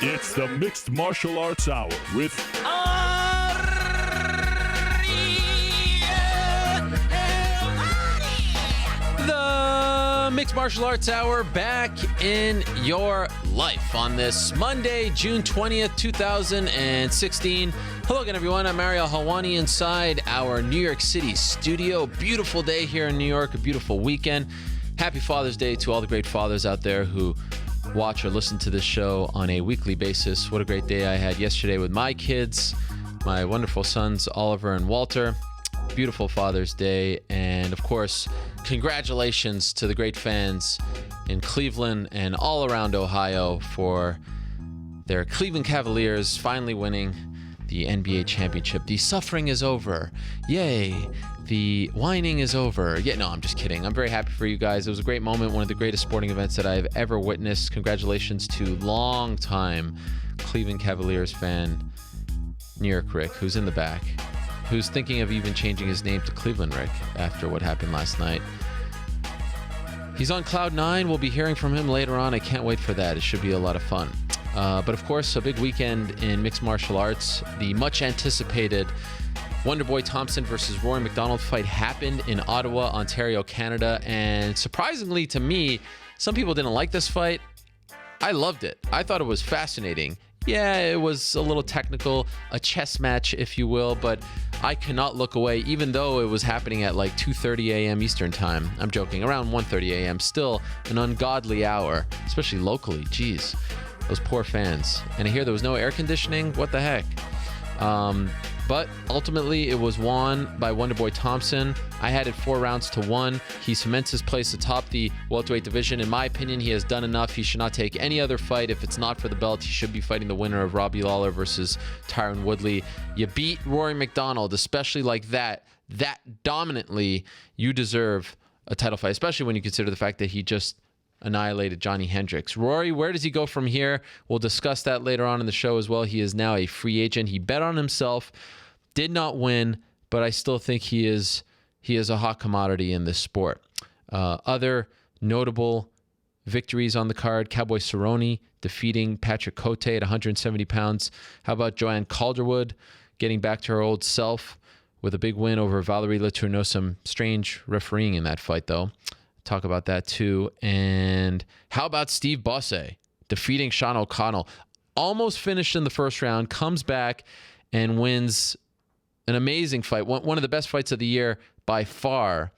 It's the Mixed Martial Arts Hour with the Mixed Martial Arts Hour back in your life on this Monday, June 20th, 2016. Hello again, everyone. I'm Mario Helwani inside our New York City studio. Beautiful day here in New York, a beautiful weekend. Happy Father's Day to all the great fathers out there who watch or listen to this show on a weekly basis. What a great day I had yesterday with my kids, my wonderful sons, Oliver and Walter. Beautiful Father's Day. And of course, congratulations to the great fans in Cleveland and all around Ohio for their Cleveland Cavaliers finally winning the NBA championship. The suffering is over. Yay. The whining is over. Yeah, no, I'm just kidding. I'm very happy for you guys. It was a great moment, one of the greatest sporting events that I've ever witnessed. Congratulations to longtime Cleveland Cavaliers fan, New York Rick, who's in the back, who's thinking of even changing his name to Cleveland Rick after what happened last night. He's on Cloud 9. We'll be hearing from him later on. I can't wait for that. It should be a lot of fun. But of course, a big weekend in mixed martial arts. The much anticipated Wonderboy Thompson versus Rory McDonald fight happened in Ottawa, Ontario, Canada. And surprisingly to me, some people didn't like this fight. I loved it. I thought it was fascinating. Yeah, it was a little technical, a chess match, if you will, but I cannot look away, even though it was happening at like 2:30 a.m. Eastern time. I'm joking, around 1:30 a.m. Still an ungodly hour, especially locally. Jeez, those poor fans. And I hear there was no air conditioning. What the heck? But ultimately, it was won by Wonderboy Thompson. I had it 4 rounds to 1. He cements his place atop the welterweight division. In my opinion, he has done enough. He should not take any other fight. If it's not for the belt, he should be fighting the winner of Robbie Lawler versus Tyron Woodley. You beat Rory McDonald, especially like that dominantly. You deserve a title fight, especially when you consider the fact that he just annihilated Johnny Hendricks. Rory, where does he go from here? We'll discuss that later on in the show as well. He is now a free agent. He bet on himself, did not win, but I still think he is a hot commodity in this sport. Other notable victories on the card: Cowboy Cerrone defeating Patrick Cote at 170 pounds. How about Joanne Calderwood getting back to her old self with a big win over Valerie Letourneau? Some strange refereeing in that fight, though. Talk about that too. And how about Steve Bosse defeating Sean O'Connell? Almost finished in the first round, comes back and wins an amazing fight. One of the best fights of the year by far.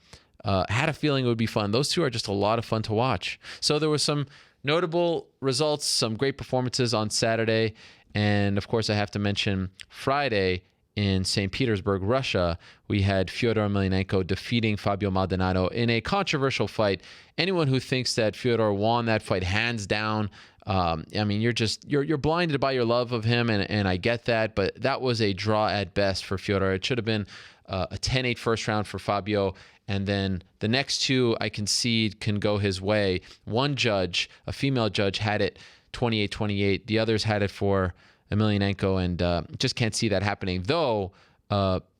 Had a feeling it would be fun. Those two are just a lot of fun to watch. So there was some notable results, some great performances on Saturday. And of course, I have to mention Friday in St. Petersburg, Russia, we had Fyodor Emelianenko defeating Fabio Maldonado in a controversial fight. Anyone who thinks that Fyodor won that fight hands down, I mean, you're blinded by your love of him, and I get that, but that was a draw at best for Fyodor. It should have been a 10-8 first round for Fabio, and then the next two, I concede, can go his way. One judge, a female judge, had it 28-28. The others had it for Emelianenko, and just can't see that happening, though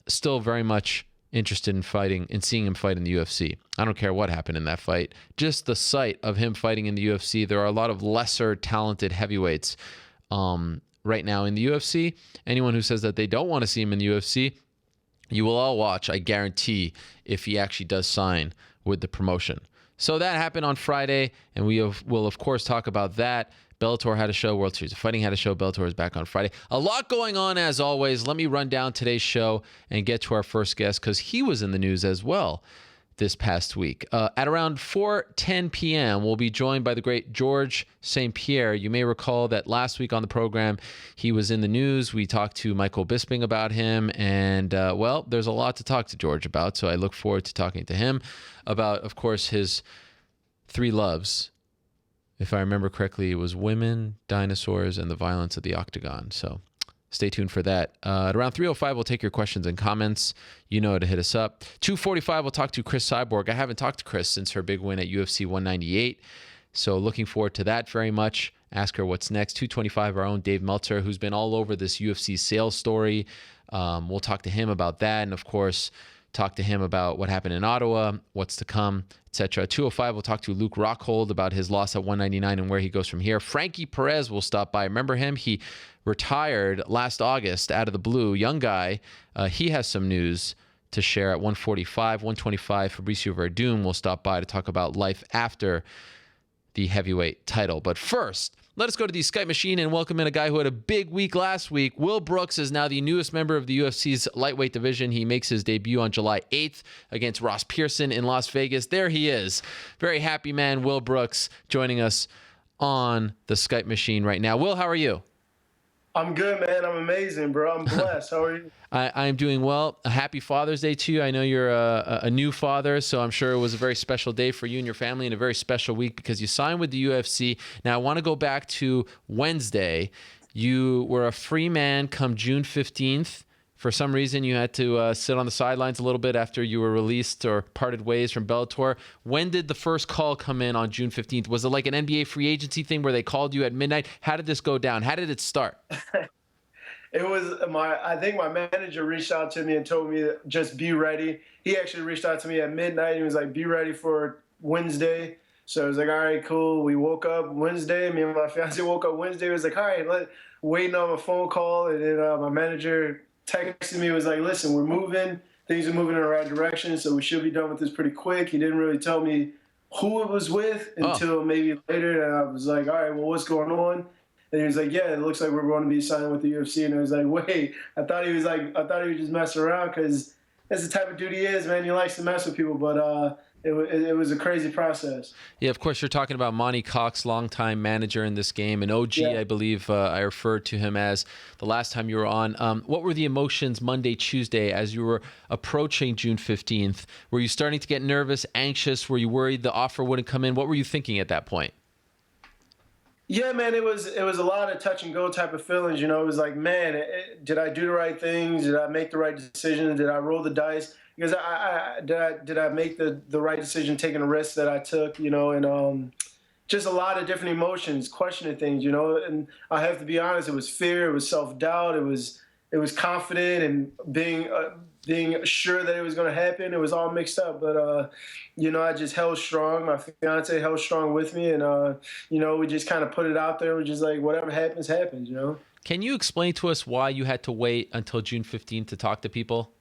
still very much interested in seeing him fight in the UFC. I don't care what happened in that fight. Just the sight of him fighting in the UFC. There are a lot of lesser talented heavyweights right now in the UFC. Anyone who says that they don't want to see him in the UFC, you will all watch, I guarantee, if he actually does sign with the promotion. So that happened on Friday, and we will, of course, talk about that. Bellator had a show. World Series of Fighting had a show. Bellator is back on Friday. A lot going on, as always. Let me run down today's show and get to our first guest, because he was in the news as well this past week. At around 4:10 p.m., we'll be joined by the great George St-Pierre. You may recall that last week on the program, he was in the news. We talked to Michael Bisping about him, and, well, there's a lot to talk to George about, so I look forward to talking to him about, of course, his 3 loves. If I remember correctly, it was women, dinosaurs, and the violence of the octagon. So stay tuned for that. At around 3:05, we'll take your questions and comments. You know how to hit us up. 2:45, we'll talk to Cris Cyborg. I haven't talked to Cris since her big win at UFC 198. So looking forward to that very much. Ask her what's next. 2:25, our own Dave Meltzer, who's been all over this UFC sales story. We'll talk to him about that. And, of course, Talk to him about what happened in Ottawa, what's to come, etc. 205, we'll talk to Luke Rockhold about his loss at 199 and where he goes from here. Frankie Perez will stop by. Remember him? He retired last August out of the blue. Young guy. He has some news to share at 145. 125, Fabricio Werdum will stop by to talk about life after the heavyweight title. But first, let us go to the Skype machine and welcome in a guy who had a big week last week. Will Brooks is now the newest member of the UFC's lightweight division. He makes his debut on July 8th against Ross Pearson in Las Vegas. There he is. Very happy man, Will Brooks, joining us on the Skype machine right now. Will, how are you? I'm good, man. I'm amazing, bro. I'm blessed. How are you? I'm doing well. A happy Father's Day to you. I know you're a new father, so I'm sure it was a very special day for you and your family and a very special week because you signed with the UFC. Now, I want to go back to Wednesday. You were a free man come June 15th. For some reason, you had to sit on the sidelines a little bit after you were released or parted ways from Bellator. When did the first call come in on June 15th? Was it like an NBA free agency thing where they called you at midnight? How did this go down? How did it start? It was I think my manager reached out to me and told me to just be ready. He actually reached out to me at midnight. He was like, be ready for Wednesday. So I was like, all right, cool. We woke up Wednesday. Me and my fiance woke up Wednesday. It was like, all right, waiting on a phone call. And then my manager texted me, was like, listen, we're moving. Things are moving in the right direction, so we should be done with this pretty quick. He didn't really tell me who it was with until maybe later. And I was like, all right, well, what's going on? And he was like, yeah, it looks like we're going to be signing with the UFC. And I was like, wait, I thought he was just messing around because that's the type of dude he is, man. He likes to mess with people, but it was a crazy process. Yeah, of course, you're talking about Monty Cox, longtime manager in this game, and OG, yeah. I believe I referred to him as the last time you were on. What were the emotions Monday, Tuesday as you were approaching June 15th? Were you starting to get nervous, anxious? Were you worried the offer wouldn't come in? What were you thinking at that point? Yeah, man, it was a lot of touch and go type of feelings. You know, it was like, man, did I do the right things? Did I make the right decision? Did I roll the dice? Because did I make the right decision taking the risk that I took, you know, and just a lot of different emotions, questioning things, you know. And I have to be honest, it was fear, it was self-doubt, it was confident and being sure that it was going to happen. It was all mixed up, but you know, I just held strong. My fiance held strong with me, and you know, we just kind of put it out there. We're just like, whatever happens, happens, you know. Can you explain to us why you had to wait until June 15th to talk to people?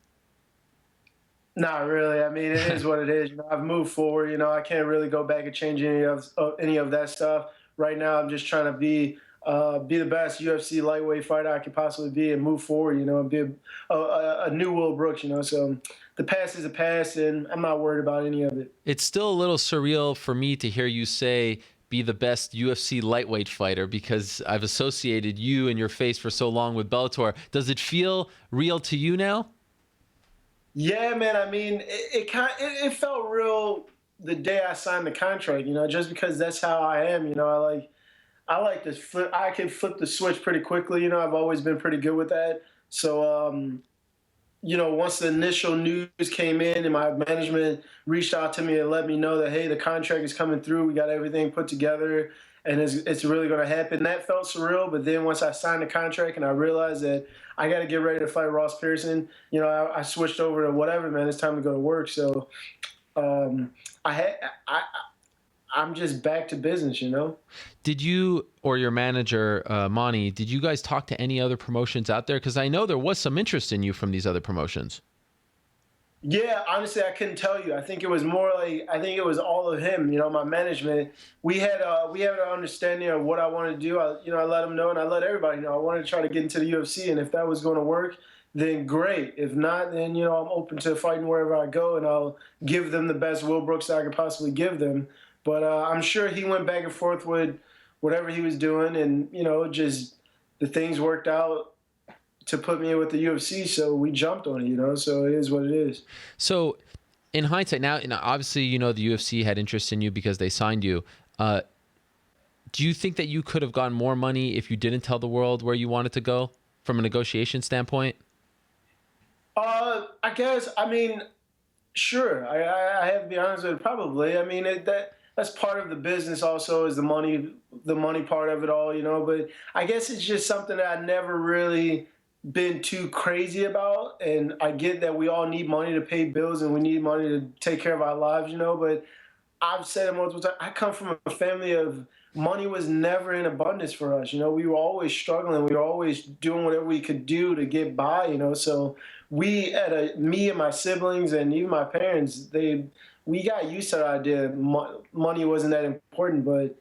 Not really. I mean, it is what it is. You know, I've moved forward. You know, I can't really go back and change any of that stuff. Right now, I'm just trying to be the best UFC lightweight fighter I could possibly be and move forward, you know, and be a new Will Brooks, you know. So the past is a past, and I'm not worried about any of it. It's still a little surreal for me to hear you say be the best UFC lightweight fighter because I've associated you and your face for so long with Bellator. Does it feel real to you now? Yeah, man. I mean, it felt real the day I signed the contract, you know, just because that's how I am. You know, I like to flip. I can flip the switch pretty quickly. You know, I've always been pretty good with that. So, you know, once the initial news came in and my management reached out to me and let me know that, hey, the contract is coming through. We got everything put together and it's really going to happen. That felt surreal. But then once I signed the contract and I realized that I got to get ready to fight Ross Pearson, you know, I switched over to whatever, man. It's time to go to work. So I'm just back to business, you know. Did you or your manager, Monty, did you guys talk to any other promotions out there? Because I know there was some interest in you from these other promotions. Yeah, honestly, I couldn't tell you. I think it was more like, I think it was all of him, you know, my management. We had an understanding of what I wanted to do. I let him know, and I let everybody know. I wanted to try to get into the UFC, and if that was going to work, then great. If not, then, you know, I'm open to fighting wherever I go, and I'll give them the best Will Brooks I could possibly give them. But I'm sure he went back and forth with whatever he was doing, and, you know, just the things worked out to put me in with the UFC, so we jumped on it, you know, so it is what it is. So in hindsight now, obviously, you know, the UFC had interest in you because they signed you. Do you think that you could have gotten more money if you didn't tell the world where you wanted to go from a negotiation standpoint? I guess, I mean, sure. I have to be honest with you, probably. I mean, that's part of the business also, is the money part of it all, you know, but I guess it's just something that I never really been too crazy about. And I get that we all need money to pay bills and we need money to take care of our lives, but I've said it multiple times. I come from a family of money was never in abundance for us. We were always struggling. We were always doing whatever we could do to get by. So me and my siblings and even my parents, we got used to the idea money wasn't that important. But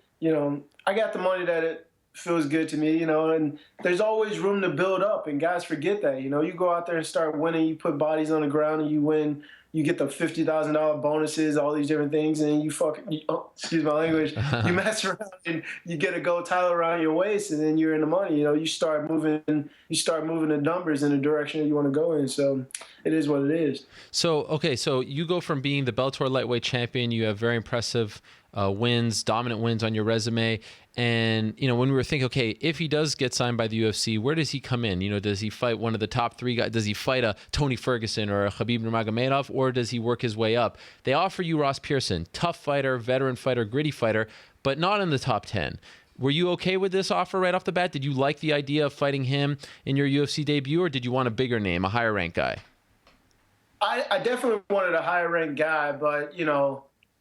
I got the money that it feels good to me. And there's always room to build up. And guys forget that. You go out there and start winning. You put bodies on the ground and you win. You get the $50,000 bonuses, all these different things, and excuse my language, you mess around and you get a gold title around your waist, and then you're in the money. You start moving the numbers in the direction that you want to go in. So it is what it is. So, okay, so you go from being the Bellator lightweight champion, you have very impressive wins, dominant wins on your resume. And, when we were thinking, okay, if he does get signed by the UFC, where does he come in? Does he fight one of the top three guys? Does he fight a Tony Ferguson or a Khabib Nurmagomedov, or does he work his way up? They offer you Ross Pearson, tough fighter, veteran fighter, gritty fighter, but not in the top 10. Were you okay with this offer right off the bat? Did you like the idea of fighting him in your UFC debut, or did you want a bigger name, a higher ranked guy? I definitely wanted a higher ranked guy, but,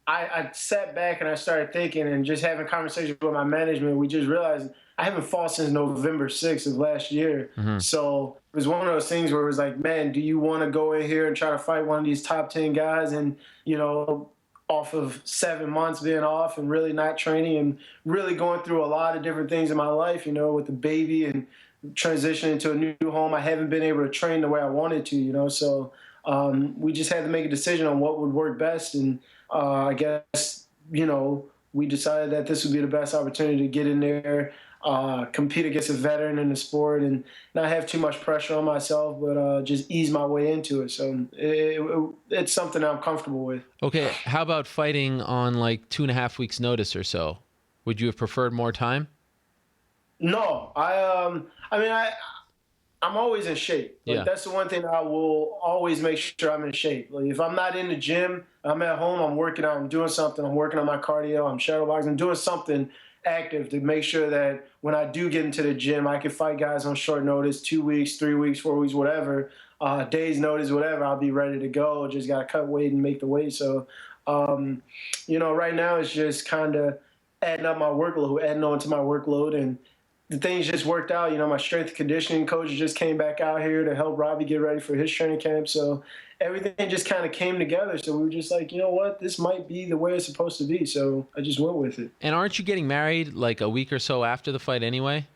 I sat back and I started thinking and just having conversations with my management. We just realized I haven't fought since November 6th of last year. Mm-hmm. So it was one of those things where it was like, man, do you want to go in here and try to fight one of these top 10 guys and, off of 7 months being off and really not training and really going through a lot of different things in my life, with the baby and transitioning to a new home. I haven't been able to train the way I wanted to, so we just had to make a decision on what would work best. And I guess, we decided that this would be the best opportunity to get in there, compete against a veteran in the sport and not have too much pressure on myself, but just ease my way into it. So it's something I'm comfortable with. Okay. How about fighting on like 2.5 weeks notice or so? Would you have preferred more time? No, I'm always in shape. That's the one thing I will always make sure I'm in shape. Like, if I'm not in the gym, I'm at home, I'm working out, I'm doing something, I'm working on my cardio, I'm shadowboxing, I'm doing something active to make sure that when I do get into the gym, I can fight guys on short notice, 2 weeks, 3 weeks, 4 weeks, whatever, days notice, whatever, I'll be ready to go. Just got to cut weight and make the weight. So, right now it's just kind of adding on to my workload, and the things just worked out. My strength and conditioning coach just came back out here to help Robbie get ready for his training camp. So everything just kind of came together. So we were just like, you know what, this might be the way it's supposed to be. So I just went with it. And aren't you getting married like a week or so after the fight anyway?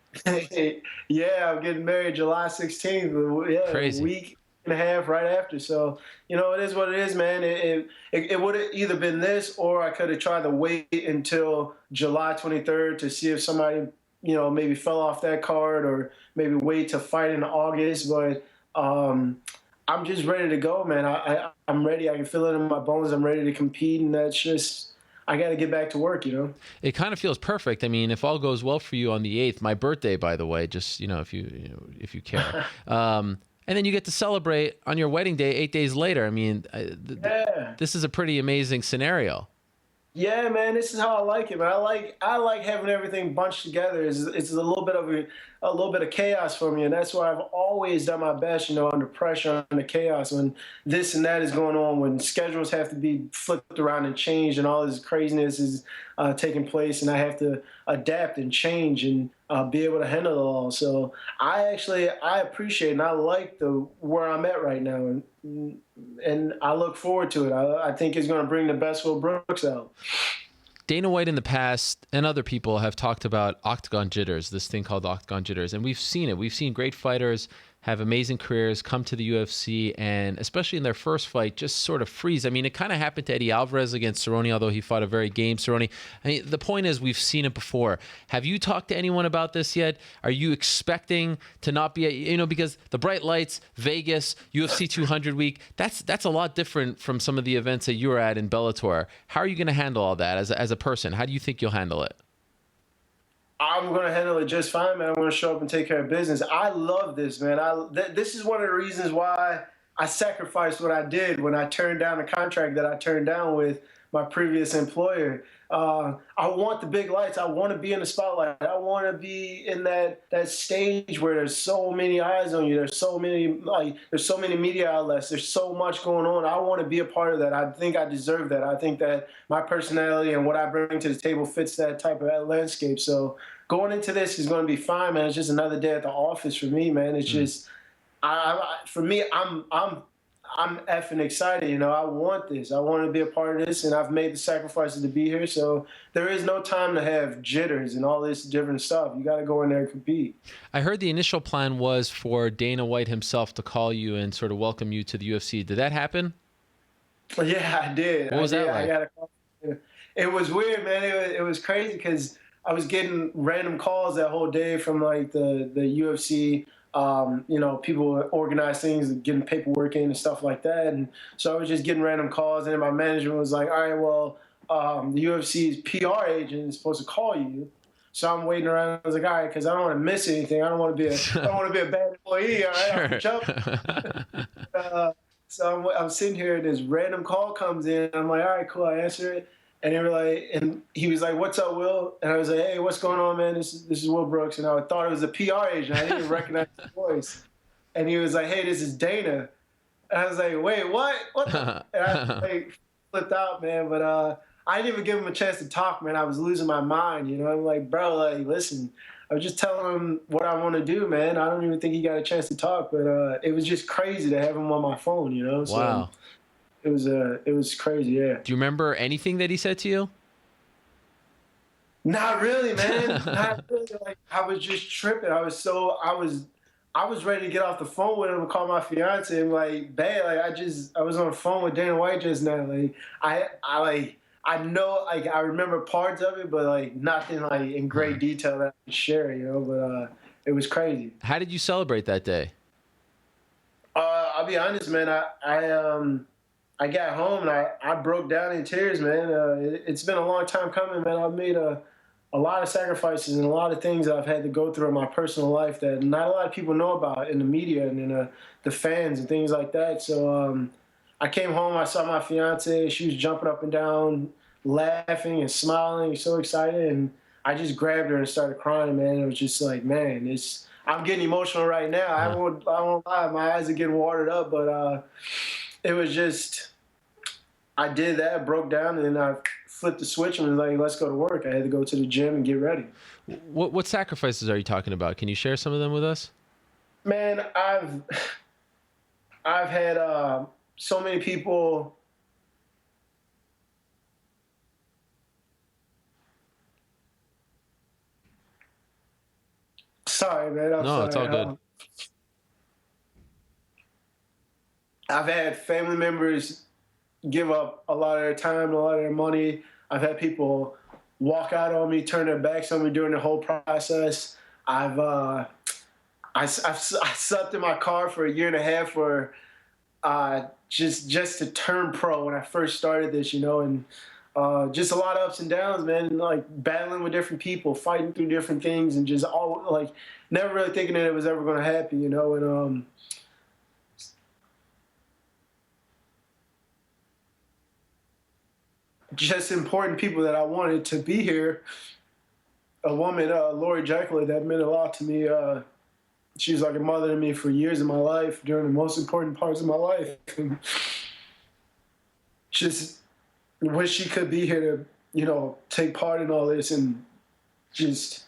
Yeah, I'm getting married July 16th. Yeah, crazy. A week and a half right after. So, it is what it is, man. It would have either been this, or I could have tried to wait until July 23rd to see if somebody maybe fell off that card, or maybe wait to fight in August. But I'm just ready to go, man. I'm ready. I can feel it in my bones. I'm ready to compete, and that's just, I got to get back to work, It kind of feels perfect. I mean, if all goes well for you on the 8th, my birthday, by the way, just, if you care. And then you get to celebrate on your wedding day 8 days later. I mean, this is a pretty amazing scenario. Yeah, man, this is how I like it, man. I like having everything bunched together. It's a little bit of chaos for me, and that's why I've always done my best, under pressure, under chaos, when this and that is going on, when schedules have to be flipped around and changed, and all this craziness is taking place, and I have to adapt and change and be able to handle it all. So I appreciate and I like where I'm at right now, and I look forward to it. I think it's going to bring the best Will Brooks out. Dana White in the past and other people have talked about octagon jitters, this thing called octagon jitters, and we've seen it. We've seen great fighters have amazing careers, come to the UFC, and especially in their first fight, just sort of freeze. I mean, it kind of happened to Eddie Alvarez against Cerrone, although he fought a very game Cerrone. I mean, the point is, we've seen it before. Have you talked to anyone about this yet? Are you expecting to not be, because the bright lights, Vegas, UFC 200 week, that's a lot different from some of the events that you were at in Bellator. How are you going to handle all that as a person? How do you think you'll handle it? I'm going to handle it just fine, man. I'm going to show up and take care of business. I love this, man. This is one of the reasons why I sacrificed what I did when I turned down the contract that I turned down with my previous employer. I want the big lights. I want to be in the spotlight. I want to be in that stage where there's so many eyes on you. There's so many media outlets. There's so much going on. I want to be a part of that. I think I deserve that. I think that my personality and what I bring to the table fits that type of landscape. So going into this is going to be fine, man. It's just another day at the office for me, man. It's just, for me, I'm effing excited. You know, I want this. I want to be a part of this, and I've made the sacrifices to be here. So there is no time to have jitters and all this different stuff. You got to go in there and compete. I heard the initial plan was for Dana White himself to call you and sort of welcome you to the UFC. Did that happen? Yeah, I did. What was that like? I got a call. It was weird, man. It was crazy because I was getting random calls that whole day from like the UFC. You know, people organize things, getting paperwork in and stuff like that. And so I was just getting random calls. And then my manager was like, all right, well, the UFC's PR agent is supposed to call you. So I'm waiting around. I was like, all right, because I don't want to miss anything. I don't want to be a bad employee. All right, Sure. So I'm sitting here, and this random call comes in. I'm like, all right, cool. I answer it. And they were like, and he was like, "What's up, Will?" And I was like, "Hey, what's going on, man? This is Will Brooks." And I thought it was a PR agent. I didn't even recognize his voice. And he was like, "Hey, this is Dana." And I was like, "Wait, what? What?" And I like flipped out, man. But I didn't even give him a chance to talk, man. I was losing my mind, you know. I'm like, bro, like, listen. I was just telling him what I want to do, man. I don't even think he got a chance to talk, but it was just crazy to have him on my phone, you know. So, wow. It was crazy, yeah. Do you remember anything that he said to you? Not really, man. Not really. Like, I was just tripping. I was ready to get off the phone with him and call my fiance and like, babe, like I was on the phone with Dana White just now. Like I know, like I remember parts of it, but like nothing like in great detail that I can share, you know. But it was crazy. How did you celebrate that day? I'll be honest, man. I got home and I broke down in tears, man. It's been a long time coming, man. I've made a lot of sacrifices and a lot of things that I've had to go through in my personal life that not a lot of people know about in the media and in the fans and things like that. So I came home, I saw my fiance. She was jumping up and down, laughing and smiling, so excited. And I just grabbed her and started crying, man. It was just like, man, I'm getting emotional right now. I won't lie, my eyes are getting watered up, but it was just, I did that, broke down, and then I flipped the switch and was like, let's go to work. I had to go to the gym and get ready. What sacrifices are you talking about? Can you share some of them with us? Man, I've had so many people. Sorry, man. I'm sorry. It's all good. I've had family members give up a lot of their time, a lot of their money. I've had people walk out on me, turn their backs on me during the whole process. I slept in my car for a year and a half for just to turn pro when I first started this, you know, and just a lot of ups and downs, man, and, like battling with different people, fighting through different things, and just all like never really thinking that it was ever going to happen, you know, and just important people that I wanted to be here. A woman, Lori Jekyll, that meant a lot to me. She was like a mother to me for years of my life, during the most important parts of my life. And just wish she could be here to, you know, take part in all this, and just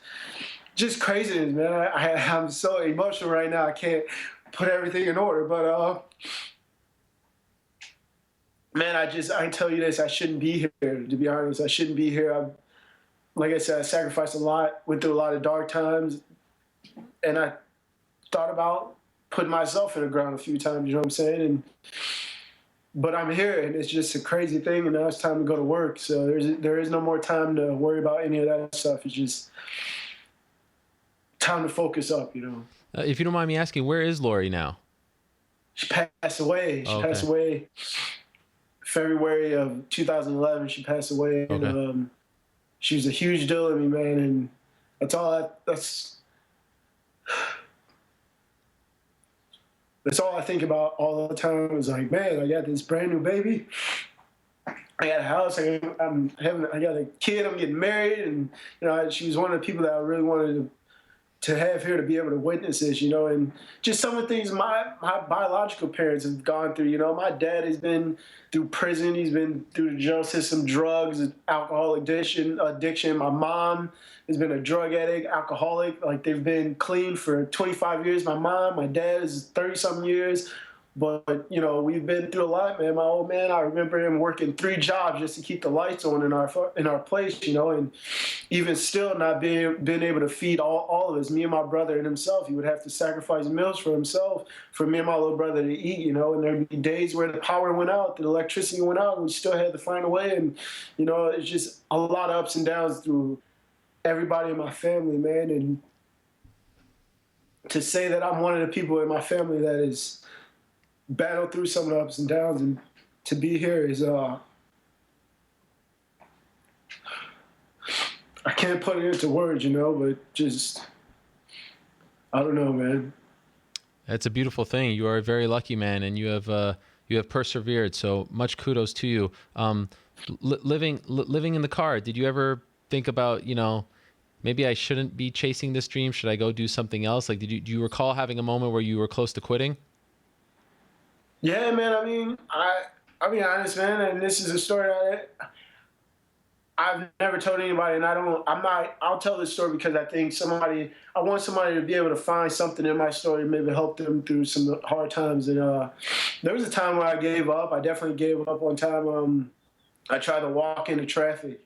craziness, man. I'm so emotional right now. I can't put everything in order, but man, I tell you this, I shouldn't be here, to be honest. I shouldn't be here. Like I said, I sacrificed a lot, went through a lot of dark times, and I thought about putting myself in the ground a few times, you know what I'm saying? But I'm here, and it's just a crazy thing, and now it's time to go to work. So there is no more time to worry about any of that stuff. It's just time to focus up, you know. If you don't mind me asking, where is Lori now? She passed away. She passed away February of 2011. She passed away, and she was a huge deal to me, man. And that's all I think about all the time. Is like, man, I got this brand new baby, I got a house. I got a kid. I'm getting married, and she was one of the people that I really wanted to have here to be able to witness this, and just some of the things my biological parents have gone through. My dad has been through prison. He's been through the jail system, drugs, alcohol addiction. My mom has been a drug addict, alcoholic. Like, they've been clean for 25 years. My dad is 30-something years. But, we've been through a lot, man. My old man, I remember him working 3 jobs just to keep the lights on in our place, and even still not being able to feed all of us, me and my brother and himself. He would have to sacrifice meals for himself, for me and my little brother to eat, and there'd be days where the power went out, the electricity went out, and we still had to find a way. And, it's just a lot of ups and downs through everybody in my family, man. And to say that I'm one of the people in my family that is battled through some of the ups and downs, and to be here is I can't put it into words, but just I don't know, man. It's a beautiful thing. You are a very lucky man, and you have persevered. So much kudos to you. Living in the car. Did you ever think about, maybe I shouldn't be chasing this dream? Should I go do something else? Like, do you recall having a moment where you were close to quitting? Yeah, man. I mean, I'll be honest, man, and this is a story I've never told anybody, and I'll tell this story because I want somebody to be able to find something in my story, maybe help them through some hard times. And there was a time where I gave up. I definitely gave up one time. I tried to walk into traffic,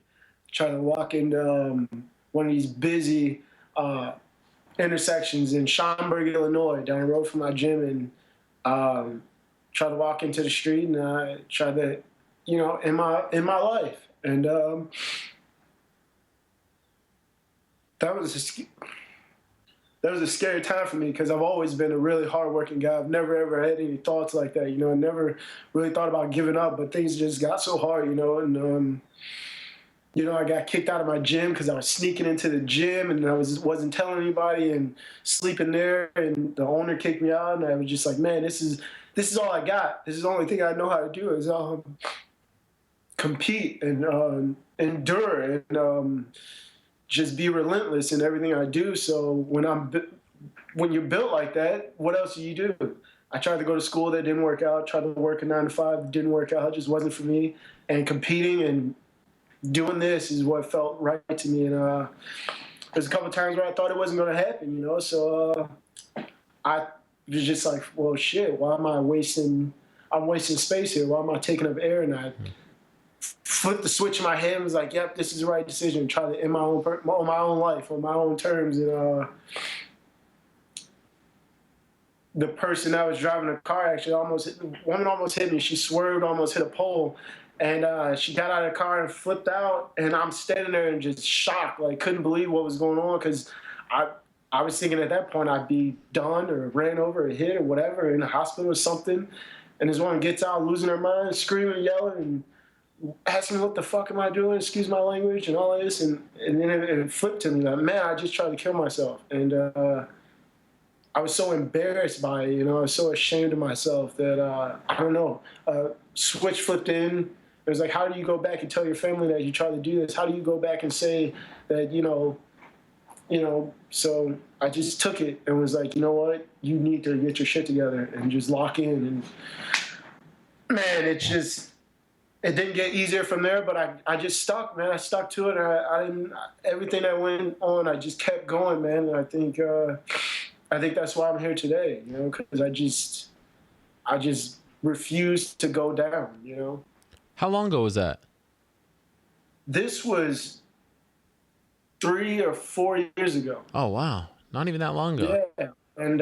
tried to walk into one of these busy intersections in Schaumburg, Illinois, down the road from my gym, and tried to walk into the street, and I tried to, in my life. And that was a scary time for me because I've always been a really hardworking guy. I've never ever had any thoughts like that. I never really thought about giving up, but things just got so hard, and I got kicked out of my gym because I was sneaking into the gym and I wasn't telling anybody and sleeping there, and the owner kicked me out, and I was just like, man, this is all I got. This is the only thing I know how to do is compete and endure and just be relentless in everything I do. So when you're built like that, what else do you do? I tried to go to school, that didn't work out. Tried to work a 9-to-5, didn't work out. It just wasn't for me. And competing and doing this is what felt right to me. And there's a couple of times where I thought it wasn't going to happen, So I was just like, well, shit, why am I wasting? I'm wasting space here. Why am I taking up air? And I flipped the switch in my head and was like, yep, this is the right decision. Try to end my own life on my own terms. And the person that was driving the car actually almost hit me. She swerved, almost hit a pole. And she got out of the car and flipped out. And I'm standing there and just shocked, like couldn't believe what was going on, because I was thinking at that point I'd be done or ran over or hit or whatever, in the hospital or something. And this woman gets out losing her mind, screaming and yelling and asking me what the fuck am I doing, excuse my language, and all this. And then it flipped to me like, man, I just tried to kill myself. And I was so embarrassed by it, I was so ashamed of myself that, I don't know, switch flipped in. It was like, how do you go back and tell your family that you tried to do this? How do you go back and say that, so I just took it and was like, you know what? You need to get your shit together and just lock in. And man, it didn't get easier from there, but I just stuck, man. I stuck to it. And everything that went on, I just kept going, man. And I think that's why I'm here today, because I just refused to go down, How long ago was that? This was 3 or 4 years ago. Oh, wow. Not even that long ago. Yeah. And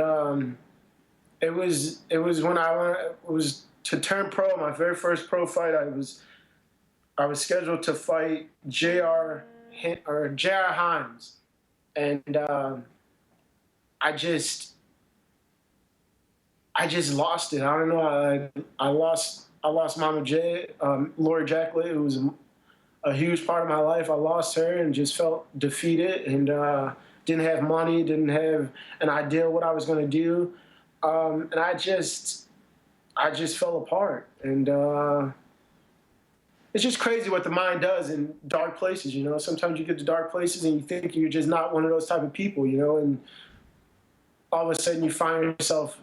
it was when it was to turn pro. My very first pro fight, I was scheduled to fight J.R. Hines. And I just lost it. I don't know. I lost Mama J, Lori Jacklett, who was a huge part of my life. I lost her and just felt defeated and didn't have money, didn't have an idea what I was going to do. And I just fell apart. And it's just crazy what the mind does in dark places, you know. Sometimes you get to dark places and you think you're just not one of those type of people, you know, and all of a sudden you find yourself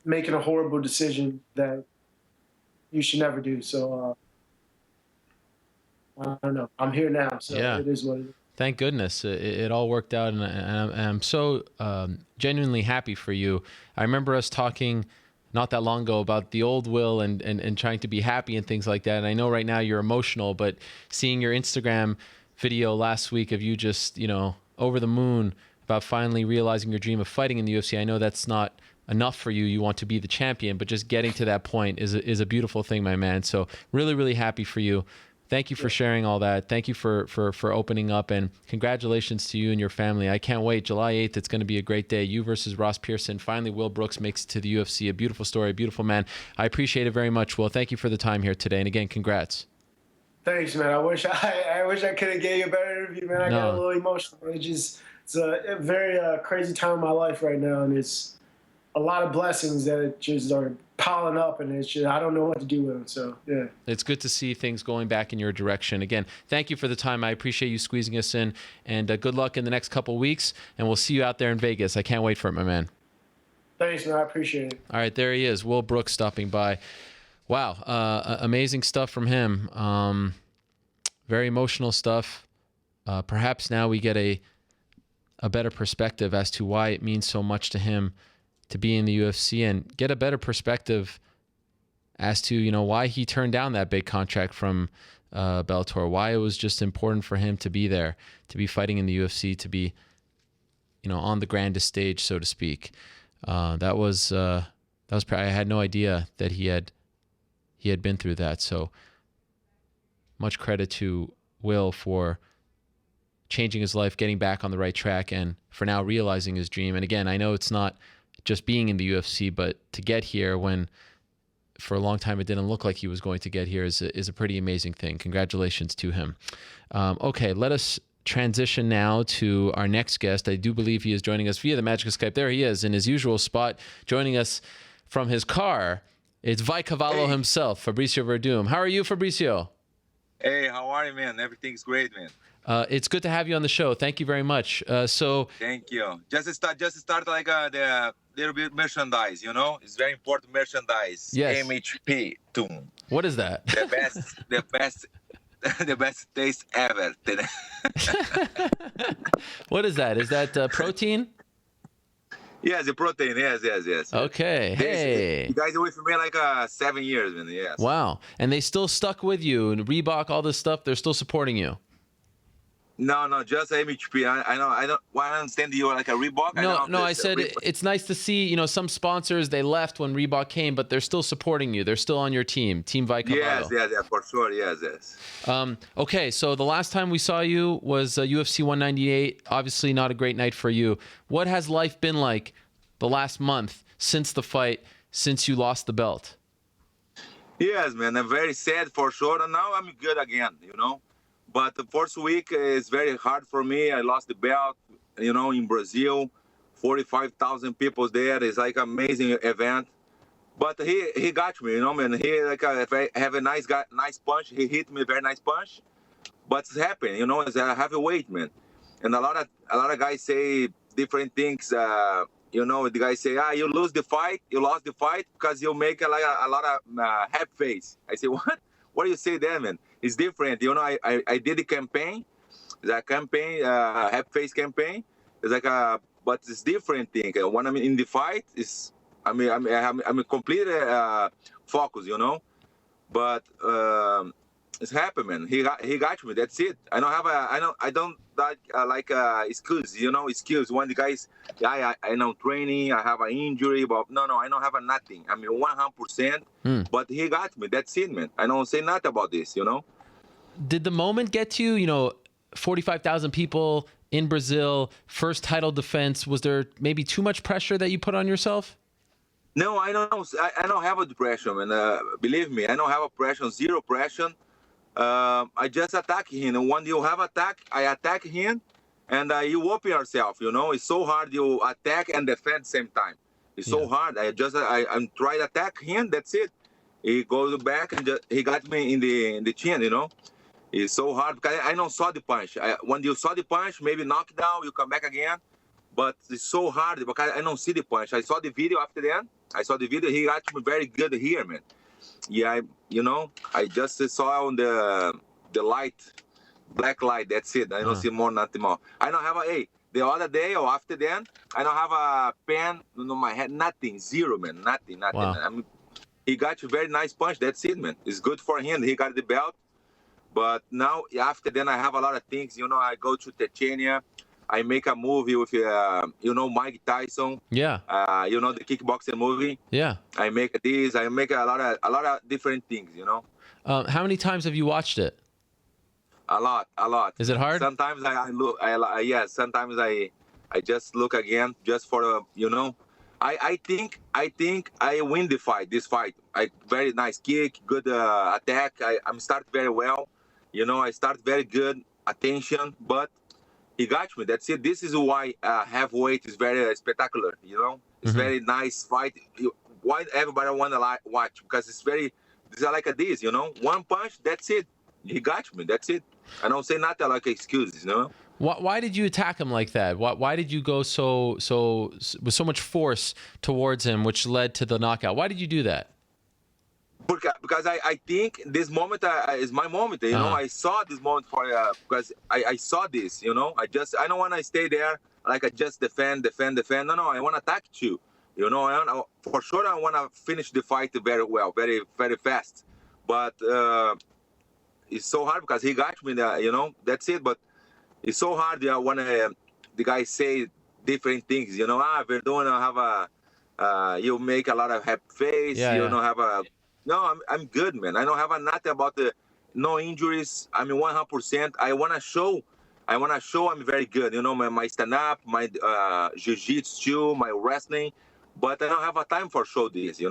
making a horrible decision that you should never do. So I don't know. I'm here now, so It is what it is. Thank goodness it all worked out, and I'm so genuinely happy for you. I remember us talking not that long ago about the old Will and trying to be happy and things like that. And I know right now you're emotional, but seeing your Instagram video last week of you just, you know, over the moon about finally realizing your dream of fighting in the UFC, I know that's not enough for you. You want to be the champion, but just getting to that point is a beautiful thing, my man. So really, really happy for you. Thank you for sharing all that. Thank you for opening up, and congratulations to you and your family. I can't wait. July 8th, it's going to be a great day. You versus Ross Pearson. Finally, Will Brooks makes it to the UFC. A beautiful story, a beautiful man. I appreciate it very much, Will. Thank you for the time here today. And again, congrats. Thanks, man. I wish I could have gave you a better interview, man. I got a little emotional. It's a very crazy time in my life right now, and it's a lot of blessings that just are piling up, and it's just, I don't know what to do with them. So, yeah. It's good to see things going back in your direction. Again, thank you for the time. I appreciate you squeezing us in, and good luck in the next couple weeks, and we'll see you out there in Vegas. I can't wait for it, my man. Thanks, man. I appreciate it. All right, there he is, Will Brooks stopping by. Wow, amazing stuff from him. Very emotional stuff. Perhaps now we get a better perspective as to why it means so much to him to be in the UFC, and get a better perspective as to, you know, why he turned down that big contract from Bellator, why it was just important for him to be there, to be fighting in the UFC, to be, you know, on the grandest stage, so to speak. I had no idea that he had been through that. So much credit to Will for changing his life, getting back on the right track, and for now realizing his dream. And again, I know it's not just being in the UFC, but to get here when for a long time it didn't look like he was going to get here is a pretty amazing thing. Congratulations to him. Okay, let us transition now to our next guest. I do believe he is joining us via the magic of Skype. There he is in his usual spot, joining us from his car. It's Vai Cavallo himself, Fabricio Werdum. How are you, Fabricio? Hey, how are you, man? Everything's great, man. It's good to have you on the show. Thank you very much. Thank you. Just start like the little bit merchandise, you know? It's very important merchandise. Yes. MHP too. What is that? The best taste ever. What is that? Is that protein? Yes, the protein. Yes. Okay. Hey. You guys are with me like 7 years, man. Yes. Wow. And they still stuck with you, and Reebok, all this stuff, they're still supporting you. No, just MHP. I don't understand you like a Reebok. No, I said it's nice to see, you know, some sponsors, they left when Reebok came, but they're still supporting you. They're still on your team, Team Vai Cavallo. Yes, for sure. Yes. Okay, so the last time we saw you was UFC 198. Obviously not a great night for you. What has life been like the last month since the fight, since you lost the belt? Yes, man. I'm very sad for sure. And now I'm good again, you know. But the first week is very hard for me. I lost the belt, you know, in Brazil. 45,000 people there. It's like an amazing event. But he got me, you know, man. He have a nice punch. He hit me a very nice punch. But it's happened, you know. It's a heavyweight, man. And a lot of guys say different things. You know, the guys say, you lost the fight because you make a lot of happy face. I say, what? What do you say there, man? It's different. You know, I did the campaign, happy face campaign. It's like but it's different thing. When I'm in the fight, I'm a complete focus, you know. But it's happened, man. He got me. That's it. I don't like skills, you know, skills. When the guys, I know training, I have an injury, but no, I don't have nothing. I mean, 100%. But he got me. That's it, man. I don't say nothing about this, you know. Did the moment get to you? You know, 45,000 people in Brazil, first title defense. Was there maybe too much pressure that you put on yourself? No, I don't have a depression, man. Believe me, I don't have a pressure, zero pressure. I just attack him. And when you have attack, I attack him, and you open yourself. You know, it's so hard. You attack and defend at the same time. It's so hard. I'm trying to attack him. That's it. He goes back and he got me in the chin, you know. It's so hard because I don't saw the punch. When you saw the punch, maybe knockdown, you come back again. But it's so hard because I don't see the punch. I saw the video after that. I saw the video. He got me very good here, man. Yeah, I just saw on the light, black light. That's it. I don't see more, nothing more. I don't have the other day or after then, I don't have a pen on my head. Nothing, zero, man. Nothing. Wow. I mean, he got you very nice punch. That's it, man. It's good for him. He got the belt. But now, after then, I have a lot of things. I go to Chechnya. I make a movie with, Mike Tyson. Yeah. The kickboxing movie. Yeah. I make this. I make a lot of different things. How many times have you watched it? A lot. Is it hard? Sometimes I look. Sometimes I just look again just for I think I win this fight. Very nice kick, good attack. I'm start very well. I start very good attention, but he got me. That's it. This is why heavyweight is very spectacular. It's very nice fight. Why everybody want to watch? Because it's like this. One punch. That's it. He got me. That's it. I don't say nothing like excuses. Why did you attack him like that? Why did you go with so much force towards him, which led to the knockout? Why did you do that? Because I think this moment is my moment. I saw this moment because I saw this. I don't want to stay there like I just defend. No, I want to attack you. For sure I want to finish the fight very well, very very fast. But it's so hard because he got me there. That's it. But it's so hard when the guys say different things. Werdum have you make a lot of happy face. You don't have a. No, I'm good, man. I don't have nothing about no injuries. I mean, 100%. I wanna show I'm very good. My stand-up, my jiu-jitsu, my wrestling, but I don't have a time for show this.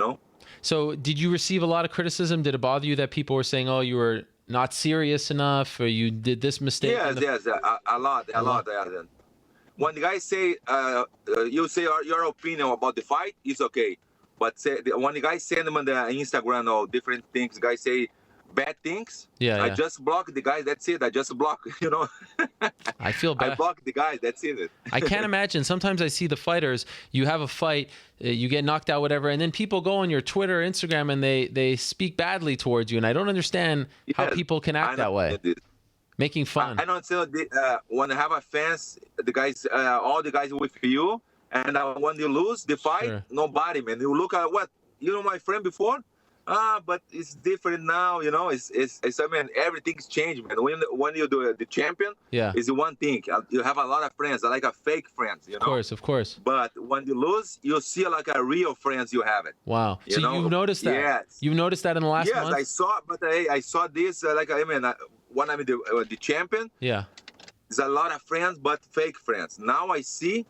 So, did you receive a lot of criticism? Did it bother you that people were saying, "Oh, you were not serious enough," or you did this mistake? Yes, a lot. When the guys say, you say your opinion about the fight, it's okay. But when the guys send them on the Instagram or different things, guys say bad things. I just block the guys. That's it. I just block. I feel bad. I block the guys. That's it. I can't imagine. Sometimes I see the fighters. You have a fight, you get knocked out, whatever, and then people go on your Twitter, Instagram, and they speak badly towards you. And I don't understand how people can act that way. Making fun. I don't say when I have a fans, the guys, all the guys with you. And when you lose the fight, nobody, man. You look at what my friend before, but it's different now. It's I mean, everything's changed, man. When you do the champion, is one thing. You have a lot of friends, like a fake friends, Of course. But when you lose, you see like a real friends. You have it. Wow. So you've noticed that? Yes. You've noticed that in the last month? Yes, I saw. But I saw this when I'm the champion. Yeah. There's a lot of friends, but fake friends. Now I see.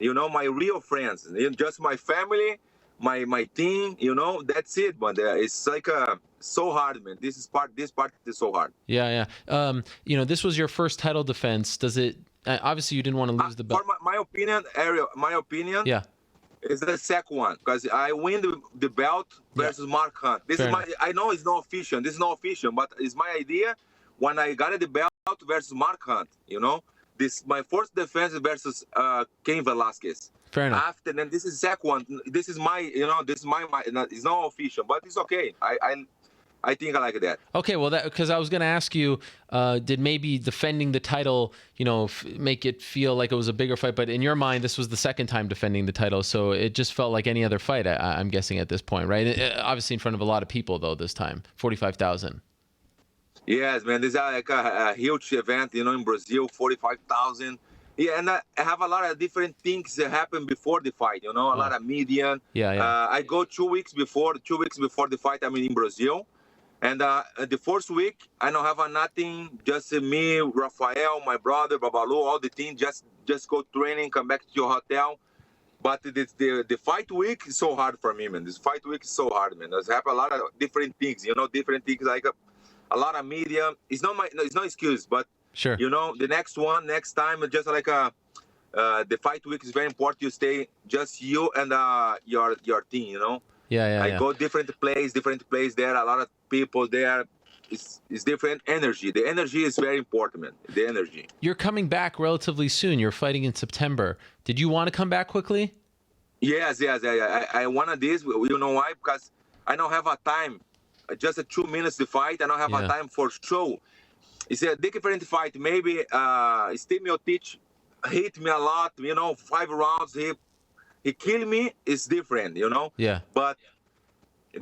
My real friends, just my family, my team, that's it. But it's like so hard, man. This part is so hard. Yeah. This was your first title defense. Does it? Obviously, you didn't want to lose the belt. For my opinion, yeah, is the second one because I win the belt versus Mark Hunt. I know it's not official. This is not official, but it's my idea. When I got the belt versus Mark Hunt, This my first defense versus Cain Velasquez. Fair enough. After then, this is second one. This is my, this is my. It's not official, but it's okay. I think I like that. Okay, well, because I was going to ask you, did maybe defending the title, make it feel like it was a bigger fight? But in your mind, this was the second time defending the title, so it just felt like any other fight. I'm guessing at this point, right? Obviously, in front of a lot of people, though. This time, 45,000. Yes, man. This is like a huge event, in Brazil, 45,000. Yeah, and I have a lot of different things that happen before the fight, a lot of media. Yeah. I go 2 weeks before the fight, I'm in Brazil. And the first week, I don't have nothing, just me, Rafael, my brother, Babalu, all the team, just go training, come back to your hotel. But the fight week is so hard for me, man. This fight week is so hard, man. There's happen a lot of different things, different things like a lot of media. It's no excuse, but sure. The next time, just like the fight week is very important. You stay just you and your team. Yeah. I go different place there. A lot of people there. It's different energy. The energy is very important, man. The energy. You're coming back relatively soon. You're fighting in September. Did you want to come back quickly? Yes. I wanted this. You know why? Because I don't have a time. Just a 2 minutes to fight. I don't have a time for show. It's a different fight. Maybe Steve Miocic hit me a lot. 5 rounds. He killed me. It's different. Yeah. But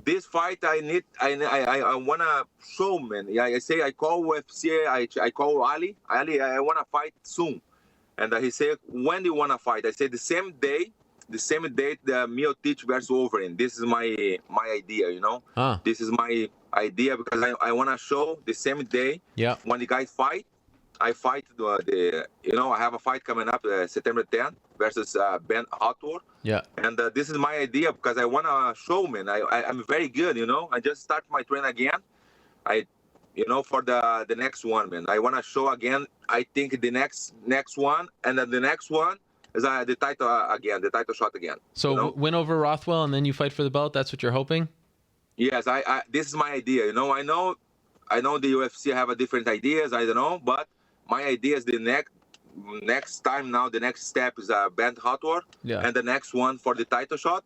this fight, I wanna show, man. Yeah, I call UFC. I call Ali. I wanna fight soon. And he said, when do you wanna fight? I said the same day the Miocic versus Wolverine. This is my idea. This is my idea because I wanna show the same day. Yeah. When the guys fight, I fight I have a fight coming up September 10th versus Ben Hotwar. Yeah. And this is my idea because I want to show, man. I'm very good, I just start my train again. For the next one, man. I want to show again. I think the next one, and then the next one is the title again, the title shot again. So win over Rothwell and then you fight for the belt. That's what you're hoping? Yes, this is my idea. I know the UFC have a different ideas. I don't know, but my idea is the next time now. The next step is Ben Hotwar, and the next one for the title shot.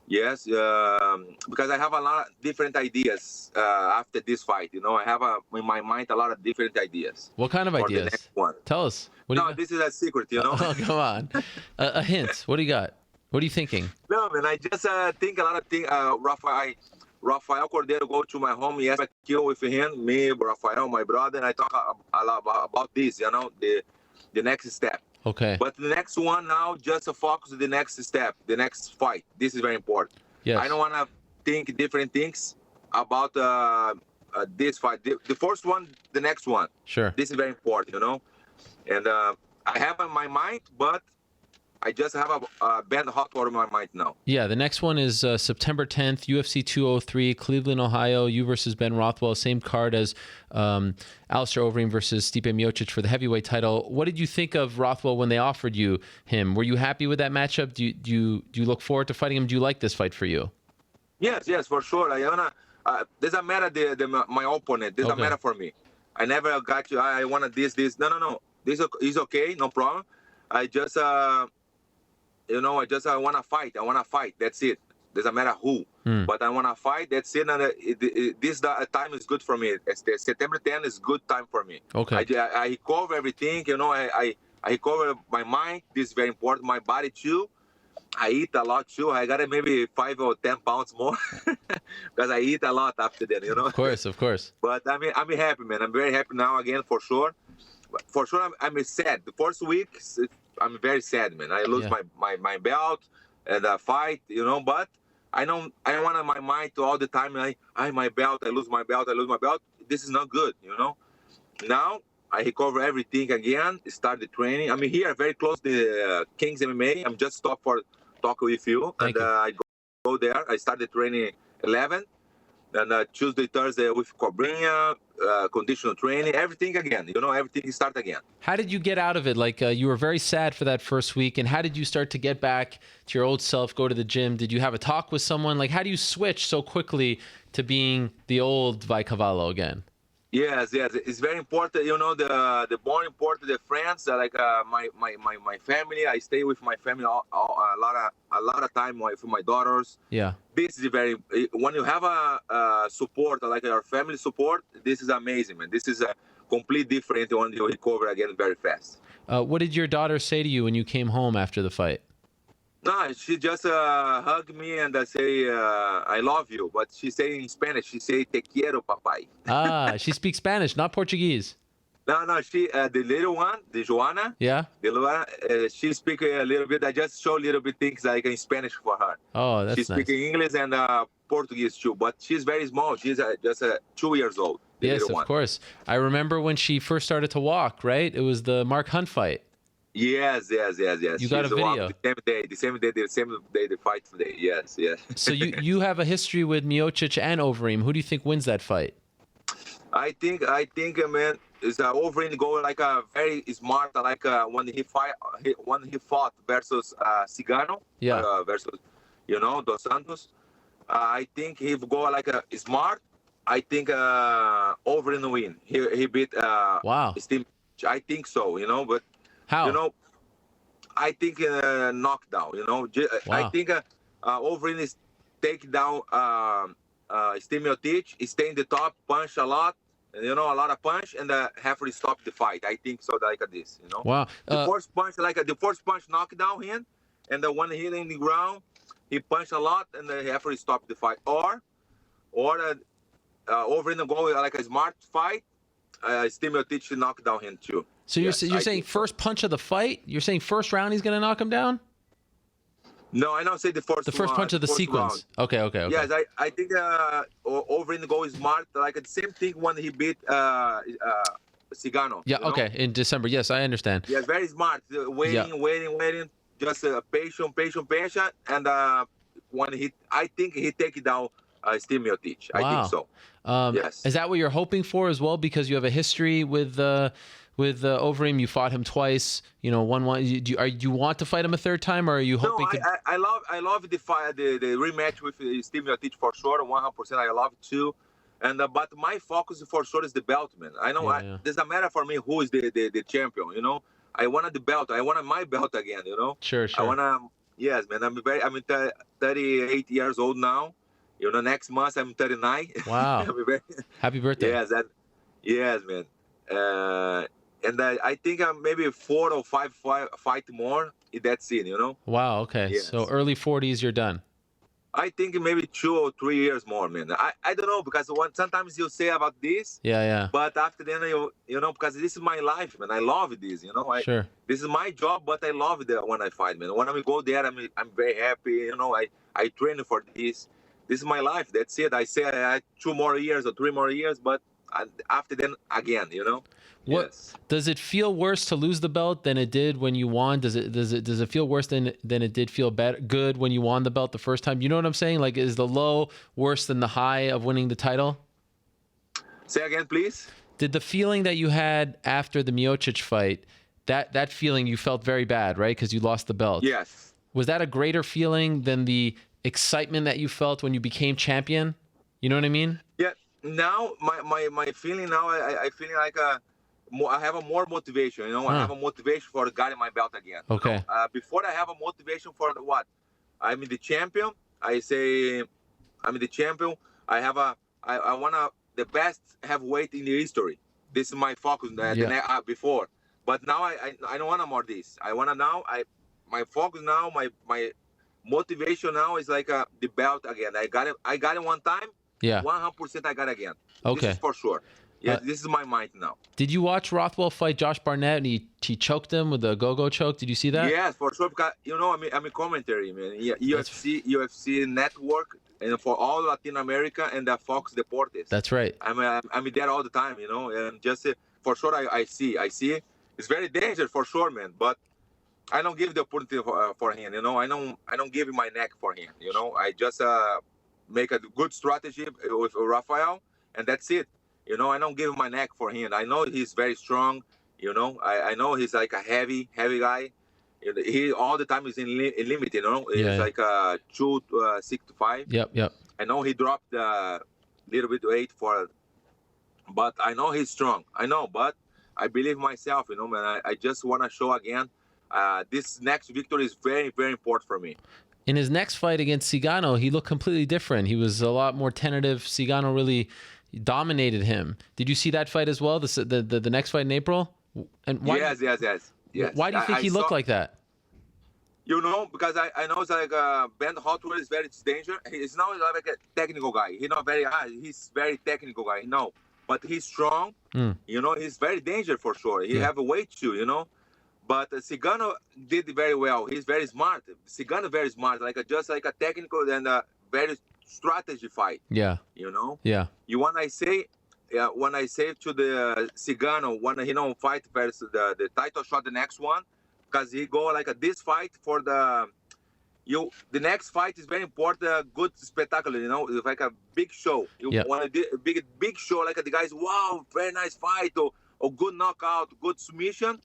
Yes, because I have a lot of different ideas after this fight. I have in my mind a lot of different ideas. What kind of ideas? The next one. Tell us. This is a secret. Oh, come on. A hint. What do you got? What are you thinking? No, man. I just think a lot of things. Rafael Cordeiro go to my home. Yes, I kill with him. Me, Rafael, my brother. And I talk a lot about this. The next step. Okay. But the next one now, just focus on the next step, the next fight. This is very important. Yes. I don't want to think different things about this fight. The first one, the next one. Sure. This is very important, And I have in my mind, but I just have a Ben Hotwar in my mind now. Yeah, the next one is September 10th, UFC 203, Cleveland, Ohio. You versus Ben Rothwell, same card as Alistair Overeem versus Stipe Miocic for the heavyweight title. What did you think of Rothwell when they offered you him? Were you happy with that matchup? Do you look forward to fighting him? Do you like this fight for you? Yes, for sure. Doesn't matter my opponent. Doesn't matter for me. I never got you. I wanted this. No. This is okay. No problem. I just I just want to fight. I want to fight. That's it. Doesn't matter who. But I want to fight. That's it. And this time is good for me. September 10th is good time for me. Okay. I cover everything. I cover my mind. This is very important. My body too. I eat a lot too. I got maybe 5 or 10 pounds more because I eat a lot after that. Of course. But I'm happy, man. I'm very happy now again for sure. For sure, I'm sad. The first week, I'm very sad, man. I lose my belt and fight, But I don't want in my mind to all the time my belt. I lose my belt. This is not good, Now I recover everything again. Start the training. I'm here, very close to King's MMA. I'm just stopped for talk with you, Thank you. I go there. I started training 11. Then Tuesday, Thursday with Cobrinha, conditional training, everything again. Everything start again. How did you get out of it? Like you were very sad for that first week, and how did you start to get back to your old self, go to the gym? Did you have a talk with someone? Like how do you switch so quickly to being the old Vai again? Yes, it's very important. The more important the friends, like my family. I stay with my family a lot of time with my daughters. Yeah. This is very when you have a support like your family support. This is amazing, man. This is a complete different when you recover again very fast. What did your daughter say to you when you came home after the fight? No, she just hugged me and say, I love you. But she say in Spanish, she say, te quiero, papai. She speaks Spanish, not Portuguese. No, she, the little one, the Joanna. Yeah? The little one, she speak a little bit. I just show a little bit things like in Spanish for her. Oh, that's nice. She speak English and Portuguese too, but she's very small. She's just 2 years old. Yes, of course. I remember when she first started to walk, right? It was the Mark Hunt fight. Yes. You got a video. The same day they fight today. Yes. So you have a history with Miocic and Overeem. Who do you think wins that fight? I think, man, is Overeem go like a very smart, like when he fought versus Cigano. Yeah. Versus, Dos Santos. I think he go like a smart. I think over in the win. He beat Wow. Steam. I think so, but How? you know, I think knockdown. I Wow. think over in is take down Steam Miocic. He stay in the top, punch a lot. A lot of punch, and the referee stop the fight. I think so, like this. Wow. The first punch, the first punch knocked down him, and the one hit in the ground, he punched a lot, and the referee stopped the fight. Or over in the goal, like a smart fight, Steam Miocic knocked down him too. So you're saying first punch of the fight? You're saying first round he's going to knock him down? No, I don't say the first. The first punch of the sequence. Round. Okay. Yes, I think over in the goal is smart. Like the same thing when he beat Cigano. Yeah. Okay. In December. Yes, I understand. Yes, very smart. Waiting. Just patient. And when I think he take it down Steam Miocic. Wow. I think so. Yes. Is that what you're hoping for as well? Because you have a history with Overeem. You fought him twice. 1-1. Do you want to fight him a third time, or are you hoping? No, I love the fight, the rematch with Steve Miocic for sure. 100%, I love it too. And but my focus for sure is the belt, man. I know it doesn't matter for me who is the champion. I wanted the belt. I wanted my belt again. Sure. I wanna. Yes, man. I'm 38 years old now. Next month I'm 39. Wow. Happy birthday. Yes, man. And I think I'm maybe 4 or 5 fight more. That's it, Wow. Okay. Yes. So early 40s, you're done. I think maybe 2 or 3 years more, man. I don't know, because sometimes you say about this. Yeah. But after then, because this is my life, man. I love this, Sure. This is my job, but I love it when I fight, man. When I go there, I'm very happy. I train for this. This is my life. That's it. I say I had 2 more years or 3 more years, but after then again, What Yes. does it feel worse to lose the belt than it did when you won? Does it feel worse than it did feel good when you won the belt the first time? You know what I'm saying? Like, is the low worse than the high of winning the title? Say again, please. Did the feeling that you had after the Miocic fight, that feeling you felt very bad, right? Because you lost the belt. Yes. Was that a greater feeling than the excitement that you felt when you became champion? You know what I mean? Yeah. Now my feeling now, I feeling like I have a more motivation. I have a motivation for getting my belt again. Okay. Before I have a motivation for what? I'm the champion. I say I'm the champion. I wanna the best heavyweight in the history. This is my focus. Before, but now I don't wanna more this. I wanna now. My focus now. My motivation now is like the belt again. I got it one time. Yeah. 100% I got it again. Okay. This is for sure. Yeah, this is my mind now. Did you watch Rothwell fight Josh Barnett and he choked him with a go-go choke? Did you see that? Yes, for sure. Because I'm a commentary, man. UFC Network, and for all Latin America and the Fox Deportes. That's right. I'm there all the time, and just for sure I see. It's very dangerous for sure, man. But I don't give the opportunity for him. I don't give him my neck for him. I just make a good strategy with Rafael, and that's it. I don't give him my neck for him. I know he's very strong. I know he's like a heavy guy. He all the time is in limit. He's like 265. Yep. I know he dropped a little bit weight but I know he's strong. I know, but I believe myself. Man. I just want to show again. This next victory is very, very important for me. In his next fight against Cigano, he looked completely different. He was a lot more tentative. Cigano really dominated him. Did you see that fight as well? The next fight in April? And why, yes. Why do you think he looked like that? Because I know it's like Ben Hotwell is very dangerous. He's not like a technical guy. He's not very high. He's very technical guy. No, but he's strong. He's very dangerous for sure. He have a weight too. But Cigano did very well. He's very smart. Cigano very smart. Just like a technical and a very strategy fight. Yeah. Yeah. When I say to the Cigano when he fight versus the title shot, the next one, because he go like this fight for the next fight is very important. Good spectacular. It's like a big show. You want to do a big show like the guys. Wow, very nice fight or good knockout, good submission.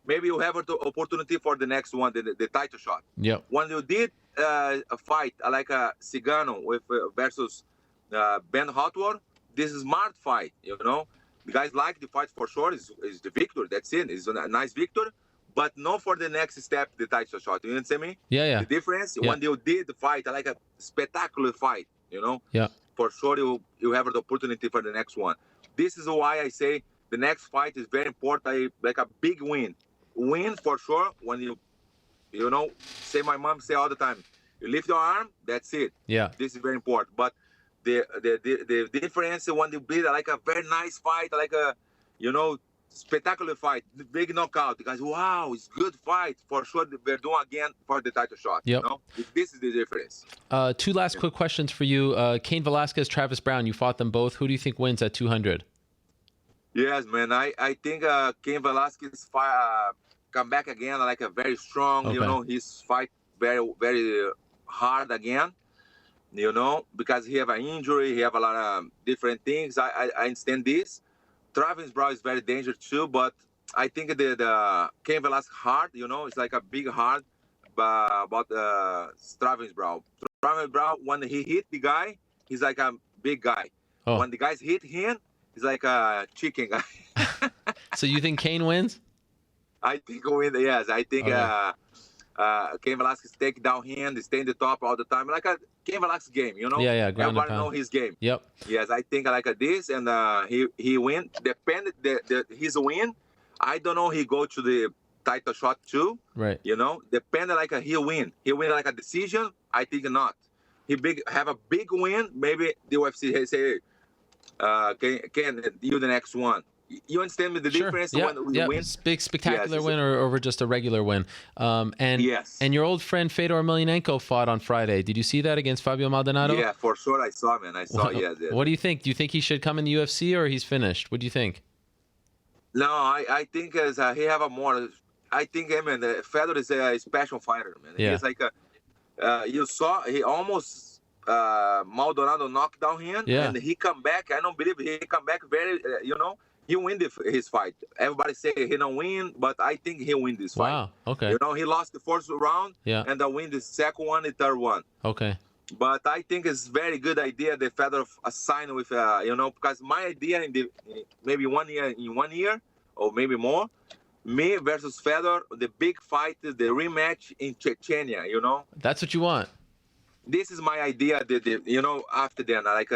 Maybe you have an opportunity for the next one, the title shot. Yeah. When you did, a fight like a Cigano with versus Ben Hotwar, this is smart fight. You know, the guys like the fight for sure. Is the victory. That's it. It's a nice victory, but not for the next step, the title shot. You understand me? Yeah, yeah. The difference Yeah. when you did the fight, like a spectacular fight. You know. Yeah. For sure, you have the opportunity for the next one. This is why I say the next fight is very important. Like a big win. Win for sure when you know, say my mom say all the time, you lift your arm, that's it. Yeah. This is very important. But the difference when you beat like a very nice fight, like a, you know, spectacular fight, big knockout. The guys, wow, it's good fight for sure. We're doing again for the title shot. Yep. You know, this is the difference. Two last quick questions for you. Cain Velasquez, Travis Brown. You fought them both. Who do you think wins at 200? Yes, man. I think Cain Velasquez come back again like a very strong. Okay. You know, his fight very hard again. You know, because he have an injury, he have a lot of different things. I understand this. Travis Brown is very dangerous too, but I think the Cain Velasquez hard. You know, it's like a big hard. About Travis Brown. Travis Brown, when he hit the guy, he's like a big guy. Oh. When the guys hit him, he's like a chicken guy. So you think Cain wins? I think win. Yes, I think Okay. Cain Velasquez take down him, stay in the top all the time, like a Cain Velasquez game. You know. Yeah, yeah. Ground and Everybody pound. know his game. Yep. Yes, I think like this, and he win. Depend his win. I don't know. He go to the title shot too. Right. You know, depend like he win. He win like a decision. I think not. He have a big win. Maybe the UFC say, can you the next one? You understand the Sure. difference Yeah. when we Yeah. win? Big spectacular Yes, win or over just a regular win. And Yes. and your old friend Fedor Emelianenko fought on Friday. Did you see that against Fabio Maldonado? Yeah, for sure. I saw, man. I saw. Yes. What do you think? Do you think he should come in the UFC or he's finished? What do you think? No, I think as he have a more. I think him and Fedor is a special fighter, man. Yeah. He's like a. You saw he almost Maldonado knocked down him, Yeah. and he come back. I don't believe he come back very. You know, he win his fight. Everybody say he don't win, but I think he win this fight. Wow. Okay. You know, he lost the first round, Yeah. and win the second one, the third one. Okay. But I think it's very good idea the Fedor sign with you know, because my idea in maybe 1 year or maybe more, me versus Fedor, the big fight is the rematch in Chechnya. You know, That's what you want. this is my idea. You know, after then, like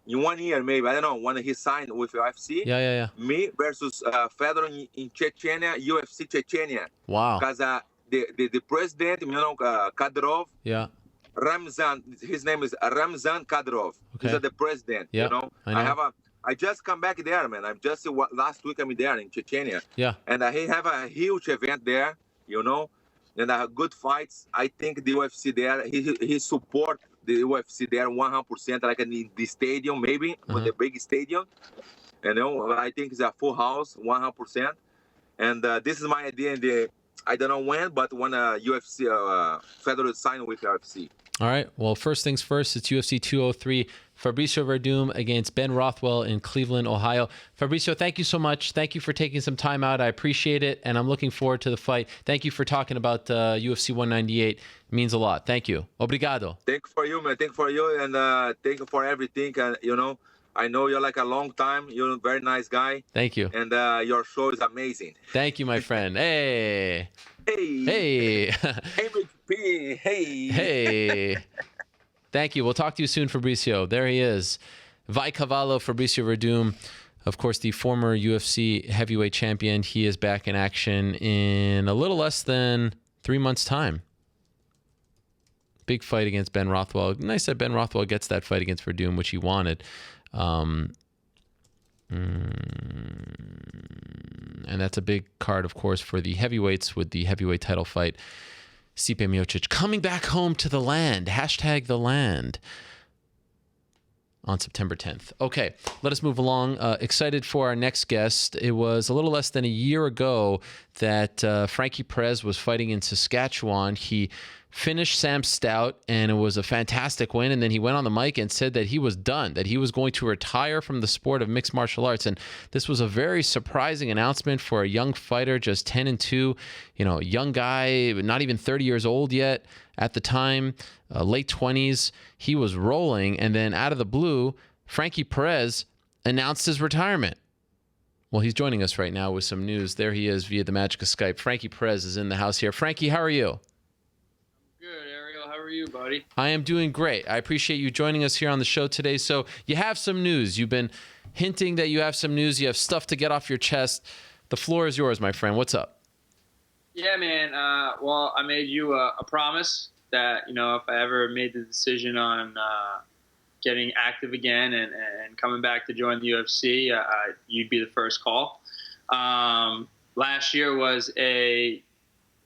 in 1 year maybe, I don't know, when he signed with UFC. Yeah, yeah, yeah. Me versus Fedor in Chechnya, UFC Chechnya, Wow. because the president, you know, Kadyrov. Yeah. Ramzan, his name is Ramzan Kadyrov. Okay. He's the president. Yeah, You know, I know. I just come back there, man. I'm just last week I'm there in Chechnya, Yeah. and he have a huge event there. You know, and good fights. I think the UFC there, he support the UFC there 100%, like in the stadium maybe with the big stadium. You know, I think it's a full house 100%. And this is my idea in the. I don't know when, but when UFC Fedor signed with UFC. All right. Well, first things first, it's UFC 203. Fabricio Werdum against Ben Rothwell in Cleveland, Ohio. Fabricio, thank you so much. Thank you for taking some time out. I appreciate it, and I'm looking forward to the fight. Thank you for talking about UFC 198. It means a lot. Thank you. Obrigado. Thank you for you, man. Thank you for you, and thank you for everything. And you know, I know you're like a long time. You're a very nice guy. Thank you. And your show is amazing. Thank you, my friend. Hey. Hey. Hey. Hey, P. Hey. Hey. Thank you. We'll talk to you soon, Fabricio. There he is. Vai Cavallo, Fabricio Werdum, of course, the former UFC heavyweight champion. He is back in action in a little less than 3 months' time. Big fight against Ben Rothwell. Nice that Ben Rothwell gets that fight against Werdum, which he wanted. And that's a big card, of course, for the heavyweights with the heavyweight title fight. Stipe Miocic coming back home to the land. Hashtag the land. On September 10th. Okay, let us move along. Excited for our next guest. It was a little less than a year ago that Frankie Perez was fighting in Saskatchewan. He finished Sam Stout, and it was a fantastic win. And then he went on the mic and said that he was done, that he was going to retire from the sport of mixed martial arts. And this was a very surprising announcement for a young fighter, just 10-2, a young guy, not even 30 years old yet at the time, late 20s. He was rolling, and then out of the blue, Frankie Perez announced his retirement. Well, he's joining us right now with some news. There he is via the magic of Skype. Frankie Perez is in the house here. Frankie, how are you? Good, Ariel. How are you, buddy? I am doing great. I appreciate you joining us here on the show today. So you have some news. You've been hinting that you have some news. You have stuff to get off your chest. The floor is yours, my friend. What's up? Yeah, man. Well, I made you a promise that, if I ever made the decision on getting active again and coming back to join the UFC, you'd be the first call. Last year was a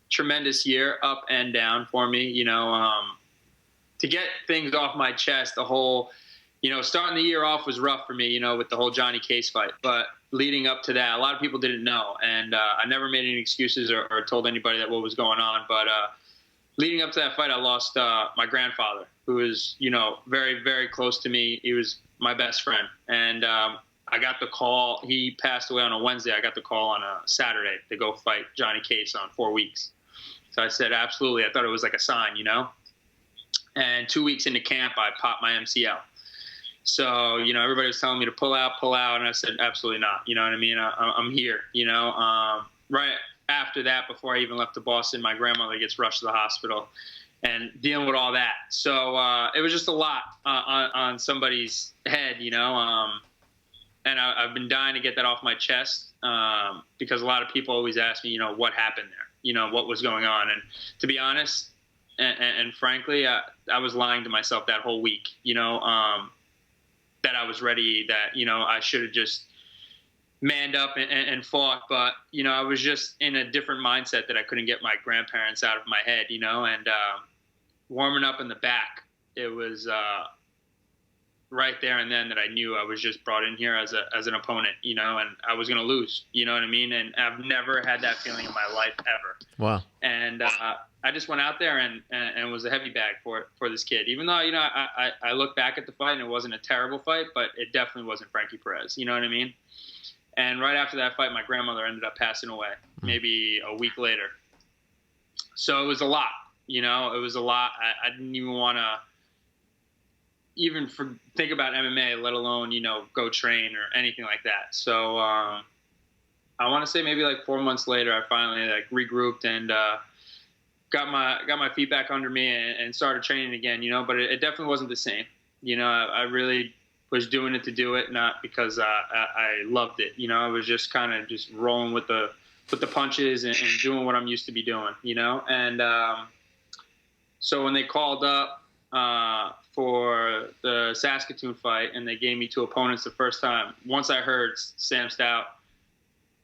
tremendous year, up and down for me. To get things off my chest, the whole, starting the year off was rough for me, with the whole Johnny Case fight. But leading up to that, a lot of people didn't know, and I never made any excuses or told anybody that what was going on. But leading up to that fight, I lost my grandfather, who is, very, very close to me. He was my best friend. And I got the call. He passed away on a Wednesday. I got the call on a Saturday to go fight Johnny Case on 4 weeks. So I said, absolutely. I thought it was like a sign, And 2 weeks into camp, I popped my MCL. So, everybody was telling me to pull out. And I said, absolutely not. You know what I mean? I'm here, right after that, before I even left to Boston, my grandmother gets rushed to the hospital and dealing with all that. So it was just a lot on somebody's head, and I've been dying to get that off my chest because a lot of people always ask me, what happened there, what was going on. And to be honest, and frankly, I was lying to myself that whole week, that I was ready, that, I should have just manned up and fought. But, I was just in a different mindset that I couldn't get my grandparents out of my head, and warming up in the back, it was right there and then that I knew I was just brought in here as an opponent, and I was going to lose, you know what I mean? And I've never had that feeling in my life ever. Wow. And I just went out there and was a heavy bag for this kid, even though, I look back at the fight and it wasn't a terrible fight, but it definitely wasn't Frankie Perez. You know what I mean? And right after that fight, my grandmother ended up passing away maybe a week later. So it was a lot, it was a lot. I didn't even want to think about MMA, let alone, go train or anything like that. So I want to say maybe like 4 months later, I finally regrouped and got my feet back under me and started training again, but it definitely wasn't the same. I really was doing it to do it, not because I loved it. I was just kind of just rolling with the punches and doing what I'm used to be doing, And so when they called up for the Saskatoon fight and they gave me 2 opponents the first time, once I heard Sam Stout,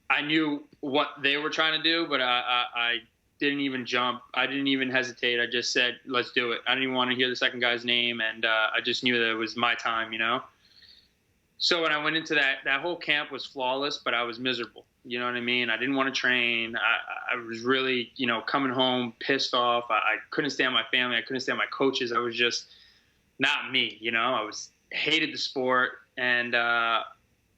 I knew what they were trying to do, but I didn't even jump. I didn't even hesitate. I just said, let's do it. I didn't even want to hear the second guy's name, and I just knew that it was my time, So when I went into that whole camp was flawless, but I was miserable. You know what I mean? I didn't want to train. I was really, coming home pissed off. I couldn't stand my family. I couldn't stand my coaches. I was just not me, I hated the sport, and I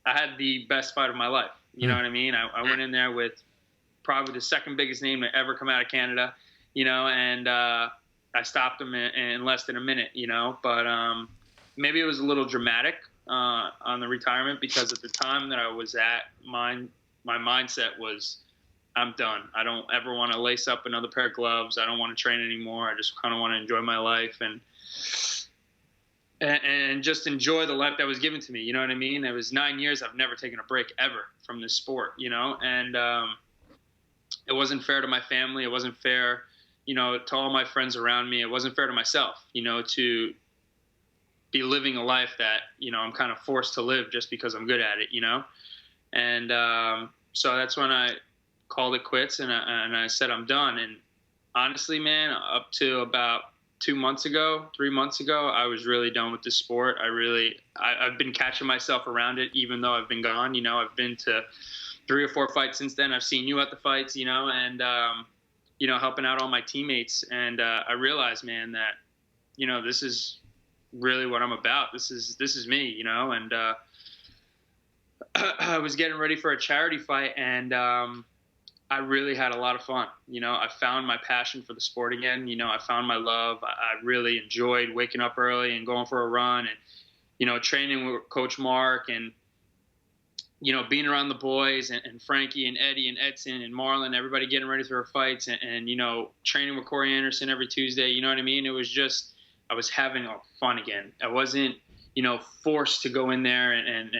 had the best fight of my life. You know what I mean? I went in there with probably the second biggest name to ever come out of Canada, and I stopped him in less than a minute, but maybe it was a little dramatic on the retirement, because at the time that I was at, my mindset was, I'm done. I don't ever want to lace up another pair of gloves. I don't want to train anymore. I just kind of want to enjoy my life and just enjoy the life that was given to me. You know what I mean? It was 9 years. I've never taken a break ever from this sport, and it wasn't fair to my family. It wasn't fair, to all my friends around me. It wasn't fair to myself, to be living a life that, I'm kind of forced to live just because I'm good at it, And so that's when I called it quits and I said, I'm done. And honestly, man, up to about 3 months ago, I was really done with the sport. I've been catching myself around it, even though I've been gone. I've been to 3 or 4 fights since then. I've seen you at the fights, and helping out all my teammates. And I realized, man, that, this is really what I'm about. This is me, and I was getting ready for a charity fight, and I really had a lot of fun. I found my passion for the sport again. I found my love. I really enjoyed waking up early and going for a run and, training with Coach Mark and, being around the boys and Frankie and Eddie and Edson and Marlon, everybody getting ready for their fights and training with Corey Anderson every Tuesday. You know what I mean? It was just, I was having fun again. I wasn't, forced to go in there and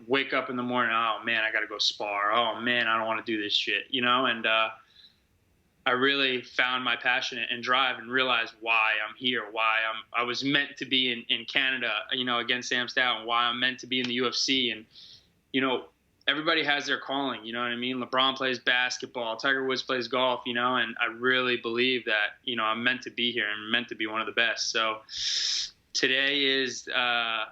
wake up in the morning, oh man, I got to go spar. Oh man, I don't want to do this shit, and I really found my passion and drive and realized why I'm here, why I was meant to be in Canada, against Sam Stout, and why I'm meant to be in the UFC. And, everybody has their calling, you know what I mean? LeBron plays basketball, Tiger Woods plays golf, and I really believe that, I'm meant to be here and meant to be one of the best. So today is, the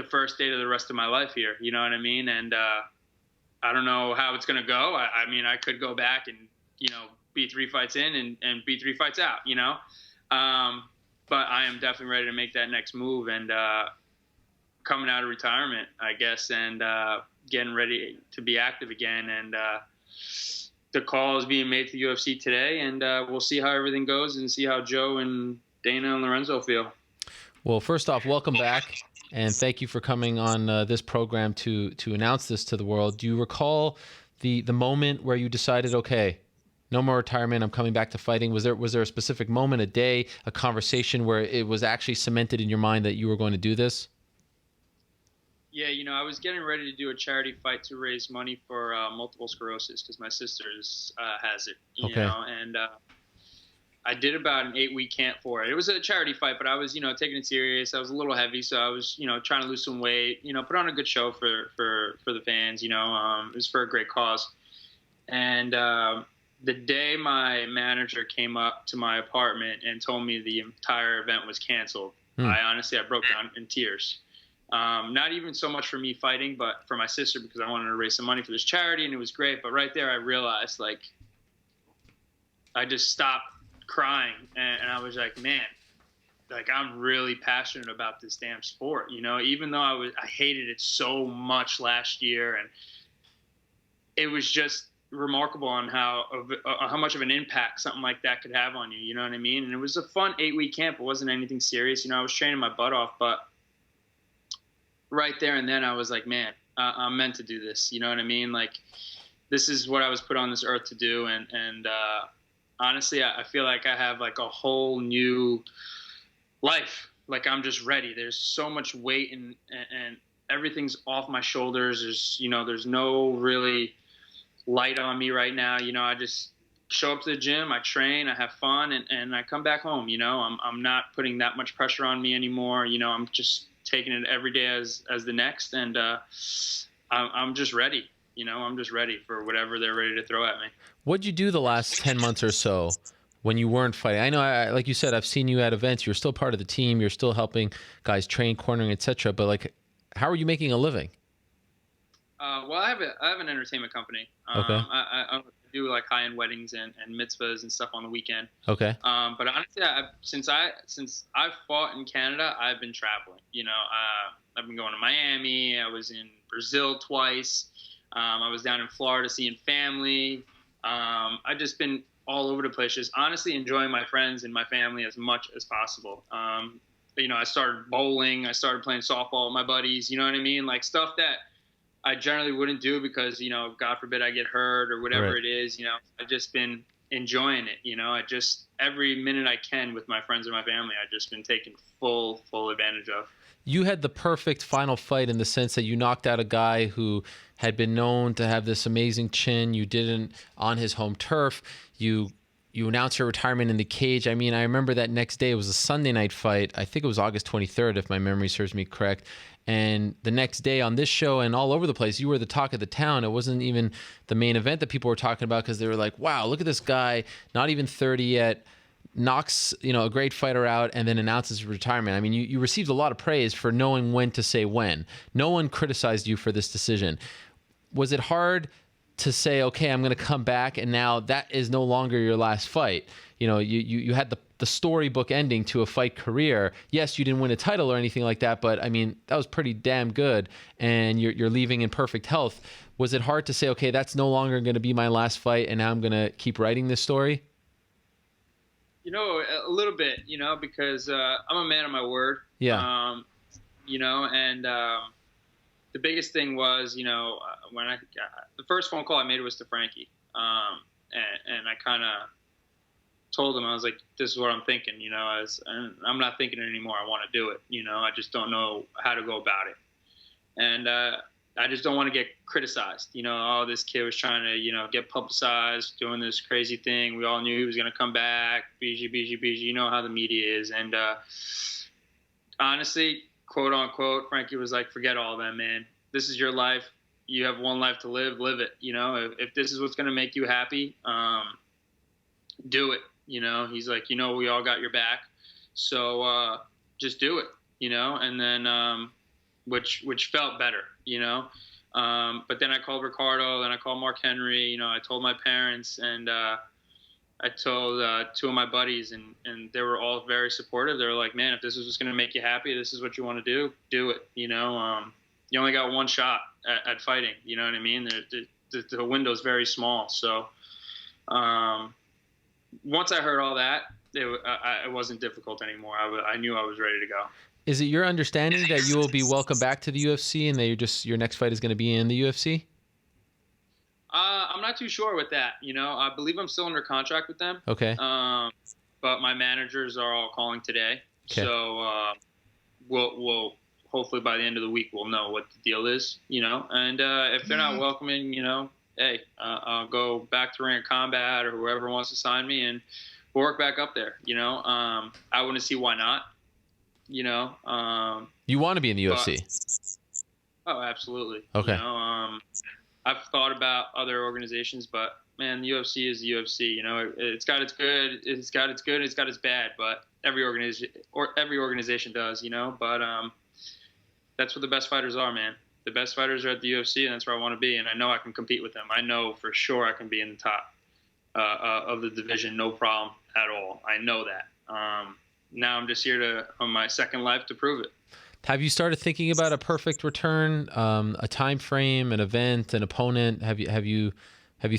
first day of the rest of my life here, you know what I mean? And I don't know how it's going to go. I mean, I could go back and, be 3 fights in and be 3 fights out, but I am definitely ready to make that next move and coming out of retirement, I guess, and getting ready to be active again. And the call is being made to the UFC today, and we'll see how everything goes and see how Joe and Dana and Lorenzo feel. Well, first off, welcome back. And thank you for coming on this program to announce this to the world. Do you recall the moment where you decided, okay, no more retirement, I'm coming back to fighting? Was there a specific moment, a day, a conversation where it was actually cemented in your mind that you were going to do this? Yeah, I was getting ready to do a charity fight to raise money for multiple sclerosis because my sister has it, you know, and I did about an 8-week camp for it. It was a charity fight, but I was, taking it serious. I was a little heavy, so I was, trying to lose some weight, put on a good show for the fans, it was for a great cause. And the day my manager came up to my apartment and told me the entire event was canceled, I broke down in tears. Not even so much for me fighting, but for my sister, because I wanted to raise some money for this charity, and it was great. But right there, I realized, I just stopped crying, and I was like, man, I'm really passionate about this damn sport, even though I hated it so much last year, and it was just remarkable on how much of an impact something like that could have on you, you know what I mean? And it was a fun 8-week camp. It wasn't anything serious, I was training my butt off, but right there and then I was like, man, I'm meant to do this, you know what I mean? This is what I was put on this earth to do, and honestly, I feel like I have a whole new life. I'm just ready. There's so much weight and everything's off my shoulders. There's no really light on me right now. I just show up to the gym, I train, I have fun, and I come back home. I'm not putting that much pressure on me anymore. I'm just taking it every day as the next, and I'm just ready. I'm just ready for whatever they're ready to throw at me. What'd you do the last 10 months or so when you weren't fighting? I know, like you said, I've seen you at events. You're still part of the team. You're still helping guys train, cornering, etc. But how are you making a living? Well, I have an entertainment company. Okay. I do high-end weddings and mitzvahs and stuff on the weekend. Okay. But honestly, since I've fought in Canada, I've been traveling. I've been going to Miami. I was in Brazil twice. I was down in Florida seeing family. I've just been all over the place, just honestly enjoying my friends and my family as much as possible. I started bowling. I started playing softball with my buddies. You know what I mean? Stuff that I generally wouldn't do because, God forbid I get hurt or whatever Right. it is. I've just been enjoying it. I just, every minute I can with my friends and my family, I've just been taking full advantage of. You had the perfect final fight in the sense that you knocked out a guy who had been known to have this amazing chin. You didn't on his home turf. You announced your retirement in the cage. I mean, I remember that next day, it was a Sunday night fight. I think it was August 23rd, if my memory serves me correct. And the next day on this show and all over the place, you were the talk of the town. It wasn't even the main event that people were talking about because they were like, wow, look at this guy, not even 30 yet, knocks a great fighter out and then announces his retirement. I mean, you received a lot of praise for knowing when to say when. No one criticized you for this decision. Was it hard to say, okay, I'm going to come back, and now that is no longer your last fight? You know, you had the storybook ending to a fight career. Yes, you didn't win a title or anything like that, but I mean, that was pretty damn good, and you're leaving in perfect health. Was it hard to say, okay, that's no longer going to be my last fight, and now I'm going to keep writing this story? You know, a little bit, you know, because I'm a man of my word. Yeah. You know, and the biggest thing was, you know, when the first phone call I made was to Frankie, and I kind of told him, I was like, this is what I'm thinking, you know, and I'm not thinking it anymore. I want to do it, you know, I just don't know how to go about it. And I just don't want to get criticized, you know, oh, this kid was trying to, you know, get publicized, doing this crazy thing. We all knew he was going to come back, BG, you know how the media is. And honestly, quote unquote, Frankie was like, forget all that, man. This is your life. You have one life to live it. You know, if this is what's going to make you happy, do it. You know, he's like, you know, we all got your back. So just do it, you know, and then which felt better, you know. But then I called Ricardo, then I called Mark Henry, you know, I told my parents, and I told two of my buddies, and they were all very supportive. They were like, man, if this is what's going to make you happy, this is what you want to do it, you know. You only got one shot at fighting, you know what I mean? The window's very small. So once I heard all that, it wasn't difficult anymore. I knew I was ready to go. Is it your understanding that you will be welcome back to the UFC, and that your next fight is going to be in the UFC? I'm not too sure with that. You know, I believe I'm still under contract with them. Okay. But my managers are all calling today. Okay. So we'll hopefully by the end of the week we'll know what the deal is. You know, and if they're not welcoming, you know, hey, I'll go back to Ring of Combat or whoever wants to sign me, and we'll work back up there. You know, I want to see why not. You know, you want to be in the UFC? Oh, absolutely. Okay. You know, I've thought about other organizations, but man, the UFC is the UFC. You know, it's got its good, it's got its bad, but every organization does. You know, but that's where the best fighters are, man. The best fighters are at the UFC, and that's where I want to be. And I know I can compete with them. I know for sure I can be in the top of the division, no problem at all. I know that. Now I'm just here on my second life to prove it. Have you started thinking about a perfect return, a time frame, an event, an opponent? Have you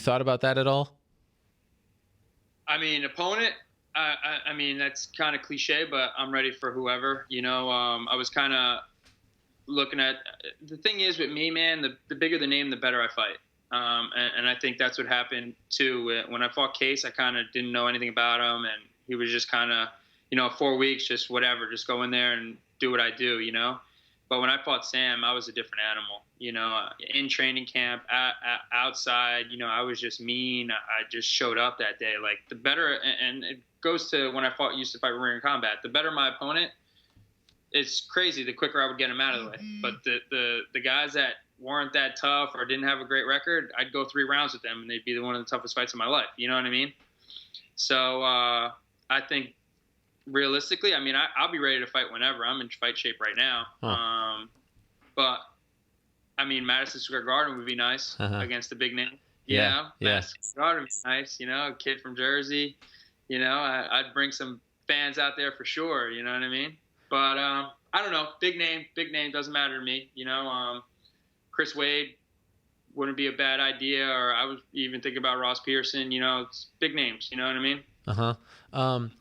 thought about that at all? I mean, opponent. I mean, that's kind of cliche, but I'm ready for whoever. You know, I was kind of looking at. The thing is with me, man, the bigger the name, the better I fight. And I think that's what happened too. When I fought Case, I kind of didn't know anything about him, and he was just kind of, you know, 4 weeks, just whatever, just go in there and do what I do, you know. But when I fought Sam, I was a different animal, you know. In training camp, outside, you know, I was just mean. I just showed up that day. Like, the better, and it goes to when I used to fight Ring of Combat. The better my opponent, it's crazy. The quicker I would get him out of the way. But the guys that weren't that tough or didn't have a great record, I'd go 3 rounds with them, and they'd be one of the toughest fights of my life. You know what I mean? So I think, realistically, I mean, I'll be ready to fight whenever. I'm in fight shape right now. Huh. But, I mean, Madison Square Garden would be nice against a big name. Yeah. Madison Square Garden would be nice. You know, a kid from Jersey. You know, I'd bring some fans out there for sure. You know what I mean? But, I don't know. Big name doesn't matter to me. You know, Chris Wade wouldn't be a bad idea. Or I was even thinking about Ross Pearson. You know, it's big names. You know what I mean?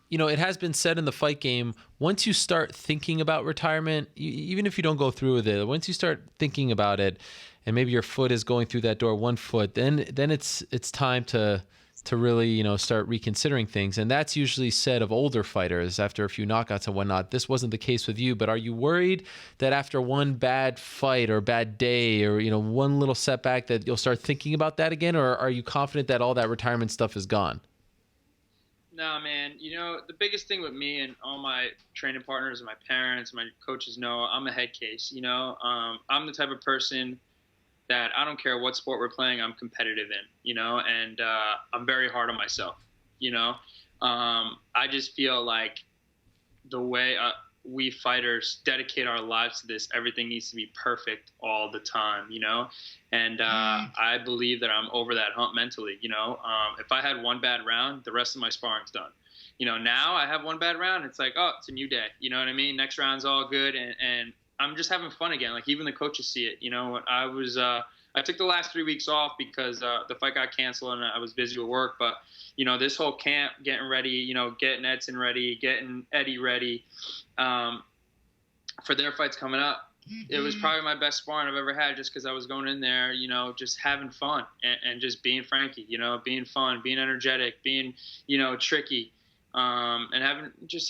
You know, it has been said in the fight game, once you start thinking about retirement, even if you don't go through with it, once you start thinking about it, and maybe your foot is going through that door, one foot, then it's time to really, you know, start reconsidering things. And that's usually said of older fighters after a few knockouts and whatnot. This wasn't the case with you, but are you worried that after one bad fight or bad day or, you know, one little setback that you'll start thinking about that again? Or are you confident that all that retirement stuff is gone? No, man. You know, the biggest thing with me and all my training partners and my parents, my coaches know I'm a head case. You know, I'm the type of person that I don't care what sport we're playing, I'm competitive in, you know, and I'm very hard on myself, you know. I just feel like the way we fighters dedicate our lives to this. Everything needs to be perfect all the time, and I believe that I'm over that hump mentally. If I had one bad round, the rest of my sparring's done. Now I have one bad round, it's like, oh, it's a new day. You know what I mean? Next round's all good, and I'm just having fun again. Like, even the coaches see it. I took the last 3 weeks off because the fight got canceled and I was busy with work. But, this whole camp, getting ready, getting Edson ready, getting Eddie ready for their fights coming up, it was probably my best sparring I've ever had, just because I was going in there, just having fun and just being Frankie, being fun, being energetic, being, tricky, and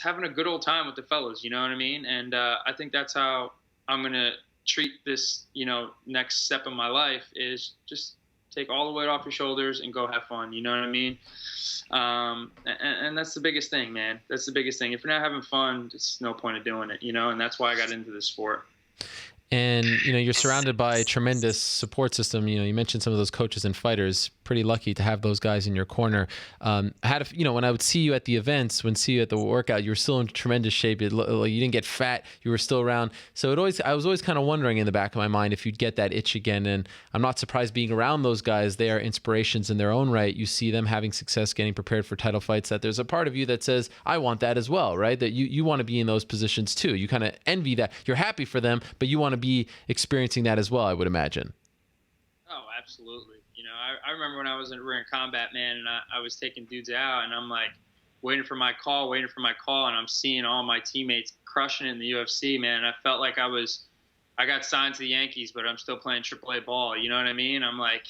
having a good old time with the fellas, you know what I mean? And I think that's how I'm going to treat this, next step in my life, is just take all the weight off your shoulders and go have fun. You know what I mean? And that's the biggest thing, man. That's the biggest thing. If you're not having fun, there's no point of doing it, and that's why I got into this sport. And, you're surrounded by a tremendous support system. You mentioned some of those coaches and fighters. Pretty lucky to have those guys in your corner. When I would see you at the events, see you at the workout, you were still in tremendous shape. You didn't get fat. You were still around. So I was always kind of wondering in the back of my mind if you'd get that itch again. And I'm not surprised, being around those guys. They are inspirations in their own right. You see them having success, getting prepared for title fights, that there's a part of you that says, I want that as well, right? That you want to be in those positions too. You kind of envy that. You're happy for them, but you want to be experiencing that as well, I would imagine. Oh, absolutely. I remember when I was in combat, man, and I was taking dudes out, and I'm like waiting for my call, and I'm seeing all my teammates crushing it in the UFC, man. I felt like I got signed to the Yankees, but I'm still playing AAA ball. You know what I mean? I'm like,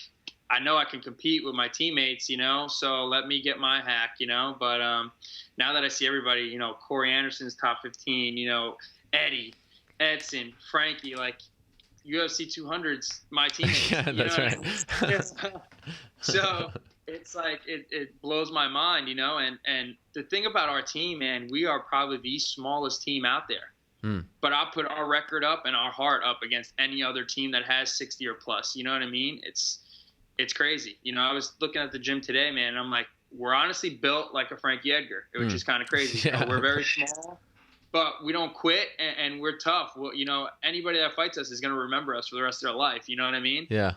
I know I can compete with my teammates, so let me get my hack, But now that I see everybody, Corey Anderson's top 15, Eddie, Edson, Frankie, like, UFC 200's my teammate. Yeah, that's right. So it's like, it blows my mind, and the thing about our team, man, we are probably the smallest team out there. But I'll put our record up and our heart up against any other team that has 60 or plus. You know what I mean? It's crazy. I was looking at the gym today, man, and I'm like, we're honestly built like a Frankie Edgar, which is kind of crazy. Yeah. We're very small, but we don't quit, and we're tough. Well, anybody that fights us is going to remember us for the rest of their life. You know what I mean? Yeah.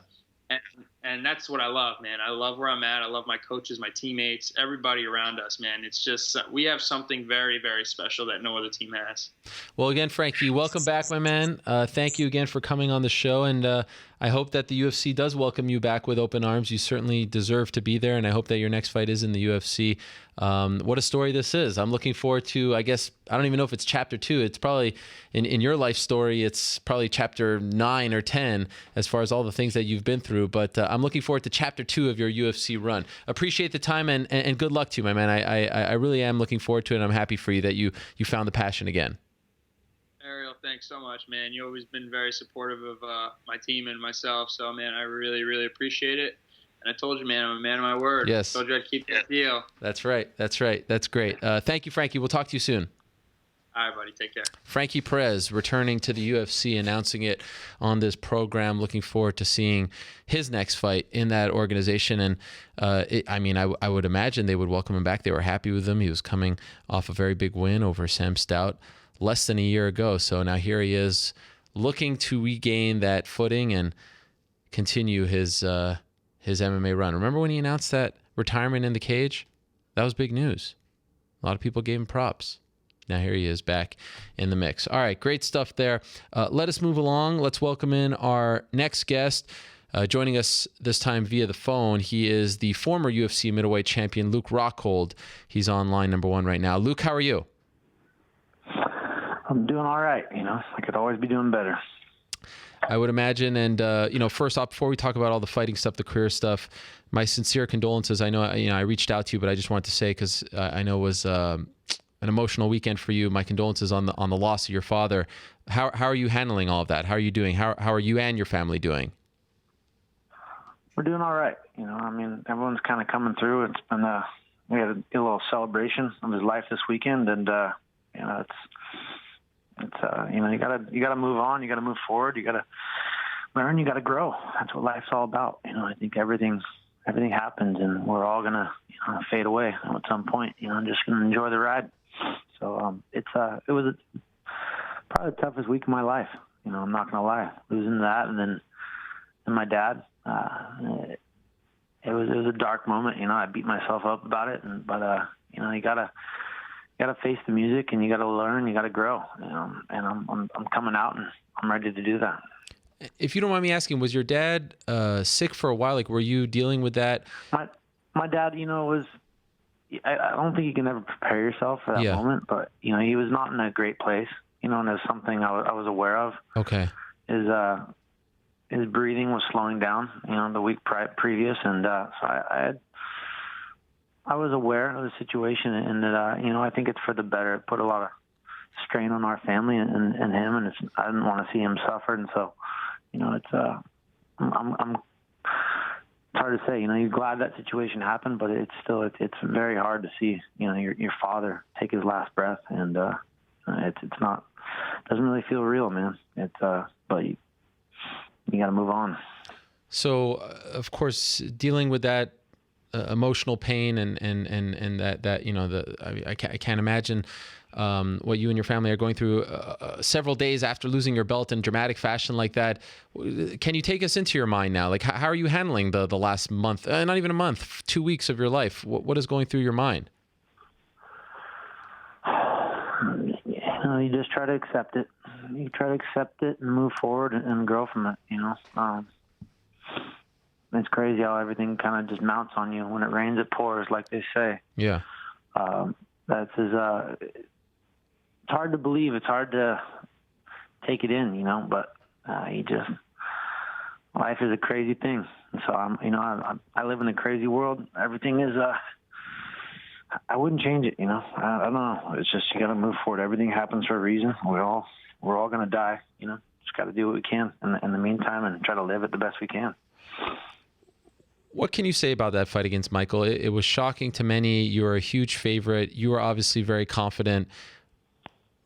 And that's what I love, man. I love where I'm at. I love my coaches, my teammates, everybody around us, man. It's just, we have something very, very special that no other team has. Well, again, Frankie, welcome back, my man. Thank you again for coming on the show, and I hope that the UFC does welcome you back with open arms. You certainly deserve to be there, and I hope that your next fight is in the UFC. What a story this is. I'm looking forward to, I guess, I don't even know if it's chapter 2. It's probably, in your life story, it's probably chapter 9 or 10 as far as all the things that you've been through. But I'm looking forward to chapter 2 of your UFC run. Appreciate the time, and good luck to you, my man. I really am looking forward to it, and I'm happy for you that you found the passion again. Ariel, thanks so much, man. You've always been very supportive of my team and myself. So, man, I really, really appreciate it. And I told you, man, I'm a man of my word. Yes. I told you I'd keep that deal. That's right. That's great. Thank you, Frankie. We'll talk to you soon. All right, buddy. Take care. Frankie Perez returning to the UFC, announcing it on this program. Looking forward to seeing his next fight in that organization. And I would imagine they would welcome him back. They were happy with him. He was coming off a very big win over Sam Stout less than a year ago. So now here he is, looking to regain that footing and continue his MMA run. Remember when he announced that retirement in the cage? That was big news. A lot of people gave him props. Now here he is back in the mix. All right, great stuff there. Let us move along. Let's welcome in our next guest. Joining us this time via the phone, he is the former UFC middleweight champion, Luke Rockhold. He's on line number 1 right now. Luke, how are you? I'm doing all right. I could always be doing better. I would imagine. And, first off, before we talk about all the fighting stuff, the career stuff, my sincere condolences. I know, I reached out to you, but I just wanted to say, because I know it was an emotional weekend for you. My condolences on the loss of your father. How are you handling all of that? How are you doing? How are you and your family doing? We're doing all right. Everyone's kind of coming through. It's been we had a little celebration of his life this weekend, and it's you gotta move on. You gotta move forward. You gotta learn. You gotta grow. That's what life's all about. I think everything happens, and we're all gonna fade away at some point. Just gonna enjoy the ride. So it was probably the toughest week of my life. I'm not going to lie. Losing that and my dad, it was a dark moment. I beat myself up about it, but you gotta face the music, and you gotta learn, you gotta grow. And I'm coming out, and I'm ready to do that. If you don't mind me asking, was your dad sick for a while? Like, were you dealing with that? My dad, was. I don't think you can ever prepare yourself for that moment, but he was not in a great place. And there's something I was aware of. Okay. His breathing was slowing down, the week previous, and so I was aware of the situation, and that I think it's for the better. It put a lot of strain on our family and him, and I didn't want to see him suffer, and so it's I'm it's hard to say. You're glad that situation happened, but it's still it's very hard to see your father take his last breath, and it's not, doesn't really feel real, man. But you got to move on. So, of course, dealing with that emotional pain and that I can't imagine what you and your family are going through several days after losing your belt in dramatic fashion like that. Can you take us into your mind now? Like, how are you handling the last month, not even a month, 2 weeks of your life? What is going through your mind? You just try to accept it. You try to accept it and move forward and grow from it, It's crazy how everything kind of just mounts on you. When it rains, it pours, like they say. Yeah. It's hard to believe. It's hard to take it in, but life is a crazy thing. And so I live in a crazy world. Everything is, I wouldn't change it, I don't know. It's just, you got to move forward. Everything happens for a reason. We're all going to die, just got to do what we can in the meantime and try to live it the best we can. What can you say about that fight against Michael? It was shocking to many. You were a huge favorite. You were obviously very confident.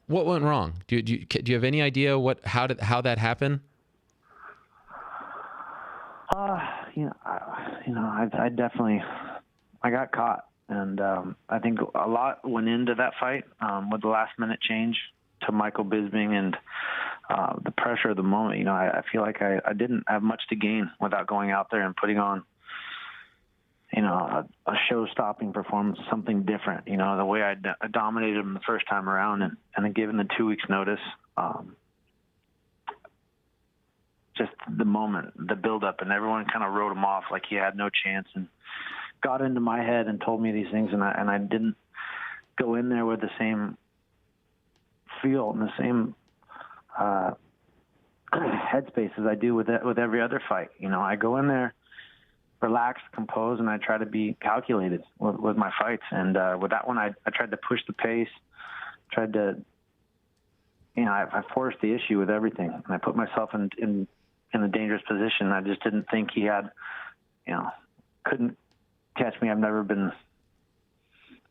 What went wrong? Do you have any idea how that happened? I definitely got caught, and I think a lot went into that fight with the last minute change to Michael Bisping and the pressure of the moment. I feel like I didn't have much to gain without going out there and putting on a show-stopping performance, something different. The way I dominated him the first time around, and then given the 2 weeks notice, just the moment, the build-up, and everyone kind of wrote him off like he had no chance, and got into my head and told me these things, and I didn't go in there with the same feel and the same headspace as I do with every other fight. I go in there relaxed, composed, and I try to be calculated with my fights. And with that one, I tried to push the pace, tried to, I forced the issue with everything, and I put myself in a dangerous position. I just didn't think he had, couldn't catch me. I've never been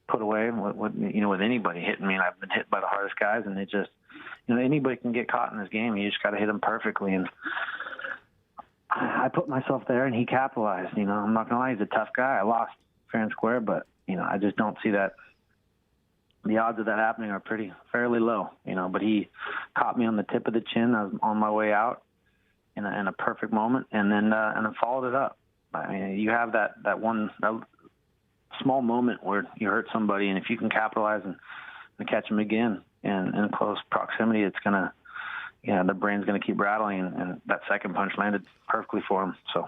put away with anybody hitting me, and I've been hit by the hardest guys, and it just, anybody can get caught in this game. You just got to hit them perfectly, and I put myself there, and he capitalized. I'm not gonna lie, he's a tough guy. I lost fair and square, but I just don't see that. The odds of that happening are fairly low. But he caught me on the tip of the chin. I was on my way out in a perfect moment, and then followed it up. I mean, you have that small moment where you hurt somebody, and if you can capitalize and catch them again in close proximity, it's gonna. The brain's going to keep rattling, and that second punch landed perfectly for him. So,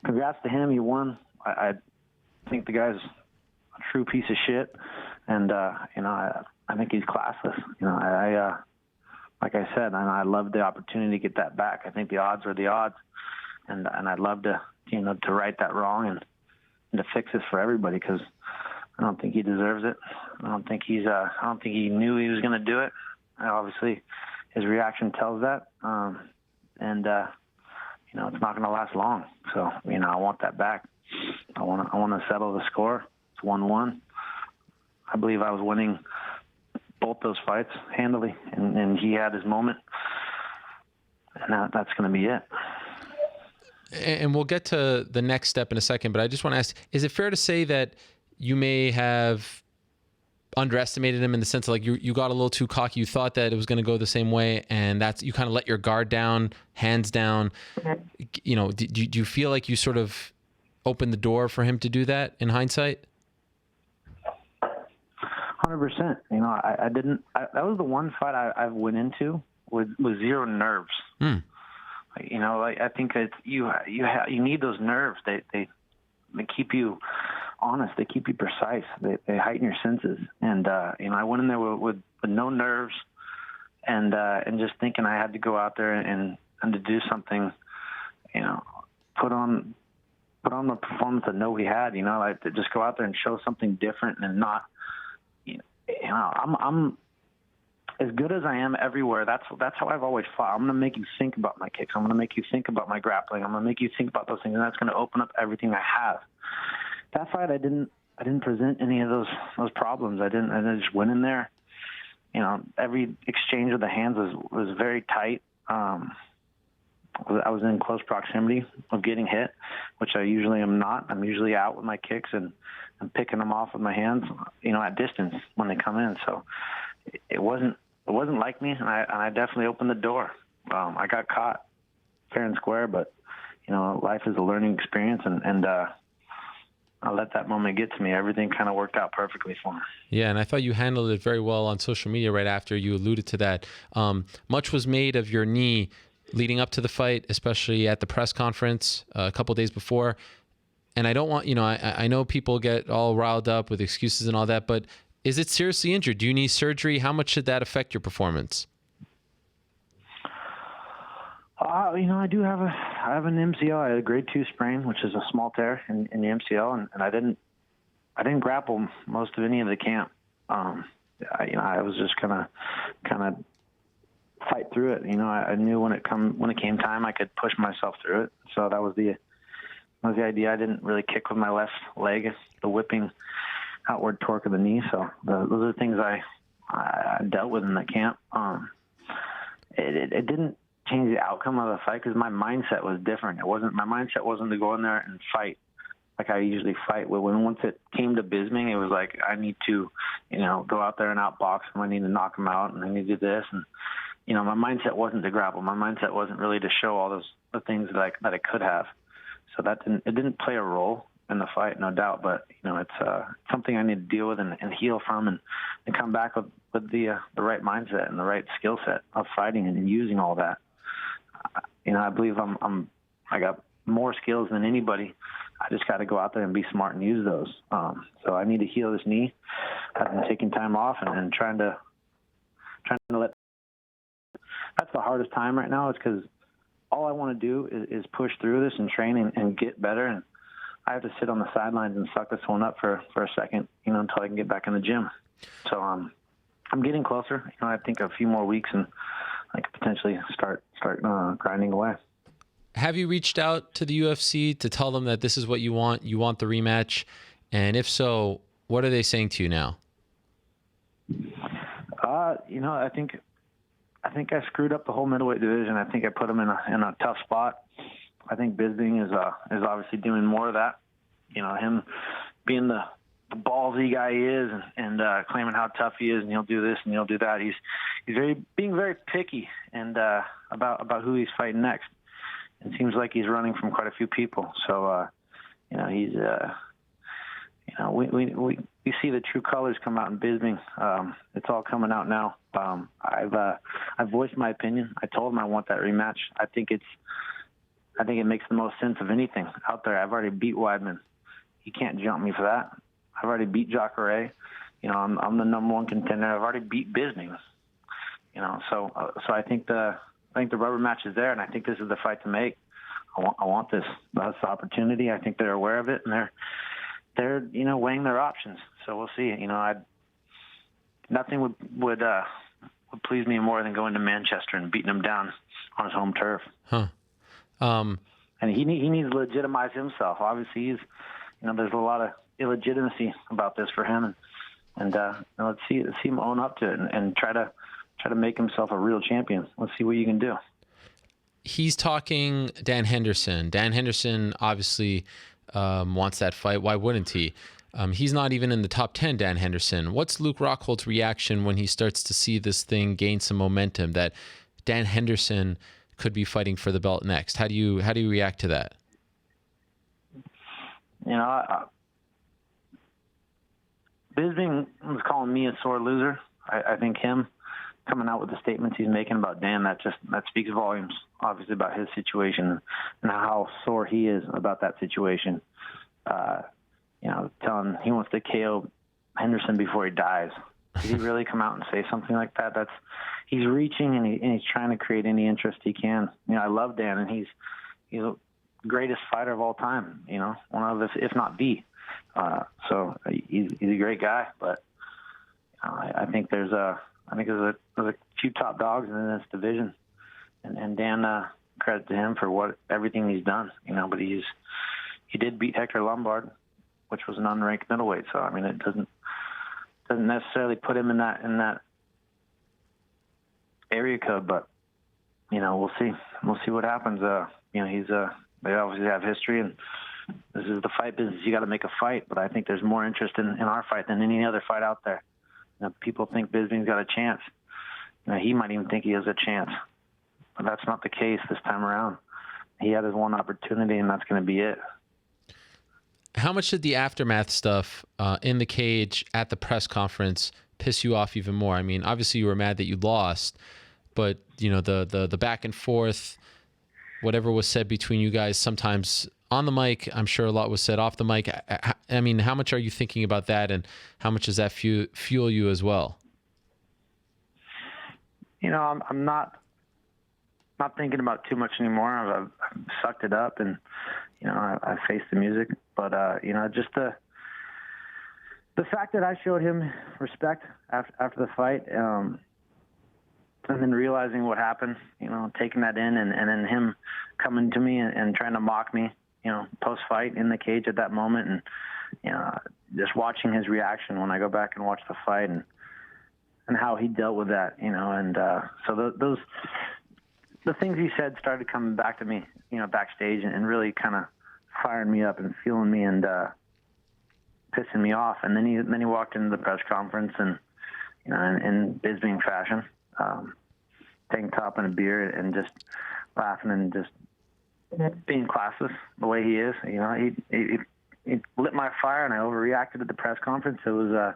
congrats to him. He won. I think the guy's a true piece of shit, and I think he's classless. Like I said, and I love the opportunity to get that back. I think the odds are the odds, and I'd love to to right that wrong and to fix this for everybody, because I don't think he deserves it. I don't think he knew he was going to do it. Obviously, his reaction tells that, and it's not going to last long. So, I want that back. I want to settle the score. It's 1-1. I believe I was winning both those fights handily, and he had his moment, and that's going to be it. And we'll get to the next step in a second, but I just want to ask: is it fair to say that you may have underestimated him in the sense of like you got a little too cocky. You thought that it was going to go the same way, and that's you kind of let your guard down, hands down. You know, do you feel like you sort of opened the door for him to do that in hindsight? 100%. You know, I didn't. That was the one fight I went into with zero nerves. You know, like, I think that you need those nerves. They keep you honest. They keep you precise. They heighten your senses. And you know, I went in there with no nerves, and just thinking I had to go out there and to do something. You know, put on the performance I know we had. You know, like to just go out there and show something different and not. You know, I'm as good as I am everywhere. That's how I've always fought. I'm going to make you think about my kicks. I'm going to make you think about my grappling. I'm going to make you think about those things, and that's going to open up everything I have. That fight, I didn't present any of those problems. I just went in there. You know, every exchange of the hands was very tight. I was in close proximity of getting hit, which I usually am not. I'm usually out with my kicks and I'm picking them off with my hands, you know, at distance when they come in. So it wasn't like me, and I definitely opened the door. I got caught fair and square, but you know, life is a learning experience, and I let that moment get to me. Everything kind of worked out perfectly for me. Yeah, and I thought you handled it very well on social media right after you alluded to that. Much was made of your knee leading up to the fight, especially at the press conference a couple of days before. And I don't want, you know, I know people get all riled up with excuses and all that, but is it seriously injured? Do you need surgery? How much should that affect your performance? You know, I have an MCL. I had a grade 2 sprain, which is a small tear in the MCL, and I didn't grapple most of any of the camp. You know, I was just kind of fight through it. You know, I knew when it came time, I could push myself through it. So that was the idea. I didn't really kick with my left leg, the whipping outward torque of the knee. So those are the things I dealt with in the camp. It didn't change the outcome of the fight because my mindset was different. My mindset wasn't to go in there and fight like I usually fight. Once it came to Bisping, it was like I need to, you know, go out there and outbox him. I need to knock him out, and I need to do this. And you know, my mindset wasn't to grapple. My mindset wasn't really to show all the things that I could have. So it didn't play a role in the fight, no doubt. But you know, it's something I need to deal with and heal from, and come back with the right mindset and the right skill set of fighting and using all that. You know, I believe I got more skills than anybody. I just got to go out there and be smart and use those. So I need to heal this knee. I've been taking time off and trying to let. That's the hardest time right now. Is because all I want to do is push through this and train and get better. And I have to sit on the sidelines and suck this one up for a second, you know, until I can get back in the gym. So I'm getting closer. You know, I think a few more weeks and I could potentially start grinding away. Have you reached out to the UFC to tell them that this is what you want? You want the rematch? And if so, what are they saying to you now? You know, I think I screwed up the whole middleweight division. I think I put him in a tough spot. I think Bisping is obviously doing more of that. You know, him being the ballsy guy he is and claiming how tough he is, and he'll do this and he'll do that. He's being very picky and about who he's fighting next. It seems like he's running from quite a few people. So you know, he's you know, we see the true colors come out in Bisping. It's all coming out now. I've voiced my opinion. I told him I want that rematch. I think it makes the most sense of anything out there. I've already beat Weidman. He can't jump me for that. I've already beat Jacare. You know, I'm the number one contender. I've already beat Bisping. You know, so I think the rubber match is there, and I think this is the fight to make. I want this. That's the opportunity. I think they're aware of it, and they're you know, weighing their options. So we'll see. You know, nothing would please me more than going to Manchester and beating him down on his home turf. Huh. And he needs to legitimize himself. Obviously, you know, there's a lot of illegitimacy about this for him, and let's see him own up to it and try to make himself a real champion. Let's see what you can do. He's talking Dan Henderson. Dan Henderson obviously wants that fight. Why wouldn't he? He's not even in the top 10, Dan Henderson. What's Luke Rockhold's reaction when he starts to see this thing gain some momentum, that Dan Henderson could be fighting for the belt next? How do you react to that? You know, Bisping was calling me a sore loser. I think him coming out with the statements he's making about Dan, that speaks volumes, obviously, about his situation and how sore he is about that situation. You know, telling he wants to KO Henderson before he dies. Did he really come out and say something like that? He's reaching and he's trying to create any interest he can. You know, I love Dan, and he's the greatest fighter of all time. You know, one of us, if not the. So he's a great guy, but I think there's a few top dogs in this division, and Dan, credit to him for everything he's done. You know, but he did beat Hector Lombard, which was an unranked middleweight. So I mean, it doesn't necessarily put him in that area code, but you know, we'll see what happens. You know, they obviously have history, and this is the fight business. You got to make a fight, but I think there's more interest in our fight than any other fight out there. You know, people think Bisping's got a chance. You know, he might even think he has a chance, but that's not the case this time around. He had his one opportunity, and that's going to be it. How much did the aftermath stuff in the cage at the press conference piss you off even more? I mean, obviously you were mad that you lost, but you know, the back and forth, whatever was said between you guys, sometimes on the mic, I'm sure a lot was said off the mic. I mean, how much are you thinking about that, and how much does that fuel you as well? You know, I'm not thinking about too much anymore. I've sucked it up, and you know, I faced the music. But you know, just the fact that I showed him respect after the fight, and then realizing what happened, you know, taking that in, and then him coming to me and trying to mock me, you know, post-fight in the cage at that moment, and you know, just watching his reaction when I go back and watch the fight, and how he dealt with that, you know, and so the things he said started coming back to me, you know, backstage, and really kind of firing me up and fueling me and pissing me off. And then he walked into the press conference, and you know, in Bisping fashion, tank top and a beer, and just laughing and just being classless the way he is. You know, he lit my fire, and I overreacted at the press conference. It was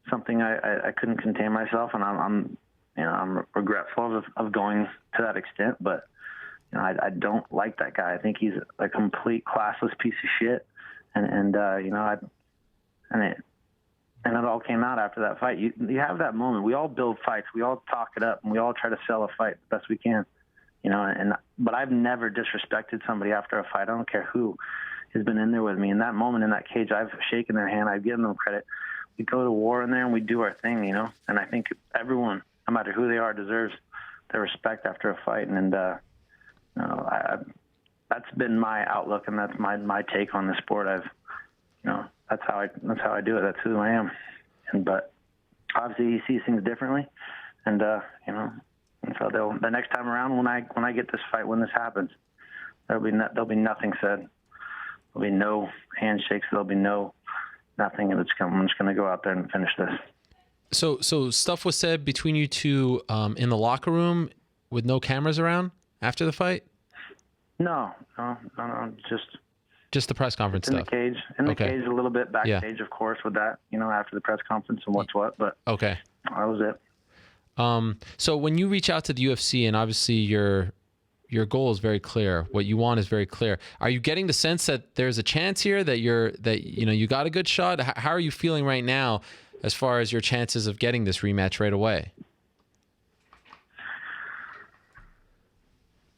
something I couldn't contain myself, and I'm regretful of going to that extent. But you know, I don't like that guy. I think he's a complete classless piece of shit, and you know, and it all came out after that fight. You have that moment. We all build fights. We all talk it up, and we all try to sell a fight the best we can. You know, but I've never disrespected somebody after a fight. I don't care who has been in there with me. In that moment in that cage, I've shaken their hand. I've given them credit. We go to war in there, and we do our thing, you know. And I think everyone, no matter who they are, deserves their respect after a fight. And you know, that's been my outlook, and that's my take on the sport. You know, that's how I do it. That's who I am. But obviously, he sees things differently, and you know, and so the next time around, when I get this fight, when this happens, there'll be nothing said. There'll be no handshakes. There'll be nothing. I'm just going to go out there and finish this. So stuff was said between you two in the locker room with no cameras around after the fight? No, just the press conference in stuff. In the cage, a little bit backstage, of course, with that, you know, after the press conference and what's what. But okay, that was it. So when you reach out to the UFC, and obviously your goal is very clear, what you want is very clear, are you getting the sense that there's a chance here that you got a good shot? How are you feeling right now as far as your chances of getting this rematch right away?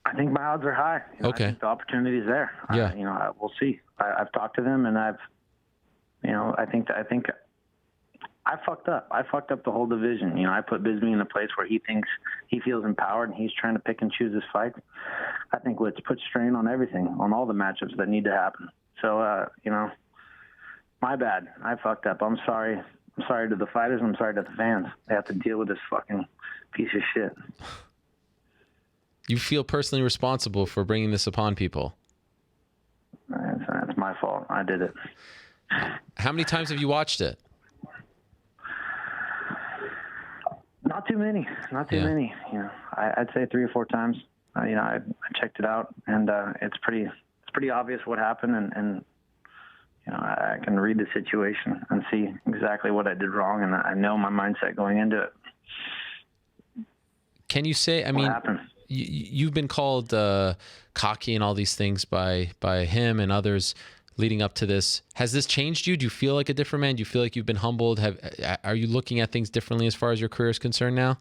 I think my odds are high. You know, okay. I think the opportunity is there. Yeah. You know, we'll see. I've talked to them, and I think I fucked up. I fucked up the whole division. You know, I put Bisping in a place where he thinks he feels empowered, and he's trying to pick and choose his fights. I think let's put strain on everything, on all the matchups that need to happen. So, you know, my bad. I fucked up. I'm sorry. I'm sorry to the fighters. I'm sorry to the fans. They have to deal with this fucking piece of shit. You feel personally responsible for bringing this upon people. That's my fault. I did it. How many times have you watched it? Not too many. Not too many. You know, I'd say 3 or 4 times. You know, I checked it out, and it's pretty obvious what happened, and you know, I can read the situation and see exactly what I did wrong, and I know my mindset going into it. Can you say? I mean, you've been called cocky and all these things by him and others leading up to this. Has this changed you? Do you feel like a different man? Do you feel like you've been humbled? Are you looking at things differently as far as your career is concerned now?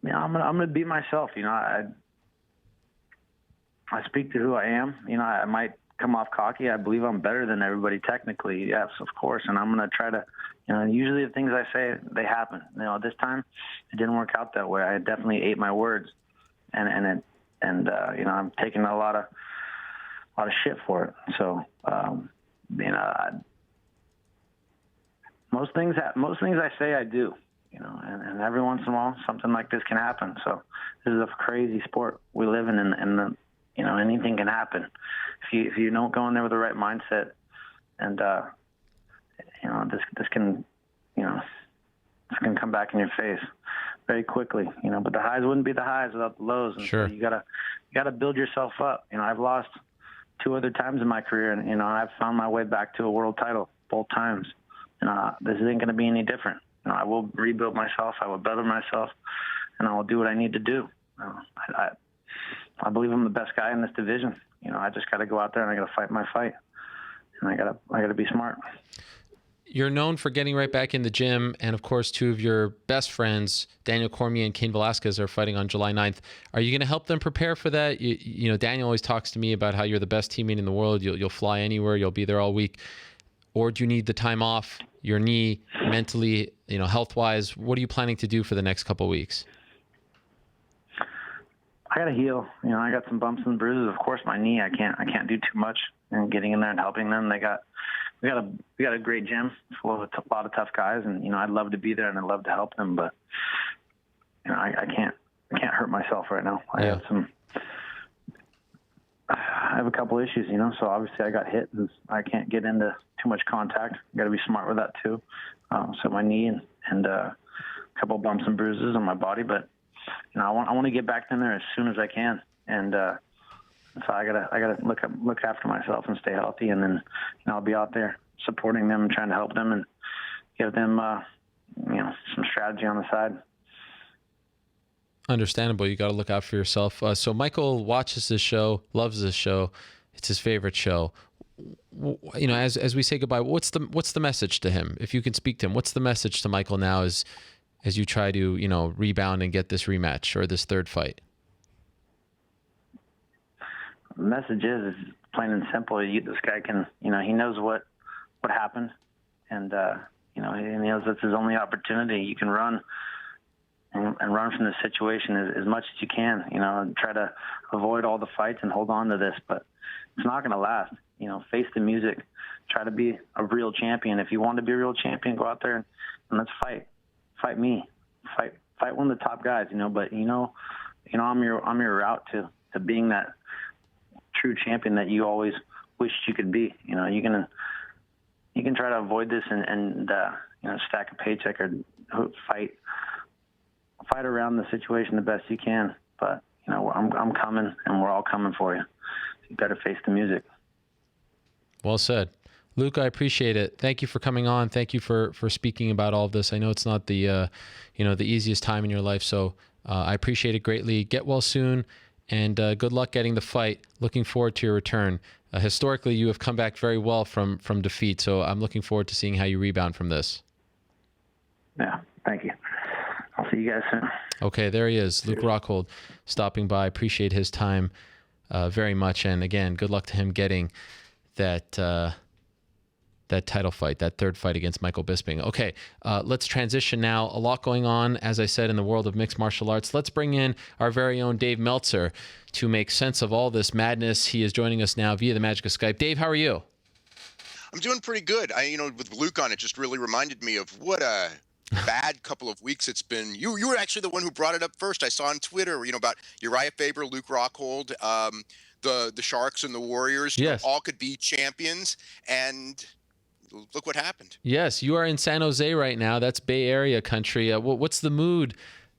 Yeah, I'm gonna be myself. You know, I speak to who I am. You know, I might come off cocky. I believe I'm better than everybody technically. Yes, of course. And I'm gonna try to, you know, usually the things I say, they happen. You know, this time it didn't work out that way. I definitely ate my words, and you know, I'm taking a lot of shit for it. So, you know, most things I say I do. You know, and every once in a while something like this can happen. So this is a crazy sport we live in, and you know, anything can happen if you don't go in there with the right mindset. And you know, this can, you know, this can come back in your face very quickly. You know, but the highs wouldn't be the highs without the lows. And sure. So you gotta build yourself up. You know, I've lost 2 other times in my career, and you know, I've found my way back to a world title both times. And this isn't going to be any different. You know, I will rebuild myself. I will better myself, and I will do what I need to do. I believe I'm the best guy in this division. You know, I just got to go out there and I got to fight my fight, and I got to be smart. You're known for getting right back in the gym, and of course, 2 of your best friends, Daniel Cormier and Cain Velasquez, are fighting on July 9th. Are you going to help them prepare for that? You know, Daniel always talks to me about how you're the best teammate in the world. You'll fly anywhere. You'll be there all week. Or do you need the time off, your knee, mentally, you know, health-wise? What are you planning to do for the next couple of weeks? I got to heal. You know, I got some bumps and bruises. Of course, my knee, I can't do too much. And getting in there and helping them, we got a great gym full of a lot of tough guys, and you know, I'd love to be there and I'd love to help them, but you know, I can't hurt myself right now. I have a couple issues, you know, so obviously I got hit and I can't get into too much contact. Got to be smart with that too. So my knee and a couple bumps and bruises on my body, but you know, I want to get back in there as soon as I can. And so I gotta look after myself and stay healthy. And then, you know, I'll be out there supporting them and trying to help them and give them, you know, some strategy on the side. Understandable. You got to look out for yourself. So Michael watches this show, loves this show. It's his favorite show. You know, as we say goodbye, what's the message to him? If you can speak to him, what's the message to Michael now as you try to, you know, rebound and get this rematch or this 3rd fight? The message is plain and simple. This guy can, you know, he knows what happened, and you know, he knows that's his only opportunity. You can run and run from this situation as much as you can, you know, and try to avoid all the fights and hold on to this, but it's not going to last. You know, face the music, try to be a real champion. If you want to be a real champion, go out there and let's fight me, fight one of the top guys, you know, but you know, I'm your route to being that true champion that you always wished you could be. You know, you can try to avoid this and you know, stack a paycheck or fight around the situation the best you can, but you know, I'm coming, and we're all coming for you. You better face the music. Well said, Luke. I appreciate it. Thank you for coming on. Thank you for speaking about all of this. I know it's not the you know, the easiest time in your life, so I appreciate it greatly. Get well soon, and good luck getting the fight. Looking forward to your return. Historically, you have come back very well from defeat, so I'm looking forward to seeing how you rebound from this. Yeah, thank you. I'll see you guys soon. Okay, there he is, Luke Rockhold, stopping by. Appreciate his time very much, and again, good luck to him getting that title fight, that 3rd fight against Michael Bisping. Okay, let's transition now. A lot going on, as I said, in the world of mixed martial arts. Let's bring in our very own Dave Meltzer to make sense of all this madness. He is joining us now via the magic of Skype. Dave, how are you? I'm doing pretty good. You know, with Luke on, it just really reminded me of what a bad couple of weeks it's been. You were actually the one who brought it up first. I saw on Twitter, you know, about Uriah Faber, Luke Rockhold. the Sharks and the Warriors Yes. all could be champions, and look what happened. Yes, you are in San Jose right now. That's Bay Area country. What's the mood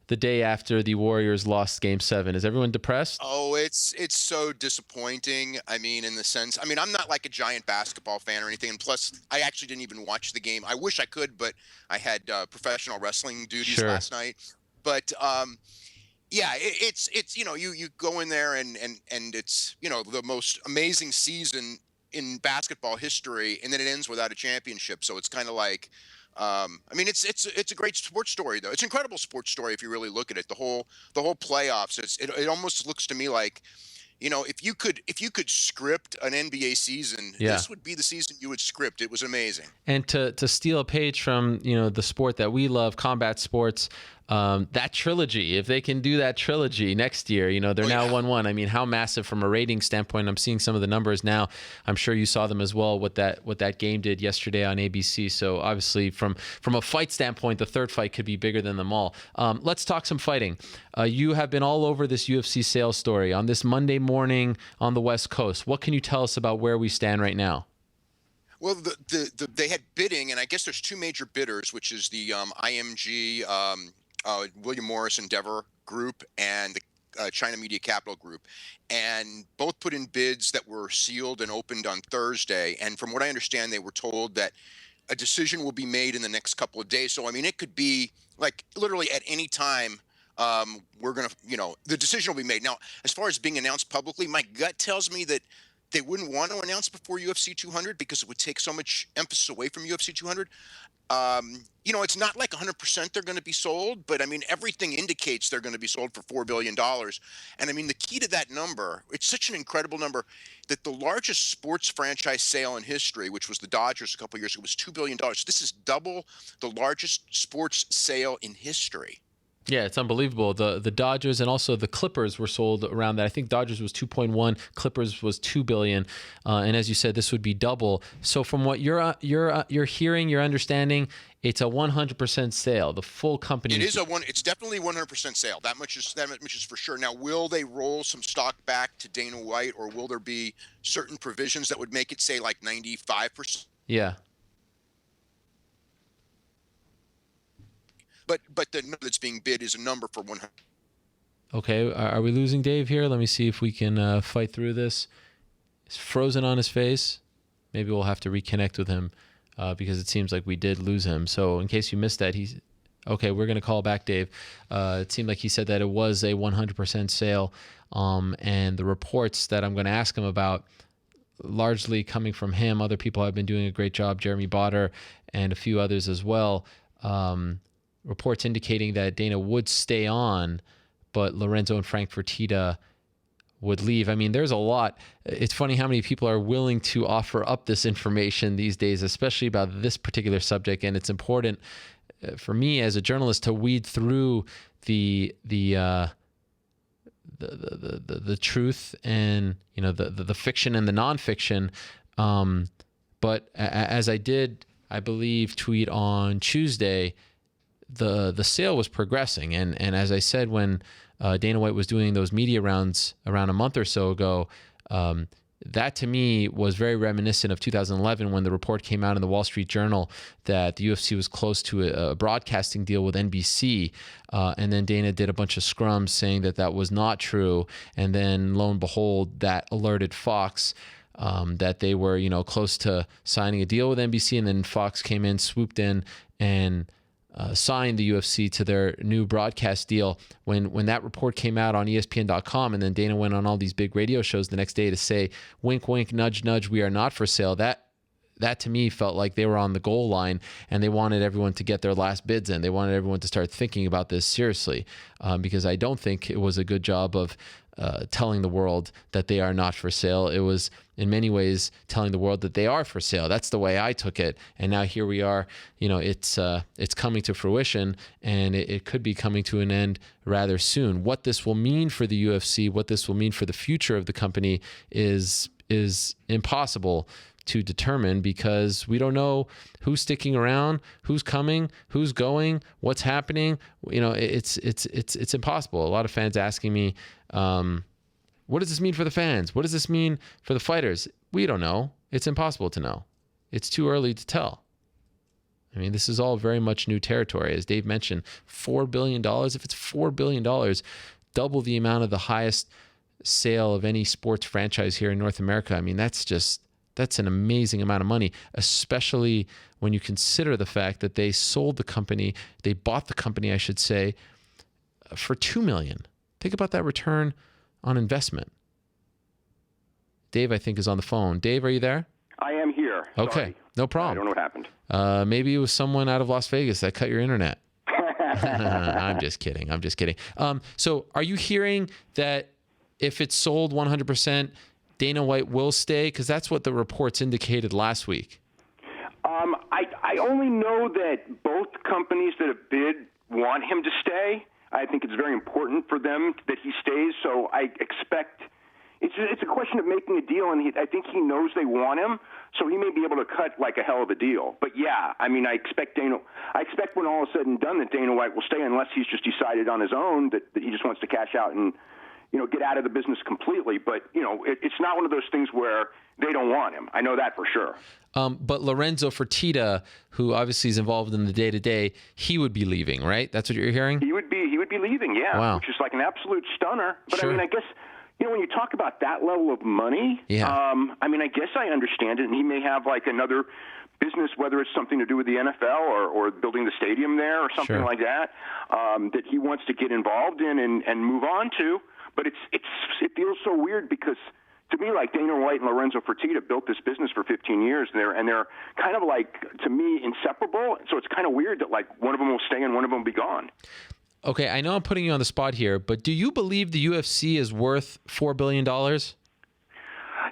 the day after the Warriors lost Game 7? Is everyone depressed? Oh, it's so disappointing. I mean, in the sense, I mean, I'm not like a giant basketball fan or anything, and plus, I actually didn't even watch the game. I wish I could, but I had professional wrestling duties last night. But yeah, it's you go in there and it's the most amazing season in basketball history, and then it ends without a championship. So it's kind of like, I mean, it's a great sports story though. It's an incredible sports story if you really look at it. The whole playoffs. It almost looks to me like, if you could script an NBA season, this would be the season you would script. It was amazing. And to steal a page from the sport that we love, combat sports. That trilogy, if they can do that trilogy next year, they're now 1-1. I mean, how massive from a rating standpoint. I'm seeing some of the numbers now. I'm sure you saw them as well, what that game did yesterday on ABC. So obviously from a fight standpoint, the third fight could be bigger than them all. Let's talk some fighting. You have been all over this UFC sales story on this Monday morning on the West Coast. What can you tell us about where we stand right now? Well, they had bidding, and I guess there's two major bidders, which is the IMG William Morris Endeavor Group and the China Media Capital Group, and both put in bids that were sealed and opened on Thursday. And from what I understand, they were told that a decision will be made in the next couple of days. So I mean, it could be like literally at any time. We're gonna, the decision will be made. Now, as far as being announced publicly, my gut tells me that they wouldn't want to announce before UFC 200 because it would take so much emphasis away from UFC 200. It's not like 100% they're going to be sold, but I mean, everything indicates they're going to be sold for $4 billion. And I mean, the key to that number, it's such an incredible number that the largest sports franchise sale in history, which was the Dodgers a couple of years ago, was $2 billion. This is double the largest sports sale in history. Yeah, it's unbelievable. The Dodgers and also the Clippers were sold around that. I think Dodgers was 2.1, Clippers was 2 billion, and as you said, this would be double. So from what you're hearing, you're understanding, it's a 100% sale. The full company. It's definitely 100% sale. That much is for sure. Now, will they roll some stock back to Dana White, or will there be certain provisions that would make it say like 95%? Yeah. But the number that's being bid is a number for 100. Okay, are we losing Dave here? Let me see if we can fight through this. He's frozen on his face. Maybe we'll have to reconnect with him because it seems like we did lose him. So in case you missed that, okay, we're going to call back Dave. It seemed like he said that it was a 100% sale, and the reports that I'm going to ask him about largely coming from him. Other people have been doing a great job, Jeremy Botter and a few others as well. Reports indicating that Dana would stay on, but Lorenzo and Frank Fertitta would leave. I mean, there's a lot. It's funny how many people are willing to offer up this information these days, especially about this particular subject. And it's important for me as a journalist to weed through the truth and the fiction and the nonfiction. But as I did, I believe, tweet on Tuesday, the sale was progressing, and as I said when Dana White was doing those media rounds around a month or so ago, that to me was very reminiscent of 2011 when the report came out in the Wall Street Journal that the UFC was close to a broadcasting deal with NBC, and then Dana did a bunch of scrums saying that was not true, and then lo and behold, that alerted Fox that they were close to signing a deal with NBC, and then Fox came in, swooped in, and signed the UFC to their new broadcast deal. When that report came out on ESPN.com, and then Dana went on all these big radio shows the next day to say, wink, wink, nudge, nudge, we are not for sale. That to me felt like they were on the goal line, and they wanted everyone to get their last bids in. They wanted everyone to start thinking about this seriously, because I don't think it was a good job of telling the world that they are not for sale. It was in many ways telling the world that they are for sale. That's the way I took it. And now here we are, it's coming to fruition, and it could be coming to an end rather soon. What this will mean for the UFC, what this will mean for the future of the company is impossible to determine, because we don't know who's sticking around, who's coming, who's going, what's happening. It's impossible. A lot of fans asking me, What does this mean for the fans? What does this mean for the fighters? We don't know. It's impossible to know. It's too early to tell. I mean, this is all very much new territory. As Dave mentioned, $4 billion. If it's $4 billion, double the amount of the highest sale of any sports franchise here in North America. I mean, that's an amazing amount of money, especially when you consider the fact that they bought the company, I should say, for $2 million. Think about that return on investment. Dave, I think, is on the phone. Dave, are you there? I am here. Okay, Sorry. no problem. I don't know what happened. Maybe it was someone out of Las Vegas that cut your internet. I'm just kidding. So are you hearing that if it's sold 100%, Dana White will stay? Because that's what the reports indicated last week. I only know that both companies that have bid want him to stay. I think it's very important for them that he stays. So I expect it's a question of making a deal, and I think he knows they want him, so he may be able to cut like a hell of a deal. But yeah, I mean, I expect when all is said and done that Dana White will stay, unless he's just decided on his own that he just wants to cash out and get out of the business completely. But it's not one of those things where they don't want him. I know that for sure. But Lorenzo Fertitta, who obviously is involved in the day-to-day, he would be leaving, right? That's what you're hearing? He would be leaving, yeah. Wow. Which is like an absolute stunner. But sure. I mean, I guess when you talk about that level of money, yeah. I mean, I guess I understand it, and he may have like another business, whether it's something to do with the NFL or building the stadium there or something sure. like that, that he wants to get involved in and move on to. But it feels so weird because to me, like Dana White and Lorenzo Fertitta built this business for 15 years, and they're kind of like, to me, inseparable. So it's kind of weird that like one of them will stay and one of them will be gone. Okay, I know I'm putting you on the spot here, but do you believe the UFC is worth $4 billion?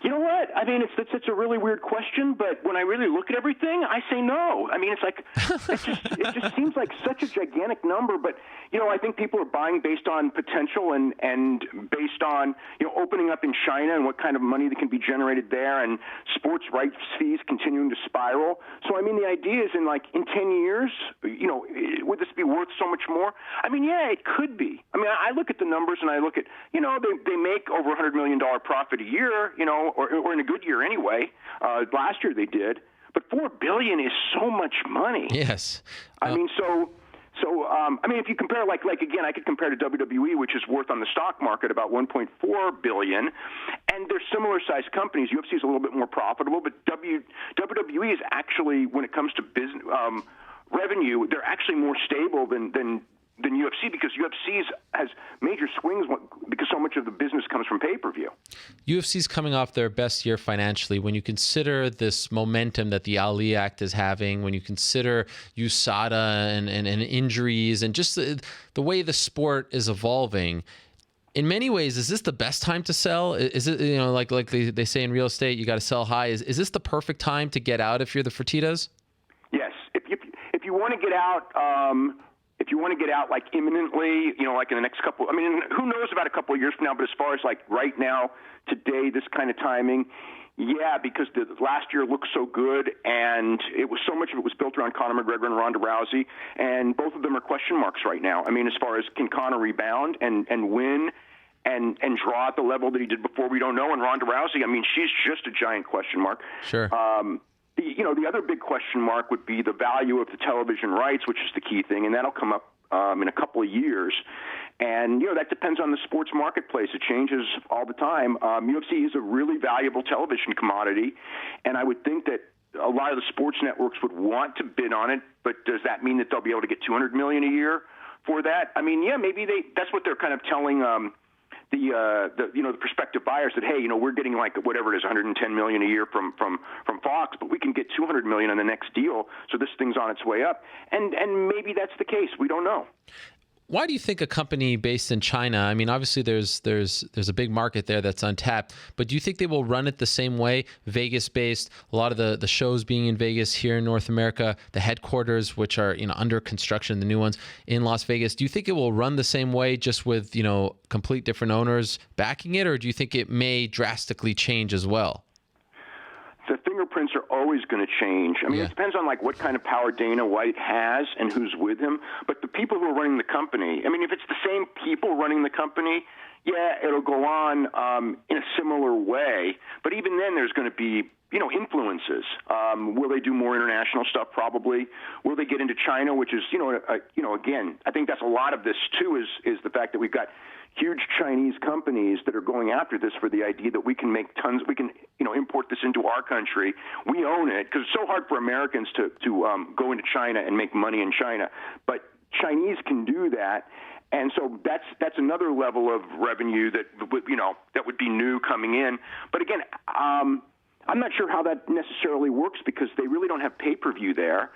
You know what? I mean, it's such a really weird question, but when I really look at everything, I say no. I mean, it's like it just seems like such a gigantic number. But I think people are buying based on potential and based on opening up in China and what kind of money that can be generated there, and sports rights fees continuing to spiral. So I mean, the idea is in 10 years, would this be worth so much more? I mean, yeah, it could be. I mean, I look at the numbers and I look at they make over $100 million profit a year, or in a good year anyway. Last year they did, but $4 billion is so much money. Yes. I mean, I mean, if you compare, like again, I could compare to WWE, which is worth on the stock market about $1.4 billion, and they're similar-sized companies. UFC is a little bit more profitable, but WWE is actually, when it comes to business revenue, they're actually more stable than UFC, because UFC has major swings because so much of the business comes from pay-per-view. UFC's coming off their best year financially. When you consider this momentum that the Ali Act is having, when you consider USADA and injuries and just the way the sport is evolving, in many ways, is this the best time to sell? Is it, like they say in real estate, you got to sell high. Is this the perfect time to get out if you're the Fertittas? Yes. If you want to get out... If you want to get out like imminently, like in the next couple, I mean, who knows about a couple of years from now, but as far as like right now, today, this kind of timing, yeah, because the last year looked so good, and so much of it was built around Conor McGregor and Ronda Rousey, and both of them are question marks right now. I mean, as far as can Conor rebound and win and draw at the level that he did before, we don't know. And Ronda Rousey, I mean, she's just a giant question mark. Sure. The other big question mark would be the value of the television rights, which is the key thing, and that'll come up in a couple of years. And, that depends on the sports marketplace. It changes all the time. UFC is a really valuable television commodity, and I would think that a lot of the sports networks would want to bid on it, but does that mean that they'll be able to get $200 million a year for that? I mean, yeah, maybe that's what they're kind of telling the prospective buyers, that, hey, we're getting like whatever it is, $110 million a year from Fox, but we can get $200 million on the next deal, so this thing's on its way up. And maybe that's the case. We don't know. Why do you think a company based in China, I mean, obviously there's a big market there that's untapped, but do you think they will run it the same way, Vegas-based, a lot of the shows being in Vegas here in North America, the headquarters, which are under construction, the new ones in Las Vegas, do you think it will run the same way, just with complete different owners backing it, or do you think it may drastically change as well? The fingerprints are always going to change. I mean, It depends on what kind of power Dana White has and who's with him. But the people who are running the company, I mean, if it's the same people running the company, yeah, it'll go on in a similar way. But even then, there's going to be, influences. Will they do more international stuff? Probably. Will they get into China, which is, again, I think that's a lot of this too. Is the fact that we've got huge Chinese companies that are going after this for the idea that we can make tons. We can, import this into our country. We own it because it's so hard for Americans to go into China and make money in China, but Chinese can do that. And so that's another level of revenue that would be new coming in. But again, I'm not sure how that necessarily works because they really don't have pay-per-view there.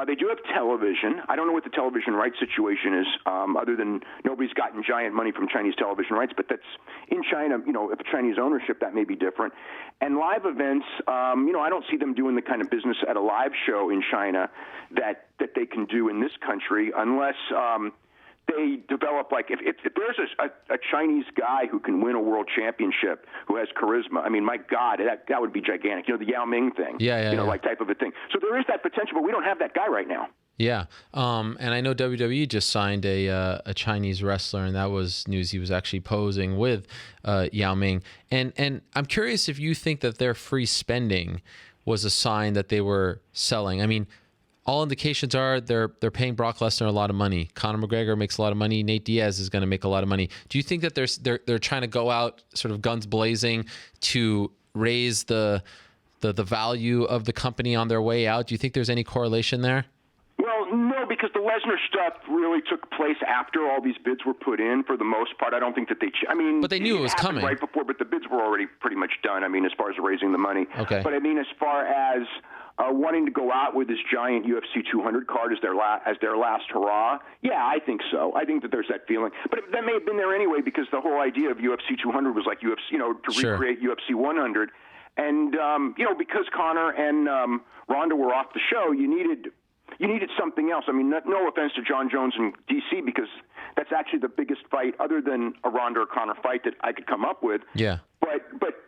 They do have television. I don't know what the television rights situation is, other than nobody's gotten giant money from Chinese television rights. But that's in China. If Chinese ownership, that may be different. And live events, I don't see them doing the kind of business at a live show in China that they can do in this country unless. They develop, like, if there's a Chinese guy who can win a world championship, who has charisma, I mean, my God, that would be gigantic. The Yao Ming thing, like type of a thing. So there is that potential, but we don't have that guy right now. Yeah, and I know WWE just signed a Chinese wrestler, and that was news. He was actually posing with Yao Ming. And I'm curious if you think that their free spending was a sign that they were selling. I mean, all indications are they're paying Brock Lesnar a lot of money. Conor McGregor makes a lot of money. Nate Diaz is going to make a lot of money. Do you think that they're trying to go out sort of guns blazing to raise the value of the company on their way out? Do you think there's any correlation there? Well, no, because the Lesnar stuff really took place after all these bids were put in. For the most part, I don't think that but they knew it was coming right before. But the bids were already pretty much done. I mean, as far as raising the money. Okay. But I mean, as far as wanting to go out with this giant UFC 200 card as their last hurrah, yeah, I think so. I think that there's that feeling. But that may have been there anyway because the whole idea of UFC 200 was like UFC, to recreate UFC 100. And because Conor and Ronda were off the show, you needed something else. I mean, no offense to John Jones and DC, because that's actually the biggest fight other than a Ronda or Conor fight that I could come up with. Yeah. But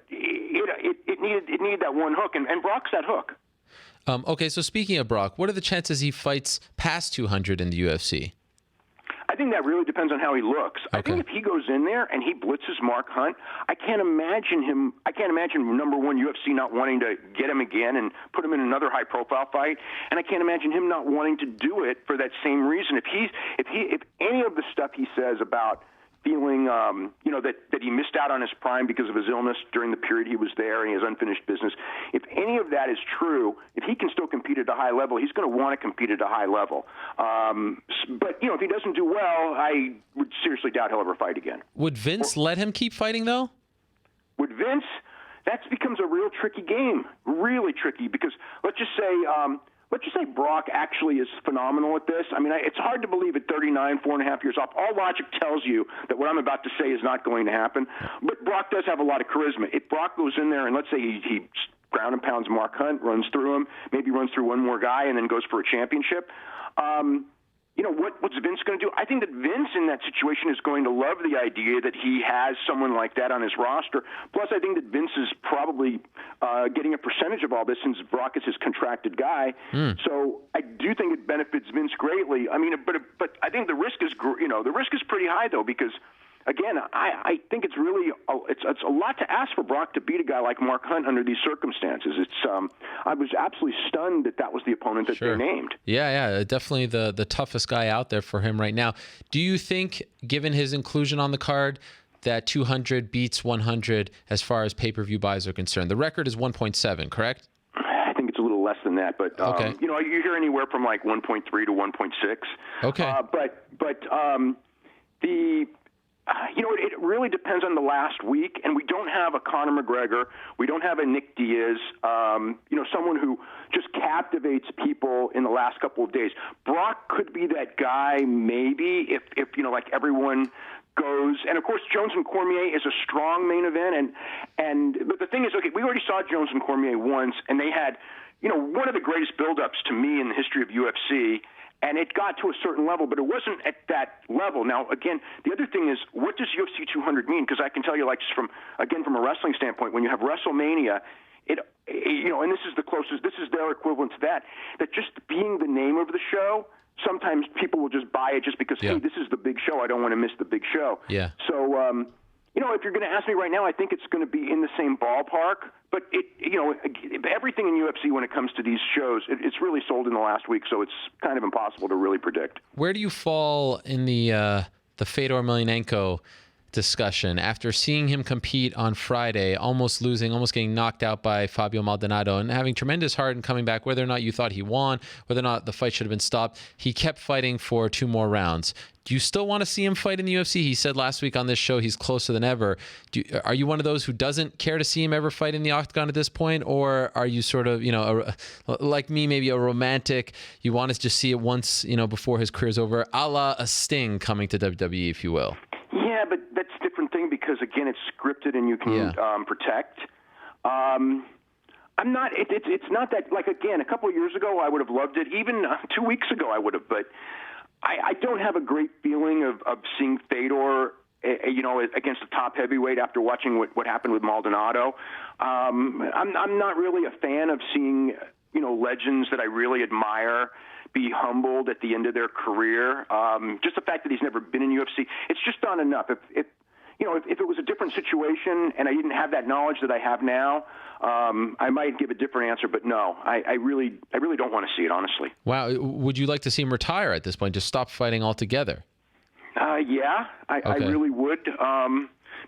it needed that one hook, and Brock's that hook. Okay, so speaking of Brock, what are the chances he fights past 200 in the UFC? I think that really depends on how he looks. Okay. I think if he goes in there and he blitzes Mark Hunt, I can't imagine number one, UFC not wanting to get him again and put him in another high-profile fight, and I can't imagine him not wanting to do it for that same reason. If any of the stuff he says about feeling, that he missed out on his prime because of his illness during the period he was there and he has unfinished business. If any of that is true, if he can still compete at a high level, he's going to want to compete at a high level. But, if he doesn't do well, I would seriously doubt he'll ever fight again. Would Vince let him keep fighting, though? Would Vince? That becomes a real tricky game, really tricky, because let's just say Brock actually is phenomenal at this. I mean, it's hard to believe at 39, 4.5 years off. All logic tells you that what I'm about to say is not going to happen. But Brock does have a lot of charisma. If Brock goes in there and let's say he ground and pounds Mark Hunt, runs through him, maybe runs through one more guy and then goes for a championship, what's Vince going to do? I think that Vince in that situation is going to love the idea that he has someone like that on his roster. Plus, I think that Vince is probably getting a percentage of all this since Brock is his contracted guy. So I do think it benefits Vince greatly. I mean, but I think the risk is pretty high though, because again, I think it's really it's a lot to ask for Brock to beat a guy like Mark Hunt under these circumstances. I was absolutely stunned that was the opponent that they named. Yeah, definitely the toughest guy out there for him right now. Do you think, given his inclusion on the card, that 200 beats 100 as far as pay-per-view buys are concerned? The record is 1.7, correct? I think it's a little less than that, but okay. You hear anywhere from like 1.3 to 1.6. Okay. It really depends on the last week, and we don't have a Conor McGregor, we don't have a Nick Diaz, someone who just captivates people in the last couple of days. Brock could be that guy, maybe, if like everyone goes, and of course Jones and Cormier is a strong main event, but the thing is, okay, we already saw Jones and Cormier once, and they had, one of the greatest build-ups to me in the history of UFC. And it got to a certain level, but it wasn't at that level. Now, again, the other thing is, what does UFC 200 mean? Because I can tell you, like, just from a wrestling standpoint, when you have WrestleMania, and this is the closest, this is their equivalent to that just being the name of the show, sometimes people will just buy it just because, hey, this is the big show. I don't want to miss the big show. Yeah. So, if you're going to ask me right now, I think it's going to be in the same ballpark. But everything in UFC when it comes to these shows, it's really sold in the last week, so it's kind of impossible to really predict. Where do you fall in the Fedor Emelianenko discussion after seeing him compete on Friday, almost losing, almost getting knocked out by Fabio Maldonado, and having tremendous heart and coming back, whether or not you thought he won, whether or not the fight should have been stopped, he kept fighting for 2 more rounds. Do you still want to see him fight in the UFC? He said last week on this show he's closer than ever. Are you one of those who doesn't care to see him ever fight in the octagon at this point? Or are you sort of, like me, maybe a romantic, you want to just see it once, before his career's over, a la a Sting coming to WWE, if you will? Yeah, but that's a different thing because, again, it's scripted and you can protect. I'm not, it's not that, like, again, a couple of years ago I would have loved it. Even 2 weeks ago I would have, but I don't have a great feeling of seeing Fedor, against a top heavyweight after watching what happened with Maldonado. I'm not really a fan of seeing, legends that I really admire be humbled at the end of their career. Just the fact that he's never been in UFC, it's just not enough. If it was a different situation and I didn't have that knowledge that I have now, I might give a different answer. But no, I really don't want to see it, honestly. Wow. Would you like to see him retire at this point? Just stop fighting altogether? Yeah, I really would.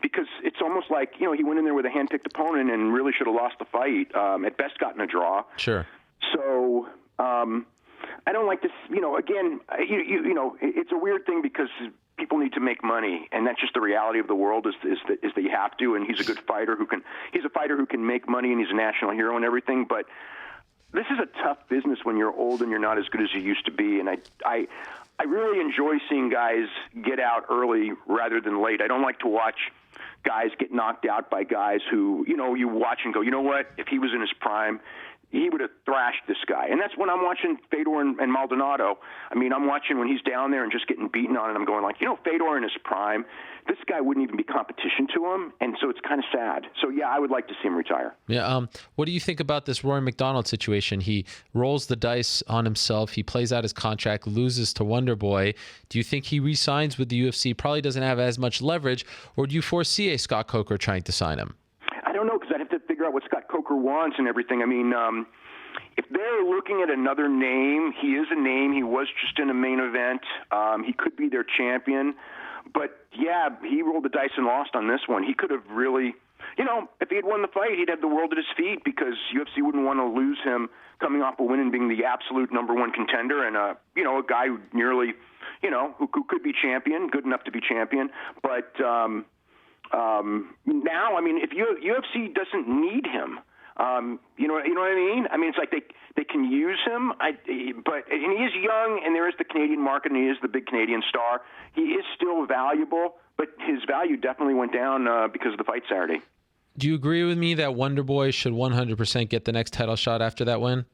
Because it's almost like, he went in there with a hand-picked opponent and really should have lost the fight. At best gotten a draw. Sure. So, I don't like this, again, it's a weird thing because people need to make money, and that's just the reality of the world is that you have to, and he's a good fighter he's a fighter who can make money, and he's a national hero and everything, but this is a tough business when you're old and you're not as good as you used to be, and I really enjoy seeing guys get out early rather than late. I don't like to watch guys get knocked out by guys who, you watch and go, you know what, if he was in his prime, he would have thrashed this guy. And that's when I'm watching Fedor and Maldonado. I mean, I'm watching when he's down there and just getting beaten on, and I'm going like, Fedor in his prime, this guy wouldn't even be competition to him, and so it's kind of sad. So, yeah, I would like to see him retire. Yeah. What do you think about this Rory McDonald situation? He rolls the dice on himself. He plays out his contract, loses to Wonder Boy. Do you think he re-signs with the UFC? Probably doesn't have as much leverage, or do you foresee a Scott Coker trying to sign him? I don't know, because I'd have to figure out what Scott Coker wants and everything. I mean, if they're looking at another name, he is a name. He was just in a main event. He could be their champion. But, yeah, he rolled the dice and lost on this one. He could have really, if he had won the fight, he'd have the world at his feet because UFC wouldn't want to lose him coming off a win and being the absolute number one contender and, a guy who nearly, who could be champion, good enough to be champion. But now, I mean, if UFC doesn't need him, you know what I mean? I mean, it's like they can use him, and he is young, and there is the Canadian market, and he is the big Canadian star. He is still valuable, but his value definitely went down because of the fight Saturday. Do you agree with me that Wonder Boy should 100% get the next title shot after that win?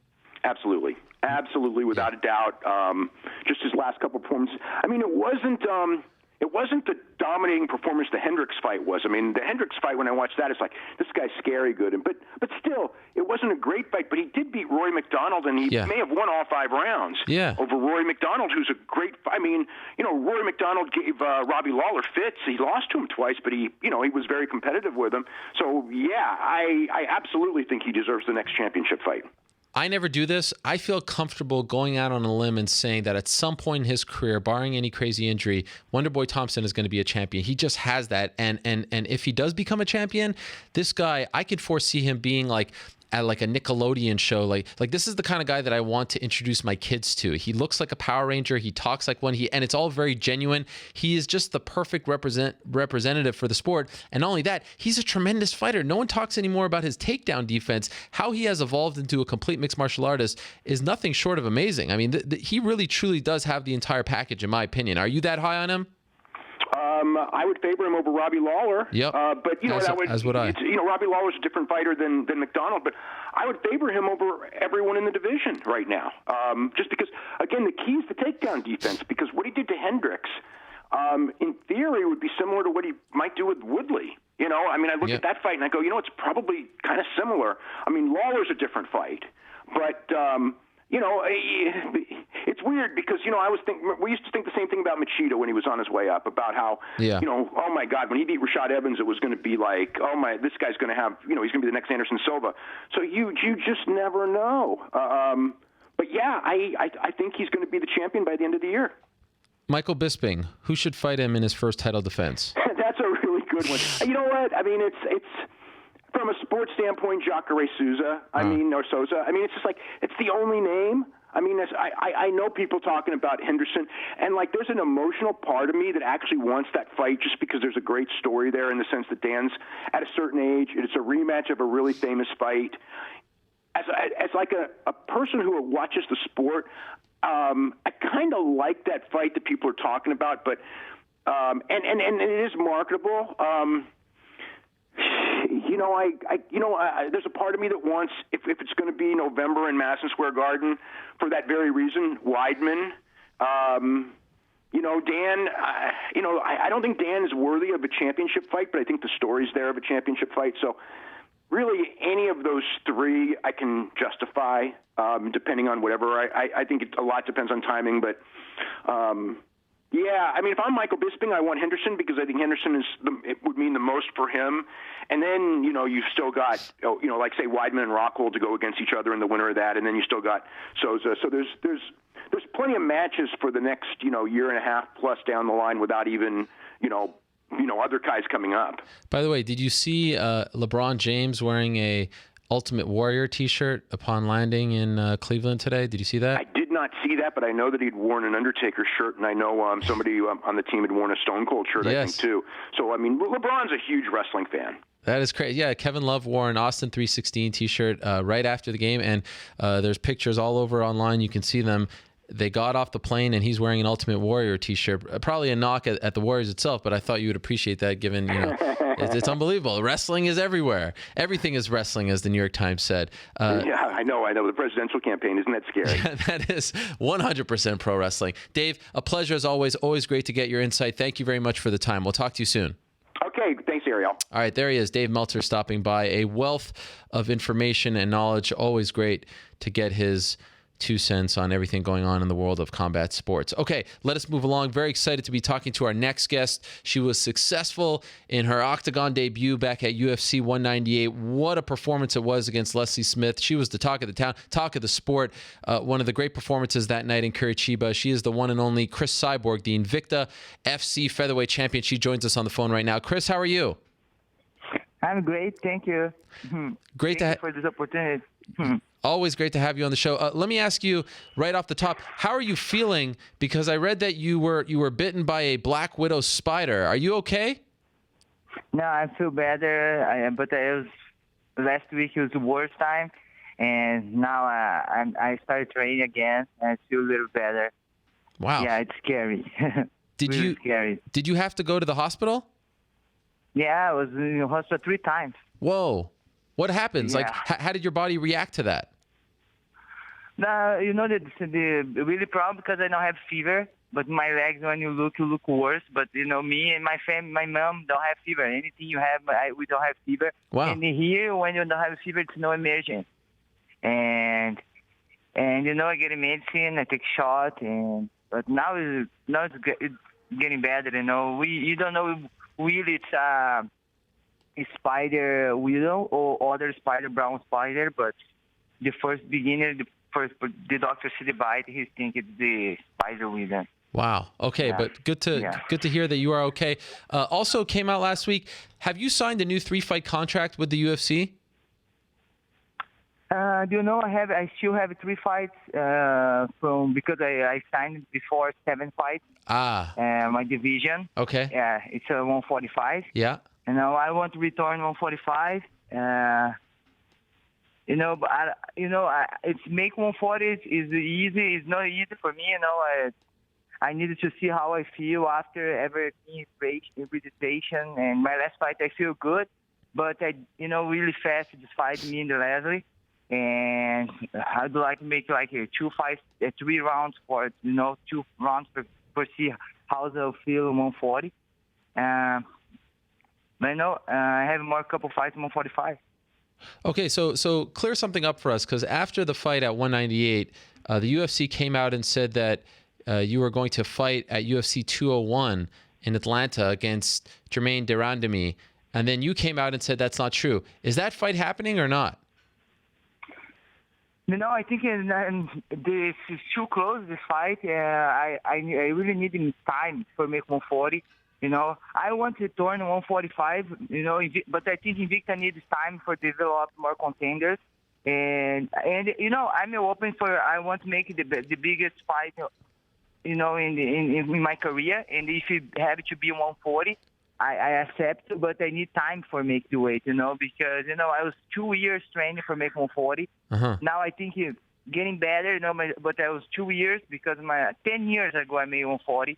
Absolutely. Absolutely, without a doubt. Just his last couple of performances. I mean, it wasn't the dominating performance the Hendricks fight was. I mean, the Hendricks fight, when I watched that, it's like, this guy's scary good. But still, it wasn't a great fight, but he did beat Rory McDonald, and he may have won all 5 rounds over Rory McDonald, who's a great – I mean, Rory McDonald gave Robbie Lawler fits. He lost to him twice, but he was very competitive with him. So, yeah, I absolutely think he deserves the next championship fight. I never do this. I feel comfortable going out on a limb and saying that at some point in his career, barring any crazy injury, Wonder Boy Thompson is going to be a champion. He just has that. And if he does become a champion, this guy, I could foresee him being like at like a Nickelodeon show. Like this is the kind of guy that I want to introduce my kids to. He looks like a Power Ranger. He talks like one. And it's all very genuine. He is just the perfect representative for the sport. And not only that, he's a tremendous fighter. No one talks anymore about his takedown defense. How he has evolved into a complete mixed martial artist is nothing short of amazing. I mean, he really truly does have the entire package, in my opinion. Are you that high on him? I would favor him over Robbie Lawler. Yep. But as would I. Robbie Lawler's a different fighter than McDonald, but I would favor him over everyone in the division right now. Just because, again, the key is the takedown defense. Because what he did to Hendricks, in theory, would be similar to what he might do with Woodley. I mean, I look at that fight and I go, it's probably kind of similar. I mean, Lawler's a different fight, but. It's weird because, we used to think the same thing about Machida when he was on his way up, about how, oh my God, when he beat Rashad Evans, it was going to be like, this guy's going to have, he's going to be the next Anderson Silva. So you just never know. But yeah, I think he's going to be the champion by the end of the year. Michael Bisping, who should fight him in his first title defense? That's a really good one. You know what? I mean, it's from a sports standpoint, Jacare Souza. Or Souza. I mean, it's just like it's the only name. I mean, I know people talking about Henderson, and like there's an emotional part of me that actually wants that fight just because there's a great story there in the sense that Dan's at a certain age. It's a rematch of a really famous fight. As like a person who watches the sport, I kind of like that fight that people are talking about, but and it is marketable. There's a part of me that wants, if it's going to be November in Madison Square Garden, for that very reason, Weidman. Dan. I don't think Dan is worthy of a championship fight, but I think the story's there of a championship fight. So, really, any of those three I can justify, depending on whatever. I think a lot depends on timing, but. Yeah, I mean, if I'm Michael Bisping, I want Henderson because I think Henderson it would mean the most for him. And then, you've still got, like say Weidman and Rockhold to go against each other in the winner of that, and then you still got Souza. So there's plenty of matches for the next, year and a half plus down the line without even, other guys coming up. By the way, did you see LeBron James wearing a Ultimate Warrior T-shirt upon landing in Cleveland today? Did you see that? I did not see that, but I know that he'd worn an Undertaker shirt, and I know somebody on the team had worn a Stone Cold shirt, yes. I think, too. So, I mean, LeBron's a huge wrestling fan. That is crazy. Yeah, Kevin Love wore an Austin 316 T-shirt right after the game, and there's pictures all over online. You can see them. They got off the plane, and he's wearing an Ultimate Warrior T-shirt. Probably a knock at the Warriors itself, but I thought you would appreciate that given, it's unbelievable. Wrestling is everywhere. Everything is wrestling, as the New York Times said. Yeah, I know. The presidential campaign, isn't that scary? That is 100% pro wrestling. Dave, a pleasure as always. Always great to get your insight. Thank you very much for the time. We'll talk to you soon. Okay, thanks, Ariel. All right, there he is, Dave Meltzer, stopping by. A wealth of information and knowledge. Always great to get his 2 cents on everything going on in the world of combat sports. Okay, let us move along. Very excited to be talking to our next guest. She was successful in her Octagon debut back at UFC 198. What a performance it was against Leslie Smith. She was the talk of the town, talk of the sport. One of the great performances that night in Curitiba. She is the one and only Cris Cyborg, the Invicta FC featherweight champion. She joins us on the phone right now. Cris, how are you? I'm great, thank you. Great Thank you for this opportunity. Always great to have you on the show. Let me ask you right off the top, how are you feeling? Because I read that you were bitten by a black widow spider. Are you okay? No, I feel better. But it was last week. It was the worst time, and now I started training again, and I feel a little better. Wow. Yeah, it's scary. Scary. Did you have to go to the hospital? Yeah, I was in the hospital 3 times. Whoa. What happens? Yeah. Like, how did your body react to that? No, the really problem because I don't have fever, but my legs, when you look worse. But me and my family, my mom don't have fever. Anything you have, we don't have fever. Wow. And here, when you don't have fever, it's no emergency. And I get a medicine, I take shot, but now it's getting better. You don't know really it's a spider widow or other spider, brown spider, but the first beginner, the doctor see the bite, he think it's the spider widow. Wow. Okay, yeah. But good to hear that you are okay. Also came out last week. Have you signed a new 3-fight contract with the UFC? I still have 3 fights because I signed before 7 fights. My division. Okay. Yeah, it's 145. Yeah. And now I want to return 145. It's make 140 is easy. It's not easy for me. I needed to see how I feel after every registration. And my last fight, I feel good, but really fast this fight, me and the Leslie. And I'd like to make like 3 rounds for 2 rounds for see how they'll feel 140. But I have more couple fights 145. Okay, so clear something up for us, because after the fight at 198, the UFC came out and said that you were going to fight at UFC 201 in Atlanta against Jermaine Durandamy, and then you came out and said that's not true. Is that fight happening or not? I think this is too close, this fight. I really need time for make 140. I want to turn 145, but I think Invicta needs time for develop more contenders. And I'm open for, I want to make the biggest fight, in my career. And if it have to be 140, I accept, but I need time for make the weight, because, I was 2 years training for make 140. Uh-huh. Now I think it's getting better, but I was 2 years because 10 years ago I made 140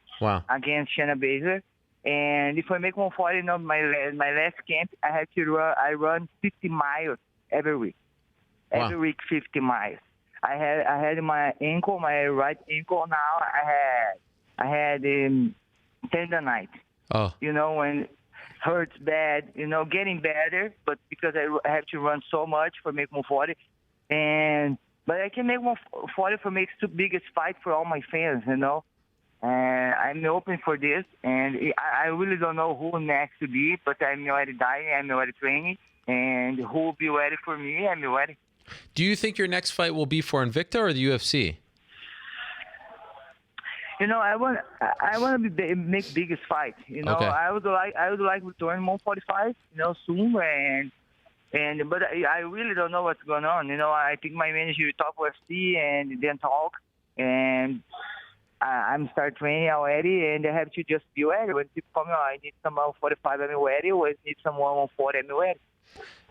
against Shayna Baszler. And if I make 140, my last camp, I run 50 miles every week. Wow. Every week, 50 miles. I had my ankle, my right ankle now. I had tendonitis. Oh. When it hurts bad, getting better, but because I have to run so much for make 140. But I can make 140 for make the biggest fight for all my fans, And I'm open for this, and I really don't know who next to be, but I'm already dying, I'm already training, and who will be ready for me, I'm ready. Do you think your next fight will be for Invicta or the UFC? I want to make biggest fight. Okay. I would like to turn 145, soon, but I really don't know what's going on. I think my manager will talk with UFC and then talk, and I'm start training already, and I have to just be ready. When people come, I need some 145, I'm ready. Or I need some 140, I'm ready.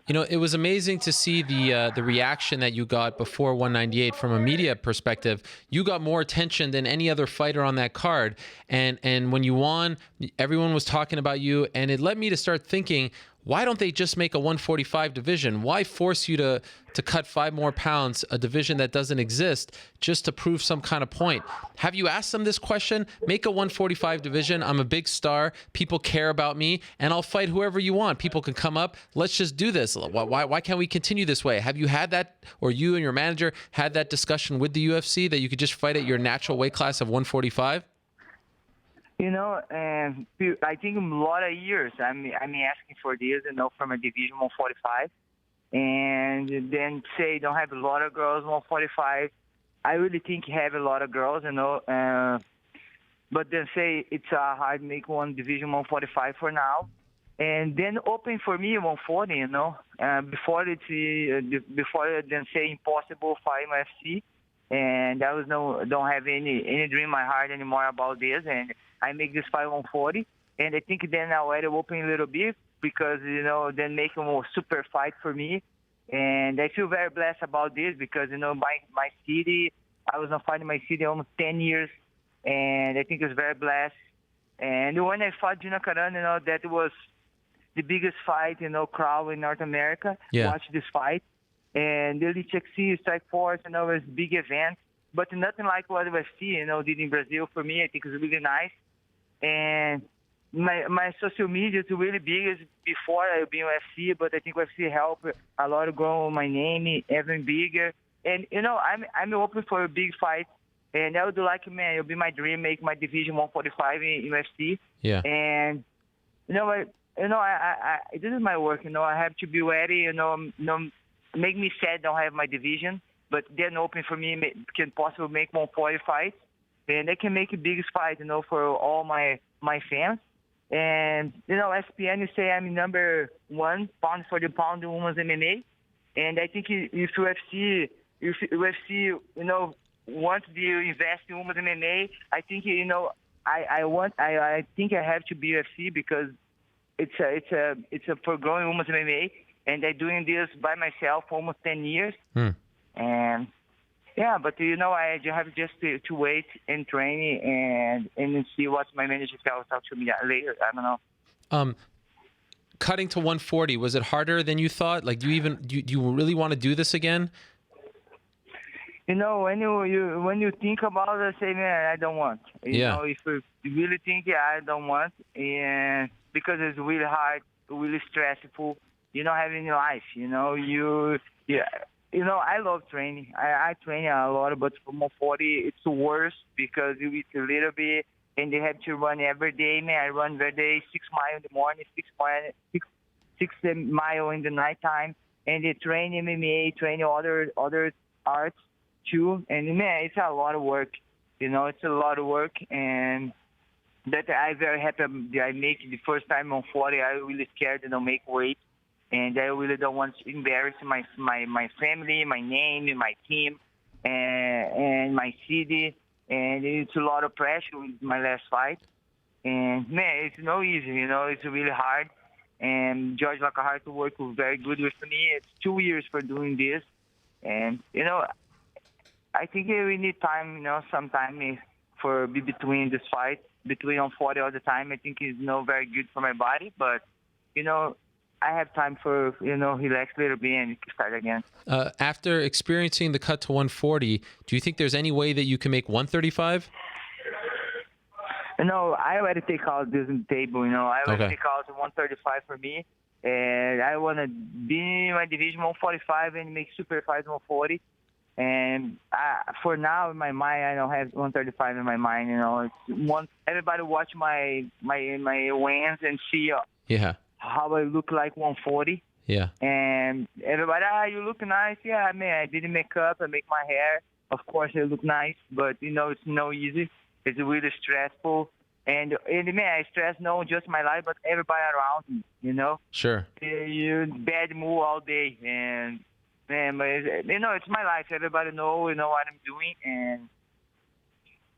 It was amazing to see the reaction that you got before 198 from a media perspective. You got more attention than any other fighter on that card, and when you won, everyone was talking about you, and it led me to start thinking, why don't they just make a 145 division? Why force you to cut 5 more pounds, a division that doesn't exist, just to prove some kind of point? Have you asked them this question? Make a 145 division. I'm a big star. People care about me, and I'll fight whoever you want. People can come up. Let's just do this. Why can't we continue this way? Have you had that, or you and your manager had that discussion with the UFC that you could just fight at your natural weight class of 145? I think a lot of years I'm asking for this, from a division 145, and then say don't have a lot of girls 145. I really think have a lot of girls, but then say it's hard to make one division 145 for now, and then open for me 140. Before then say impossible fight my FC. And I don't have any dream in my heart anymore about this, and I make this fight 140, and I think then I already open a little bit because then make a more super fight for me, and I feel very blessed about this because my city, I was not fighting my city almost 10 years, and I think it's very blessed. And when I fought Gina Carano, that was the biggest fight crowd in North America. Yeah. Watch this fight. And the Elite XC, Strike Force, was big event, but nothing like what UFC, did in Brazil for me. I think it's really nice. And my social media is really big as before I be in UFC, but I think UFC helped a lot to grow my name even bigger. And, I'm open for a big fight. And I would like, it'll be my dream, make my division 145 in UFC. Yeah. And, I this is my work, I have to be ready, make me sad don't have my division, but then open for me can possibly make 140 fights, and I can make a biggest fight, for all my fans. And ESPN say I'm number 1 pound for the pound in women's MMA, and I think if UFC wants to invest in women's MMA, I think I think I have to be UFC because it's a for growing women's MMA. And I'm doing this by myself for almost 10 years. And, but, I have just to wait and train and see what my manager tells talk to me later. I don't know. Cutting to 140, was it harder than you thought? Like, do you really want to do this again? When you think about it, say, man, I don't want. If you really think, I don't want. And because it's really hard, really stressful. you don't have any life. I love training. I train a lot, but for 140, it's worse because you eat a little bit, and you have to run every day. Man, I run every day, 6 miles in the morning, 6 miles in the nighttime, and they train MMA, train other arts too. And man, it's a lot of work. It's a lot of work, and that I'm very happy that I make it the first time on 40. I really scared to make weight, and I really don't want to embarrass my family, my name, my team, and my city. And it's a lot of pressure with my last fight. And man, it's no easy. It's really hard. And George Lockhart worked very good with me. It's 2 years for doing this, and I think we need time. Sometime for between this fight. Between on 40 all the time, I think is very good for my body. But, I have time for, relax a little bit and start again. After experiencing the cut to 140, do you think there's any way that you can make 135? No, I already take out this on the table, I already take out 135 for me. And I want to be in my division 145 and make super fight 140. And for now, in my mind, I don't have 135 in my mind. It's everybody watch my wins and see how I look like 140. Yeah. And everybody, you look nice. Yeah, I didn't make up. I make my hair. Of course, I look nice, but it's no easy. It's really stressful. And I stress not just my life, but everybody around me. Sure. You bad mood all day, and. Man, but it's my life. Everybody know what I'm doing, and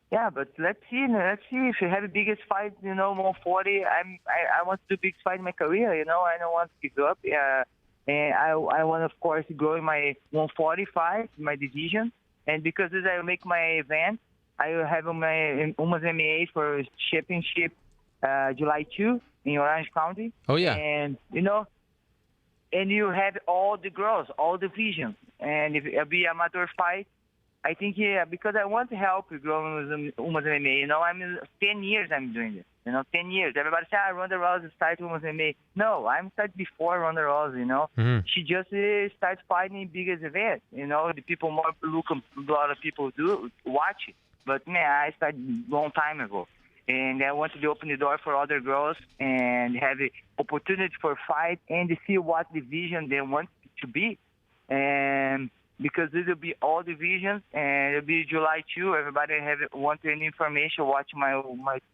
yeah. But let's see if you have the biggest fight. 140. I want to do big fight in my career. I don't want to give up. And I want, of course, to grow in my 145, my division. And because as I make my event, I will have my Women's MMA for championship July 2 in Orange County. Oh yeah. And and you have all the girls, all divisions. And if it be amateur fight, I think, because I want to help growing Women's MMA. I'm 10 years I'm doing this. 10 years. Everybody say, Ronda Rousey started Women's MMA. No, I'm started before Ronda Rousey, Mm-hmm. She just starts fighting in biggest events. The people more look, a lot of people do watch it. But, man, I started a long time ago. And I wanted to open the door for other girls and have the opportunity for fight and to see what division they want to be. And because this will be all divisions, and it'll be July 2. Everybody want any information, watch my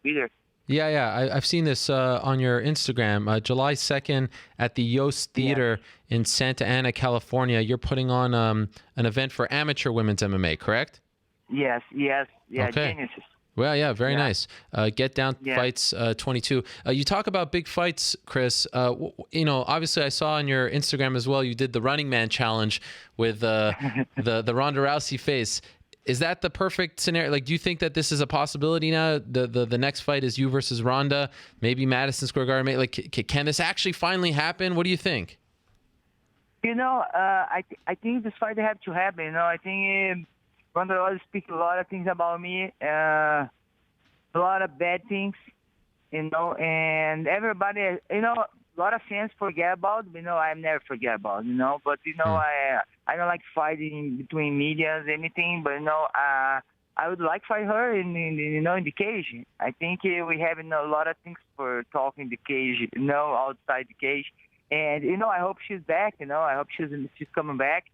Twitter. Yeah. I've seen this on your Instagram. July 2nd at the Yost Theater in Santa Ana, California. You're putting on an event for amateur women's MMA, correct? Yes. Yeah, okay. Genesis. Well, yeah, very nice. Get Down Fights 22. You talk about big fights, Cris. Obviously I saw on your Instagram as well, you did the Running Man challenge with the Ronda Rousey face. Is that the perfect scenario? Like, do you think that this is a possibility now? The next fight is you versus Ronda, maybe Madison Square Garden. Like, can this actually finally happen? What do you think? I think this fight have to happen. I think Ronda Rousey speaks a lot of things about me, a lot of bad things, and everybody, a lot of fans forget about, I never forget about, but, I don't like fighting between media, anything, but, I would like to fight her in the cage. I think we have a lot of things for talking the cage, outside the cage. And, I hope she's back, I hope she's coming back.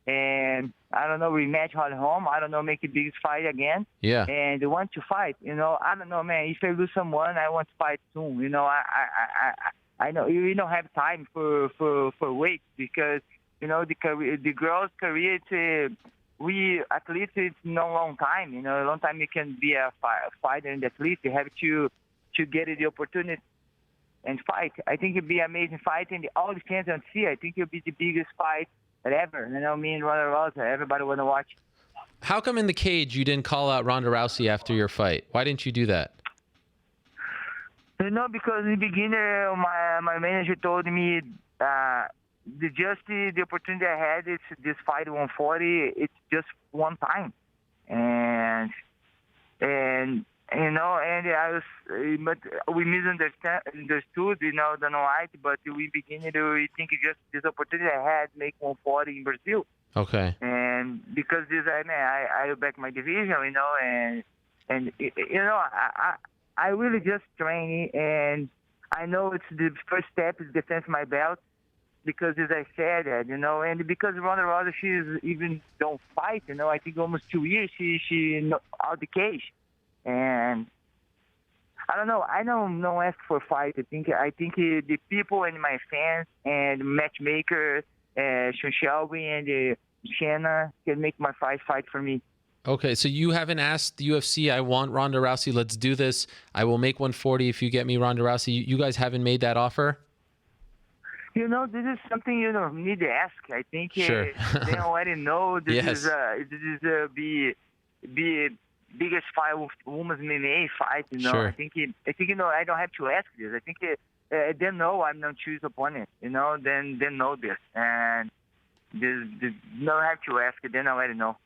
And I don't know, rematch at home. I don't know, make a big fight again. Yeah. And they want to fight. I don't know, man. If I lose someone, I want to fight soon. I know you don't have time for weight because the girls' career. We athletes, it's no long time. A long time you can be a fighter and athlete. You have to get the opportunity and fight. I think it'd be an amazing fight, and all the fans don't see. I think it'll be the biggest fight ever. Me and Ronda Rousey, everybody want to watch. How come in the cage you didn't call out Ronda Rousey after your fight? Why didn't you do that? Because in the beginning, my manager told me the opportunity I had is this fight 140. It's just one time, and and I was, but we misunderstood, the night, but we began to think just this opportunity I had make 140 in Brazil. Okay. And because I back my division, and I really just training, and I know it's the first step is defense my belt, because as I said that, and because Ronda Rousey, she even don't fight, I think almost 2 years she out the cage, and I don't know. I don't ask for fight. I think the people and my fans and matchmaker, Sean Shelby and Shanna can make my fight for me. Okay, so you haven't asked the UFC, I want Ronda Rousey, let's do this. I will make 140 if you get me Ronda Rousey. You guys haven't made that offer? This is something you need to ask. I think sure. They already know this yes. is be biggest fight, women's MMA fight. Sure. I think I don't have to ask this. I think they know I'm not choose opponent. Then they know this, and they don't have to ask. They already know.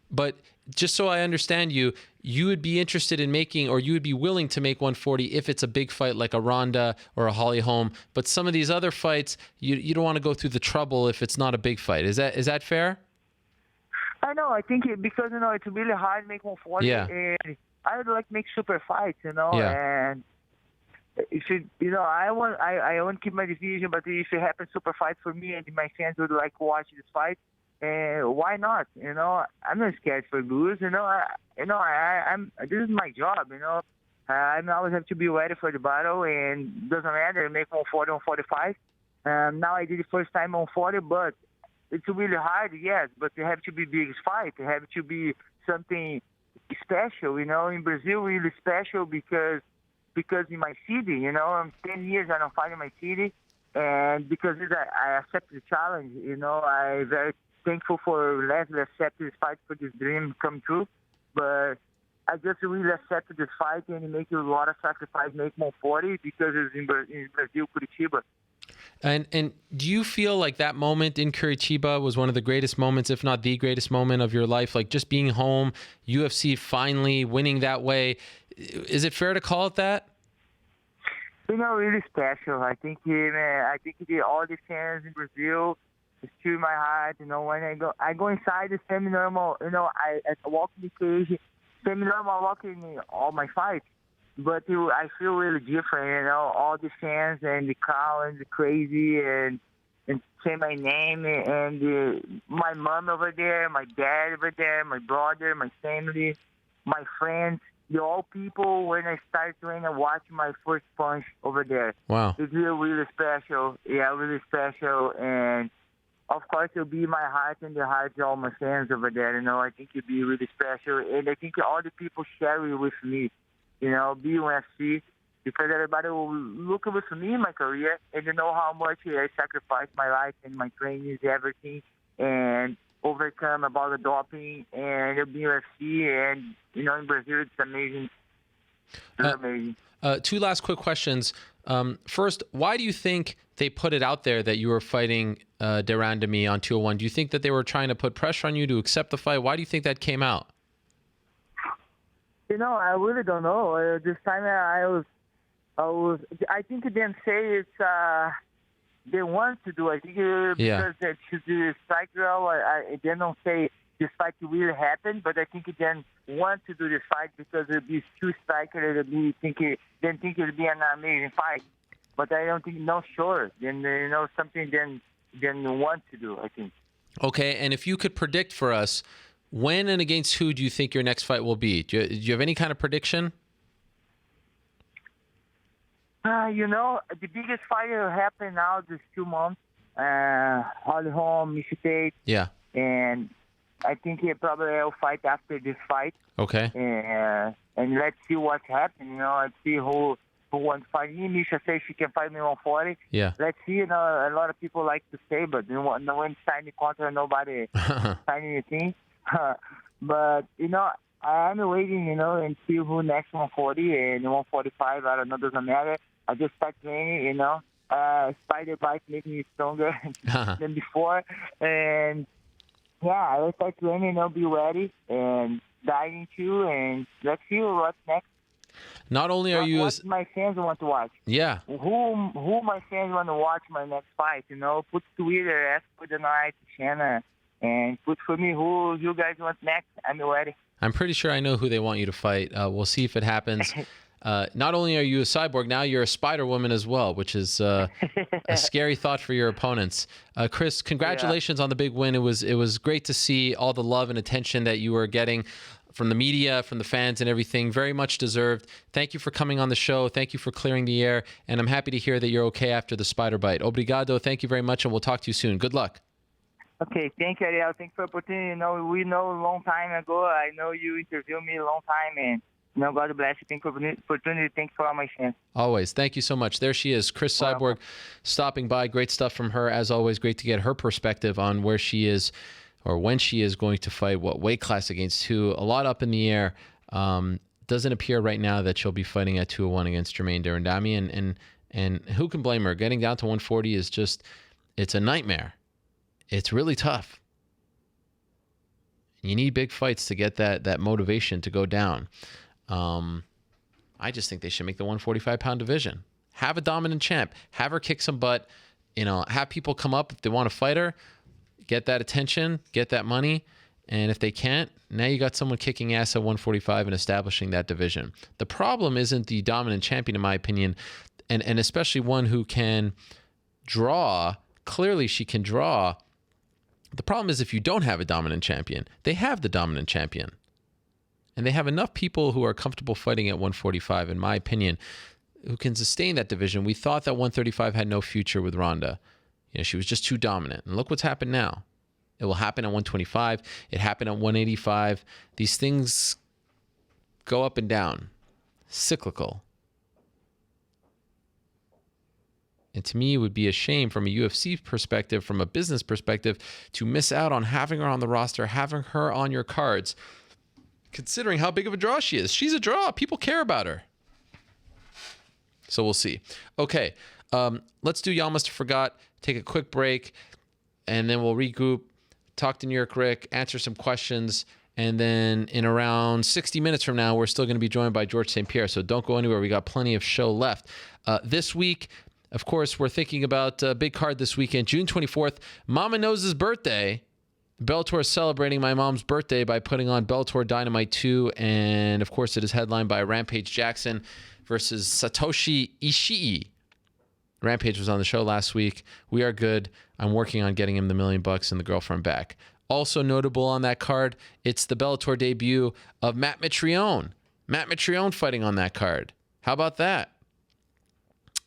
But just so I understand you would be interested in making, or you would be willing to make 140 if it's a big fight like a Ronda or a Holly Holm. But some of these other fights, you don't want to go through the trouble if it's not a big fight. Is that fair? I know. I think because it's really hard to make 140. Yeah. And I would like to make super fights. Yeah. And if I want to keep my division, but if it happens super fight for me and my fans would like to watch this fight. Why not? I'm not scared for lose. I'm. This is my job. I always have to be ready for the battle, and doesn't matter. Make 140, 145. Now I did the first time 140, but it's really hard. Yes, but it have to be big fight. It have to be something special. In Brazil, really special because in my city, I'm 10 years I don't fight in my city, and because I accept the challenge. I very thankful for Leslie accept this fight for this dream come true, but I just really accepted this fight and make a lot of sacrifice, make 140 because it's in Brazil, Curitiba. And do you feel like that moment in Curitiba was one of the greatest moments, if not the greatest moment of your life? Like just being home, UFC finally winning that way. Is it fair to call it that? Really special. I think all the fans in Brazil. It's to my heart, when I go inside the semi-normal, I walk in the cage, semi-normal, I walk in all my fights, but I feel really different, all the fans and the crowd and the crazy and say my name and my mom over there, my dad over there, my brother, my family, my friends, all people when I start training, I watch my first punch over there. Wow. It's really special. Yeah, really special. And of course, it'll be my heart and the hearts of all my fans over there. I think it'll be really special. And I think all the people share it with me, be UFC, because everybody will look with me in my career and how much I sacrificed my life and my training, everything, and overcome about the doping and it'll be UFC. And, in Brazil, it's amazing. It's amazing. Two last quick questions. First, why do you think they put it out there that you were fighting De Randamie on 201? Do you think that they were trying to put pressure on you to accept the fight? Why do you think that came out? I really don't know. This time I think they didn't say it's they want to do. I think because it's the strike girl. They don't say this fight really happened, but I think they didn't want to do this fight because it'd be two strikers. Didn't think it'd be an amazing fight. But I don't think, sure. Then, something then want to do, I think. Okay, and if you could predict for us, when and against who do you think your next fight will be? Do you have any kind of prediction? The biggest fight will happen now this 2 months. Holly Holm, Michigan State. Yeah. And I think he probably will fight after this fight. Okay. And let's see what's happening. Let's see who wants to fight me. Misha says she can fight me 140. Yeah. Let's see. A lot of people like to say, but no one signed the contract. Nobody signed anything. But I'm waiting. And see who next 140 and 145. I don't know. Doesn't matter. I just start training. Spider bite making me stronger than before. And yeah, I will start training. I'll be ready. And diving too, and let's see what's next. Not only are you, what my fans want to watch. Yeah. Who my fans want to watch my next fight? You know, put Twitter, ask for the night, Shanna, and put for me who you guys want next. I'm ready. I'm pretty sure I know who they want you to fight. We'll see if it happens. Not only are you a cyborg, now you're a Spider Woman as well, which is a scary thought for your opponents. Cris, congratulations on the big win. It was great to see all the love and attention that you were getting from the media, from the fans and everything. Very much deserved. Thank you for coming on the show. Thank you for clearing the air. And I'm happy to hear that you're okay after the spider bite. Obrigado. Thank you very much, and we'll talk to you soon. Good luck. Okay, thank you, Ariel. Thanks for the opportunity. You know, we know a long time ago. I know you interviewed me a long time, and you know, God bless you. Thank you for the opportunity. Thanks for all my fans. Always. Thank you so much. There she is, Cris Cyborg, stopping by. Great stuff from her. As always, great to get her perspective on where she is or when she is going to fight, what weight class against who. A lot up in the air. Doesn't appear right now that she'll be fighting at 201 against Germaine Darandami. And who can blame her? Getting down to 140 is just, it's a nightmare. It's really tough. You need big fights to get that motivation to go down. I just think they should make the 145-pound division. Have a dominant champ. Have her kick some butt. You know, have people come up if they want to fight her. Get that attention. Get that money. And if they can't, now you got someone kicking ass at 145 and establishing that division. The problem isn't the dominant champion, in my opinion, and especially one who can draw. Clearly, she can draw. The problem is if you don't have a dominant champion. They have the dominant champion. And they have enough people who are comfortable fighting at 145, in my opinion, who can sustain that division. We thought that 135 had no future with Ronda. You know, she was just too dominant. And look what's happened now. It will happen at 125. It happened at 185. These things go up and down. Cyclical. And to me, it would be a shame from a UFC perspective, from a business perspective, to miss out on having her on the roster, having her on your cards, considering how big of a draw she is. She's a draw. People care about her. So we'll see. Okay, let's do Y'all Must Have Forgot. Take a quick break, and then we'll regroup, talk to New York Rick, answer some questions, and then in around 60 minutes from now, we're still going to be joined by George St-Pierre, so don't go anywhere. We got plenty of show left. This week, of course, we're thinking about a big card this weekend, June 24th, Mama Knows' birthday. Bellator is celebrating my mom's birthday by putting on Bellator Dynamite 2, and of course it is headlined by Rampage Jackson versus Satoshi Ishii. Rampage was on the show last week. We are good. I'm working on getting him the $1 million and the girlfriend back. Also notable on that card, it's the Bellator debut of Matt Mitrione. Matt Mitrione fighting on that card. How about that?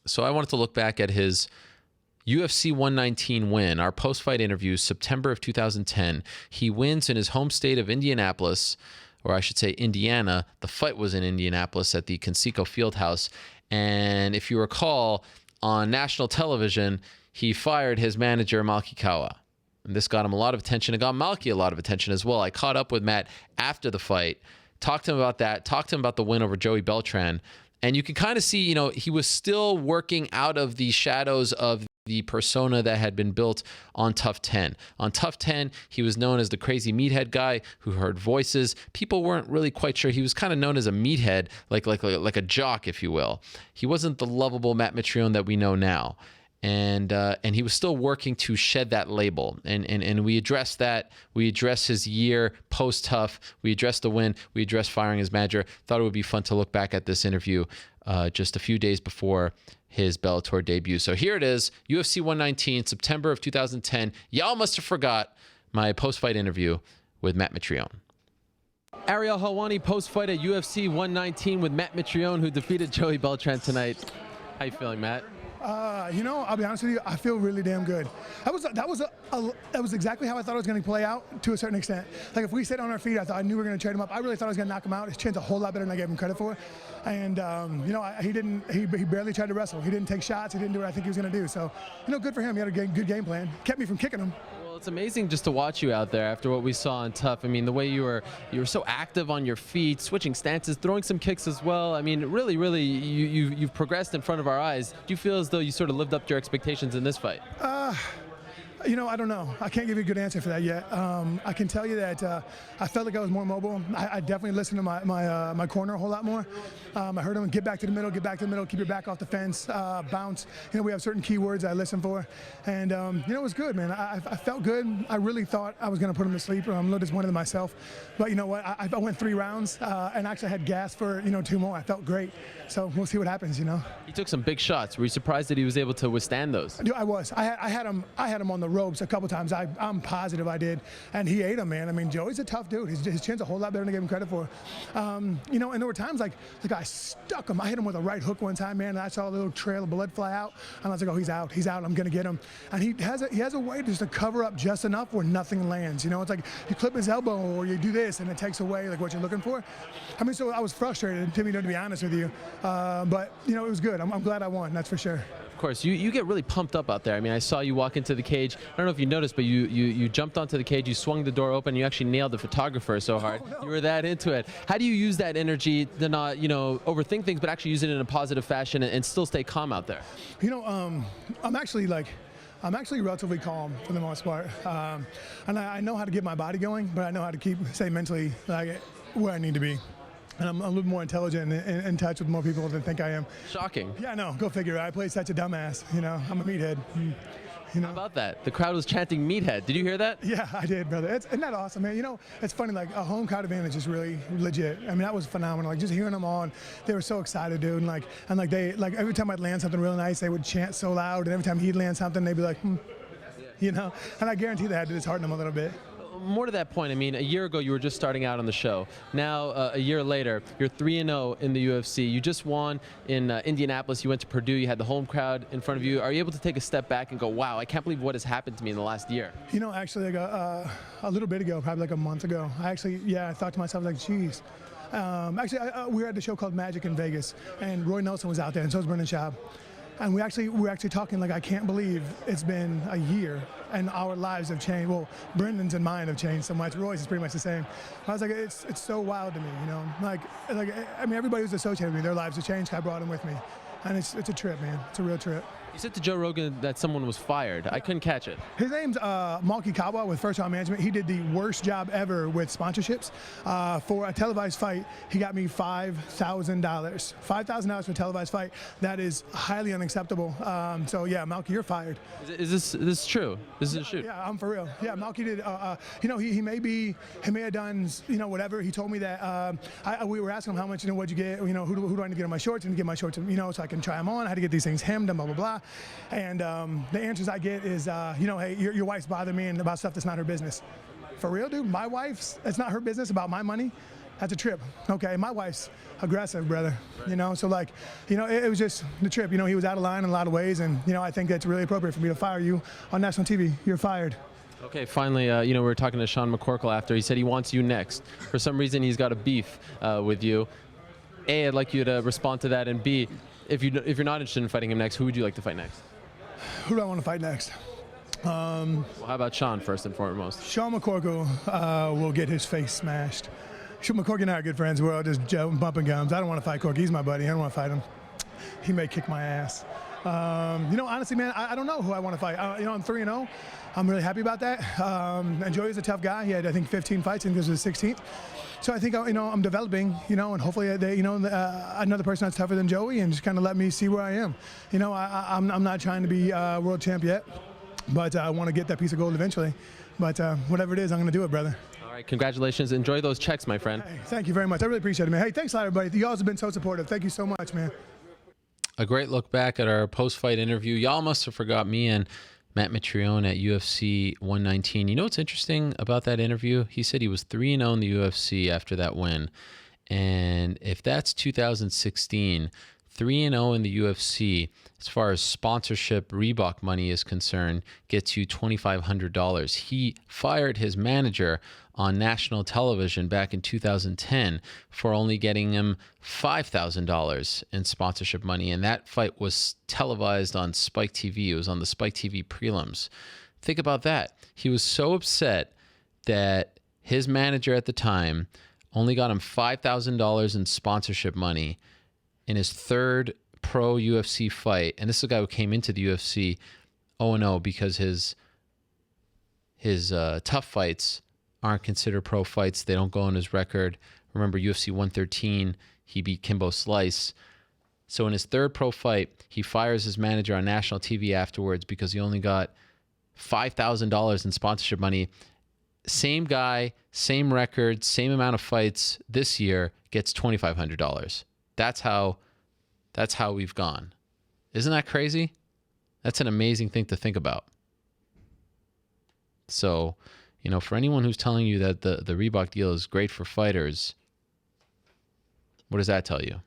So I wanted to look back at his UFC 119 win, our post-fight interview, September of 2010. He wins in his home state of Indianapolis, or I should say Indiana. The fight was in Indianapolis at the Conseco Fieldhouse. And if you recall, on national television, he fired his manager, Malki Kawa. And this got him a lot of attention. It got Malki a lot of attention as well. I caught up with Matt after the fight, talked to him about that, talked to him about the win over Joey Beltran. And you can kind of see, you know, he was still working out of the shadows of the persona that had been built on Tough 10. On Tough 10, he was known as the crazy meathead guy who heard voices. People weren't really quite sure. He was kind of known as a meathead, like a jock, if you will. He wasn't the lovable Matt Mitrione that we know now. And he was still working to shed that label. And we addressed that. We addressed his year post-Tough. We addressed the win. We addressed firing his manager. Thought it would be fun to look back at this interview just a few days before his Bellator debut. So here it is, UFC 119, September of 2010. Y'all must have forgot my post-fight interview with Matt Mitrione. Ariel Helwani post-fight at UFC 119 with Matt Mitrione, who defeated Joey Beltran tonight. How you feeling, Matt? You know, I'll be honest with you, I feel really damn good. That was exactly how I thought it was going to play out to a certain extent. Like if we stayed on our feet, I knew we were going to trade him up. I really thought I was going to knock him out. His chin's a whole lot better than I gave him credit for. And, you know, he barely tried to wrestle. He didn't take shots. He didn't do what I think he was going to do. So, you know, good for him. He had a good game plan. Kept me from kicking him. It's amazing just to watch you out there after what we saw on Tough. I mean, the way you were so active on your feet, switching stances, throwing some kicks as well. I mean, really, you've progressed in front of our eyes. Do you feel as though you sort of lived up to your expectations in this fight? I don't know. I can't give you a good answer for that yet. I can tell you that I felt like I was more mobile. I definitely listened to my corner a whole lot more. I heard him get back to the middle, keep your back off the fence, bounce. We have certain keywords I listen for. And, it was good, man. I felt good. I really thought I was going to put him to sleep. I'm a little disappointed in myself. But you know what? I went 3 rounds and actually had gas for, 2 more. I felt great. So we'll see what happens, He took some big shots. Were you surprised that he was able to withstand those? Dude, I was. I had him on the ropes a couple times. I'm positive I did. And he ate him, man. I mean, Joey's a tough dude. His chin's a whole lot better than I give him credit for. And there were times like the guy stuck him. I hit him with a right hook one time, man, and I saw a little trail of blood fly out. And I was like, oh, he's out. I'm going to get him. And he has a way just to cover up just enough where nothing lands. It's like you clip his elbow or you do this and it takes away like what you're looking for. I mean, so I was frustrated, to be honest with you. But, it was good. I'm glad I won, that's for sure. Of course, you get really pumped up out there. I mean, I saw you walk into the cage. I don't know if you noticed, but you jumped onto the cage, you swung the door open, you actually nailed the photographer so hard. Oh, no. You were that into it. How do you use that energy to not, overthink things, but actually use it in a positive fashion and still stay calm out there? I'm actually relatively calm for the most part. And I know how to get my body going, but I know how to stay mentally where I need to be. And I'm a little more intelligent and in touch with more people than I think I am. Shocking. Yeah, no, go figure. I play such a dumbass. I'm a meathead. How about that? The crowd was chanting meathead. Did you hear that? Yeah, I did, brother. Isn't that awesome, man? It's funny, like a home crowd advantage is really legit. I mean, that was phenomenal. Like just hearing them on, they were so excited, dude. And they every time I'd land something really nice, they would chant so loud. And every time he'd land something, they'd be like, And I guarantee that had to dishearten them a little bit. More to that point, I mean, a year ago you were just starting out on the show. Now, a year later, you're 3-0 in the UFC. You just won in Indianapolis. You went to Purdue. You had the home crowd in front of you. Are you able to take a step back and go, wow, I can't believe what has happened to me in the last year? Actually, a little bit ago, probably like a month ago, I thought to myself, like, geez. We were at the show called Magic in Vegas, and Roy Nelson was out there, and so was Brendan Schaub. And we were actually talking like, I can't believe it's been a year and our lives have changed. Well, Brendan's and mine have changed so much. Roy's is pretty much the same. I was like, it's so wild to me, everybody who's associated with me, their lives have changed. I brought them with me. And it's a trip, man. It's a real trip. You said to Joe Rogan that someone was fired. I couldn't catch it. His name's Malky Kawa with First Round Management. He did the worst job ever with sponsorships. For a televised fight, he got me $5,000. $5,000 for a televised fight. That is highly unacceptable. So yeah, Malky, you're fired. Is this true? This is a shoot. Yeah, I'm for real. Yeah, Malky did. He may have done whatever. He told me that we were asking him how much. What'd you get? Who do I need to get on my shorts and get my shorts? So I can try them on. I had to get these things hemmed and blah blah blah. And the answers I get is, hey, your wife's bothering me and about stuff that's not her business. For real, dude? My wife's, it's not her business about my money? That's a trip. Okay, my wife's aggressive, brother. Right. So it was just the trip. He was out of line in a lot of ways, and I think it's really appropriate for me to fire you on national TV. You're fired. Okay, finally, we were talking to Sean McCorkle after. He said he wants you next. For some reason, he's got a beef with you. A, I'd like you to respond to that, and B, if you're not interested in fighting him next, who would you like to fight next? Who do I want to fight next? Well, how about Sean first and foremost? Sean McCorkle will get his face smashed. Sean McCorkle and I are good friends. We're all just bumping gums. I don't want to fight Corky. He's my buddy. I don't want to fight him. He may kick my ass. Honestly, man, I don't know who I want to fight. I'm 3-0. I'm really happy about that. And Joey's a tough guy. He had, I think, 15 fights, and this was his 16th. So I think, I'm developing, and hopefully, another person that's tougher than Joey and just kind of let me see where I am. I'm not trying to be world champ yet, but I want to get that piece of gold eventually. But whatever it is, I'm going to do it, brother. All right, congratulations. Enjoy those checks, my friend. Hey, thank you very much. I really appreciate it, man. Hey, thanks a lot, everybody. You all have been so supportive. Thank you so much, man. A great look back at our post-fight interview. Y'all must have forgot me and Matt Mitrione at UFC 119. You know what's interesting about that interview? He said he was 3-0 in the UFC after that win. And if that's 2016, 3-0 in the UFC, as far as sponsorship Reebok money is concerned, gets you $2,500. He fired his manager on national television back in 2010 for only getting him $5,000 in sponsorship money. And that fight was televised on Spike TV. It was on the Spike TV prelims. Think about that. He was so upset that his manager at the time only got him $5,000 in sponsorship money in his third pro UFC fight. And this is a guy who came into the UFC 0-0 because his his tough fights aren't considered pro fights. They don't go on his record. Remember, UFC 113, he beat Kimbo Slice. So in his third pro fight, he fires his manager on national TV afterwards because he only got $5,000 in sponsorship money. Same guy, same record, same amount of fights this year gets $2,500. That's how we've gone. Isn't that crazy? That's an amazing thing to think about. So, for anyone who's telling you that the Reebok deal is great for fighters, what does that tell you?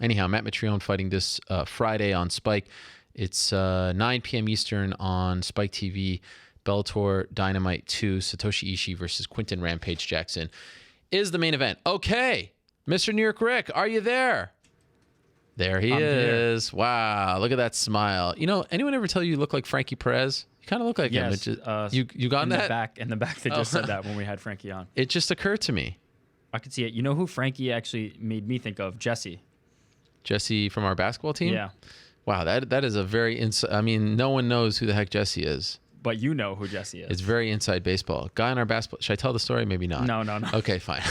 Anyhow, Matt Mitrione fighting this Friday on Spike. It's 9 p.m. Eastern on Spike TV. Bellator Dynamite 2, Satoshi Ishii versus Quinton Rampage Jackson is the main event. Okay, Mr. New York Rick, are you there? There he is. Here. Wow, look at that smile. Anyone ever tell you look like Frankie Perez? You kind of look like him. You got that? In the back, they just said that when we had Frankie on. It just occurred to me. I could see it. You know who Frankie actually made me think of? Jesse. Jesse from our basketball team? Yeah. Wow, that is a very no one knows who the heck Jesse is. But you know who Jesse is. It's very inside baseball. Guy on our basketball. Should I tell the story? Maybe not. No. Okay, fine.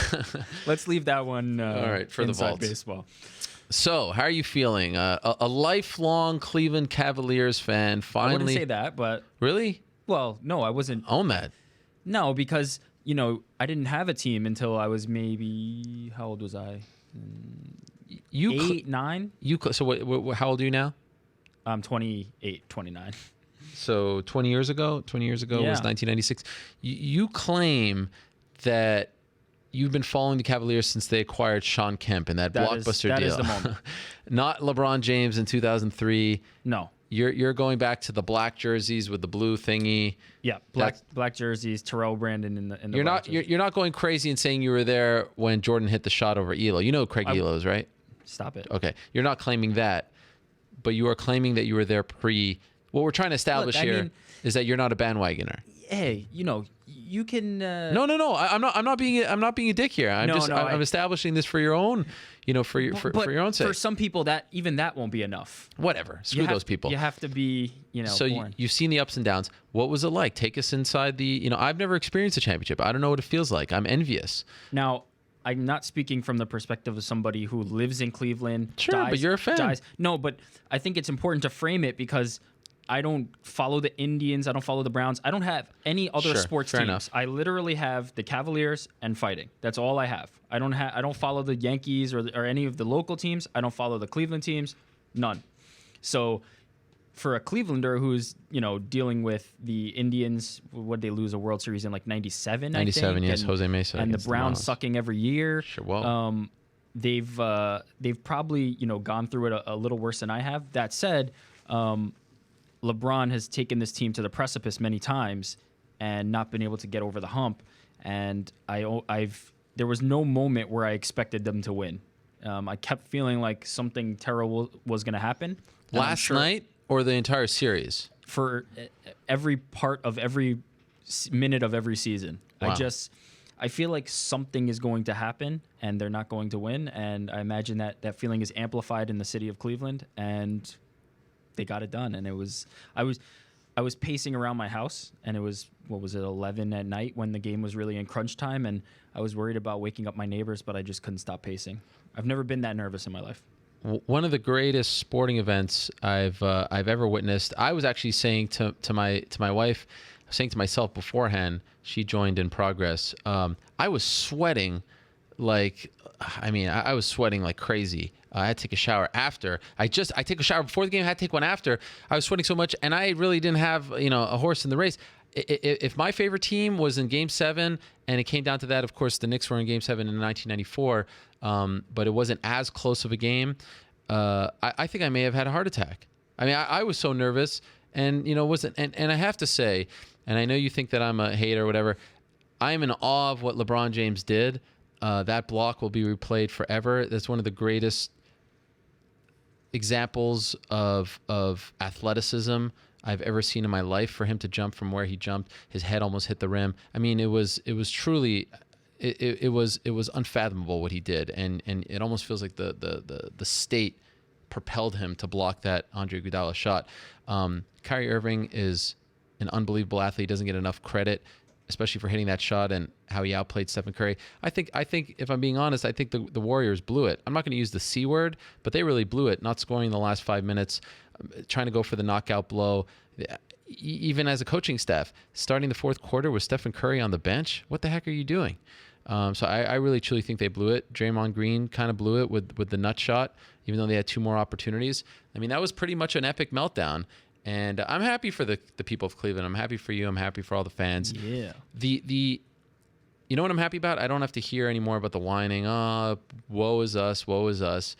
Let's leave that one. All right, for the vault. Baseball. So, how are you feeling? A lifelong Cleveland Cavaliers fan. Finally, I wouldn't say that, but really? Well, no, I wasn't. Own that. No, because I didn't have a team until I was maybe, how old was I? 8, 9. So what? How old are you now? I'm 28, 29. So 20 years ago was 1996. You claim that you've been following the Cavaliers since they acquired Sean Kemp in that blockbuster deal. That is the moment. Not LeBron James in 2003. No. You're going back to the black jerseys with the blue thingy. Yeah, black jerseys, Terrell Brandon in the You're not going crazy and saying you were there when Jordan hit the shot over Elo. You know who Craig Elo is, right? Stop it. Okay. You're not claiming that, but you are claiming that you were there pre. What we're trying to establish is that you're not a bandwagoner. Hey, you can. No. I'm not being a dick here. I'm establishing this for your own, for your own sake. For some people, that won't be enough. Whatever. Screw those people. You have to be, So you've seen the ups and downs. What was it like? Take us inside the. I've never experienced a championship. I don't know what it feels like. I'm envious. Now, I'm not speaking from the perspective of somebody who lives in Cleveland. Sure, but you're a fan. No, but I think it's important to frame it because I don't follow the Indians. I don't follow the Browns. I don't have any other sports teams. Enough. I literally have the Cavaliers and fighting. That's all I have. I don't follow the Yankees or any of the local teams. I don't follow the Cleveland teams. None. So for a Clevelander who's, dealing with the Indians, would they lose a World Series in like 97, 97, I think? yes, Jose Mesa. And the Browns sucking every year. Sure, well. They've probably, gone through it a little worse than I have. That said, LeBron has taken this team to the precipice many times and not been able to get over the hump. And there was no moment where I expected them to win. I kept feeling like something terrible was going to happen. Last night or the entire series? For every part of every minute of every season. Wow. I feel like something is going to happen and they're not going to win. And I imagine that feeling is amplified in the city of Cleveland. And they got it done. And I was pacing around my house, and it was 11 at night when the game was really in crunch time, and I was worried about waking up my neighbors, but I just couldn't stop pacing. I've never been that nervous in my life. One of the greatest sporting events I've ever witnessed. I was actually saying to my wife, saying to myself beforehand. She joined in progress. I was sweating I was sweating like crazy. I had to take a shower after. I take a shower before the game. I had to take one after. I was sweating so much, and I really didn't have a horse in the race. If my favorite team was in Game 7, and it came down to that, of course, the Knicks were in Game 7 in 1994, but it wasn't as close of a game. I think I may have had a heart attack. I was so nervous, and wasn't. And I have to say, and I know you think that I'm a hater or whatever. I am in awe of what LeBron James did. That block will be replayed forever. That's one of the greatest examples of athleticism I've ever seen in my life. For him to jump from where he jumped, his head almost hit the rim. It was truly, it was unfathomable what he did, and it almost feels like the state propelled him to block that Andre Iguodala shot. Kyrie Irving is an unbelievable athlete. He doesn't get enough credit, especially for hitting that shot and how he outplayed Stephen Curry. I think if I'm being honest, I think the Warriors blew it. I'm not going to use the C word, but they really blew it, not scoring in the last 5 minutes, trying to go for the knockout blow. Even as a coaching staff, starting the fourth quarter with Stephen Curry on the bench, what the heck are you doing? So I really, truly think they blew it. Draymond Green kind of blew it with the nut shot, even though they had 2 more opportunities. I mean, that was pretty much an epic meltdown. And I'm happy for the people of Cleveland. I'm happy for you. I'm happy for all the fans. Yeah. You know what I'm happy about? I don't have to hear anymore about the whining. Oh, woe is us. Woe is us.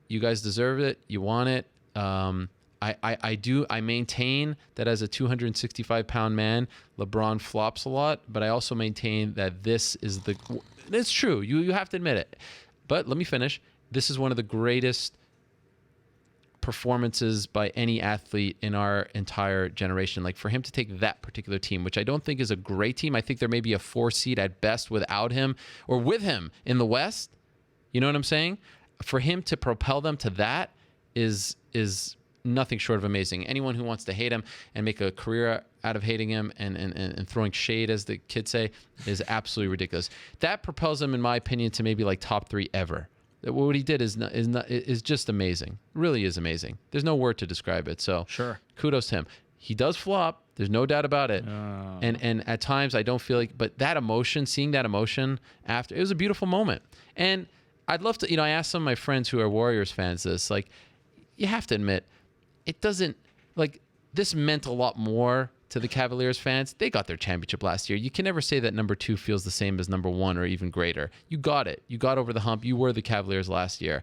You guys deserve it. You want it. I maintain that as a 265-pound man, LeBron flops a lot, but I also maintain that it's true. You have to admit it. But let me finish. This is one of the greatest performances by any athlete in our entire generation. Like, for him to take that particular team, which I don't think is a great team. I think there may be a 4 seed at best without him or with him in the West. You know what I'm saying? For him to propel them to that is nothing short of amazing. Anyone who wants to hate him and make a career out of hating him and throwing shade, as the kids say, is absolutely ridiculous. That propels him, in my opinion, to maybe like top 3 ever. What he did is just amazing. Really is amazing. There's no word to describe it. So sure, kudos to him. He does flop. There's no doubt about it. And at times I don't feel like, but that emotion, seeing that emotion after, it was a beautiful moment. And I'd love to, I asked some of my friends who are Warriors fans this, like, you have to admit, it doesn't, like, this meant a lot more to the Cavaliers fans. They got their championship last year. You can never say that number 2 feels the same as number 1 or even greater. You got it. You got over the hump. You were the Cavaliers last year.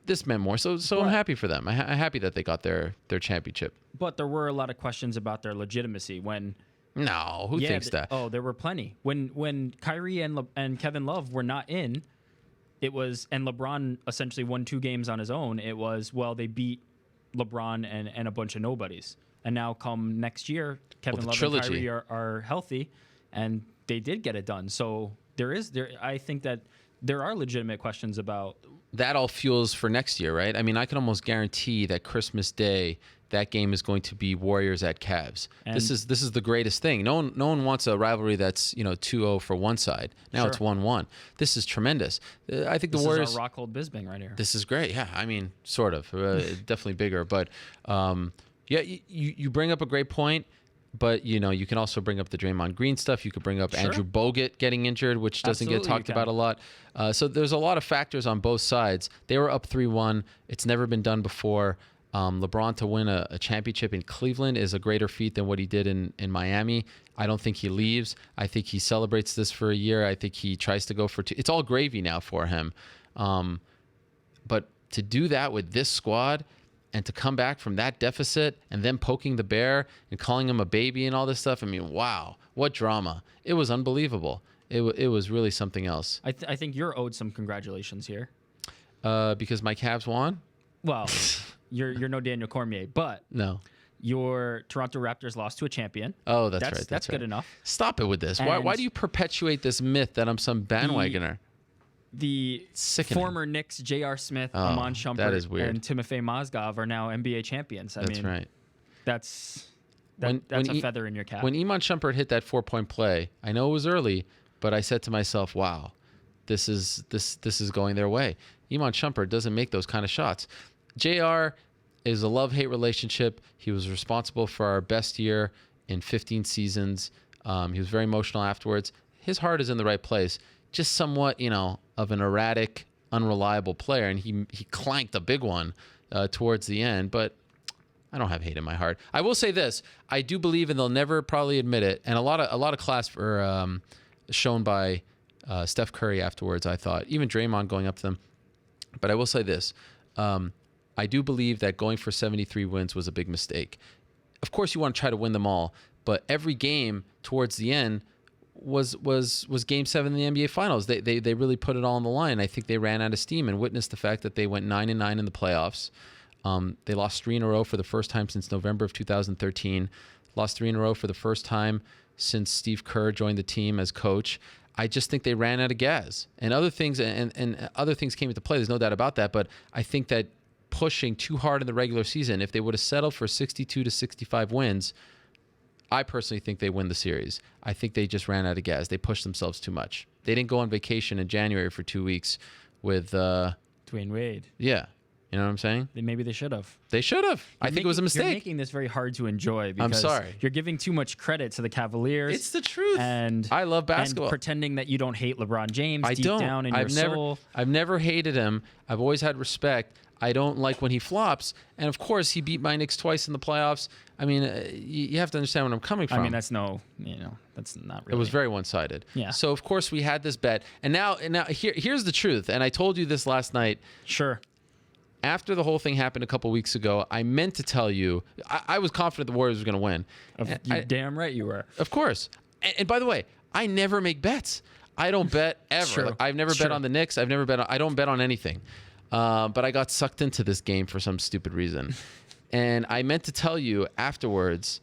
This meant more. So I'm happy for them. I'm happy that they got their championship. But there were a lot of questions about their legitimacy when... No, who thinks that? Oh, there were plenty. When Kyrie and Kevin Love were not in, it was... And LeBron essentially won 2 games on his own. It was, well, they beat LeBron and a bunch of nobodies. And now come next year, Kevin Love and Kyrie are healthy, and they did get it done. So I think that there are legitimate questions about... That all fuels for next year, right? I mean, I can almost guarantee that Christmas Day, that game is going to be Warriors at Cavs. And this is the greatest thing. No one wants a rivalry that's 2-0 for one side. Now it's 1-1. This is tremendous. I think the Warriors. This is our Rockhold Bisbing right here. This is great. Yeah, I mean, sort of, definitely bigger, but. Yeah, you bring up a great point, but you can also bring up the Draymond Green stuff. You could bring up Andrew Bogut getting injured, which doesn't get talked about a lot. So there's a lot of factors on both sides. They were up 3-1. It's never been done before. LeBron to win a championship in Cleveland is a greater feat than what he did in Miami. I don't think he leaves. I think he celebrates this for a year. I think he tries to go for 2. It's all gravy now for him. But to do that with this squad, and to come back from that deficit and then poking the bear and calling him a baby and all this stuff, I mean, wow, what drama. It was unbelievable. It was really something else. I think you're owed some congratulations here. Because my Cavs won? Well, you're no Daniel Cormier, but no, your Toronto Raptors lost to a champion. Oh, that's right. That's good enough. Stop it with this. Why do you perpetuate this myth that I'm some bandwagoner? The former Knicks J.R. Smith, Amon Shumpert, and Timofey Mozgov are now NBA champions. That's right. That's a feather in your cap. When Iman Shumpert hit that 4-point play, I know it was early, but I said to myself, "Wow, this is going their way." Iman Shumpert doesn't make those kind of shots. J.R. is a love-hate relationship. He was responsible for our best year in 15 seasons. He was very emotional afterwards. His heart is in the right place. Just somewhat, of an erratic, unreliable player, and he clanked a big one towards the end. But I don't have hate in my heart. I will say this: I do believe, and they'll never probably admit it, and a lot of class were shown by Steph Curry afterwards. I thought even Draymond going up to them. But I will say this: I do believe that going for 73 wins was a big mistake. Of course, you want to try to win them all, but every game towards the end was Game 7 in the NBA Finals. They really put it all on the line. I think they ran out of steam and witnessed the fact that they went 9-9 in the playoffs. They lost 3 in a row for the first time since November of 2013. Lost 3 in a row for the first time since Steve Kerr joined the team as coach. I just think they ran out of gas. And other things and other things came into play. There's no doubt about that. But I think that pushing too hard in the regular season, if they would have settled for 62 to 65 wins, I personally think they win the series. I think they just ran out of gas. They pushed themselves too much. They didn't go on vacation in January for 2 weeks with Dwayne Wade. Yeah. You know what I'm saying? Maybe they should have. They should have. I think it was a mistake. You're making this very hard to enjoy because I'm sorry. You're giving too much credit to the Cavaliers. It's the truth. And I love basketball. And pretending that you don't hate LeBron James I deep don't. down in your soul. I've never hated him. I've always had respect. I don't like when he flops. And of course, he beat my Knicks twice in the playoffs. I mean, you have to understand where I'm coming from. I mean, that's not really. It was very one-sided. Yeah. So of course we had this bet, and now here's the truth. And I told you this last night. Sure. After the whole thing happened a couple weeks ago, I meant to tell you I was confident the Warriors were going to win. You're damn right you were. Of course. And by the way, I never make bets. I don't bet ever. True. I've never bet on the Knicks. I don't bet on anything. But I got sucked into this game for some stupid reason. And I meant to tell you afterwards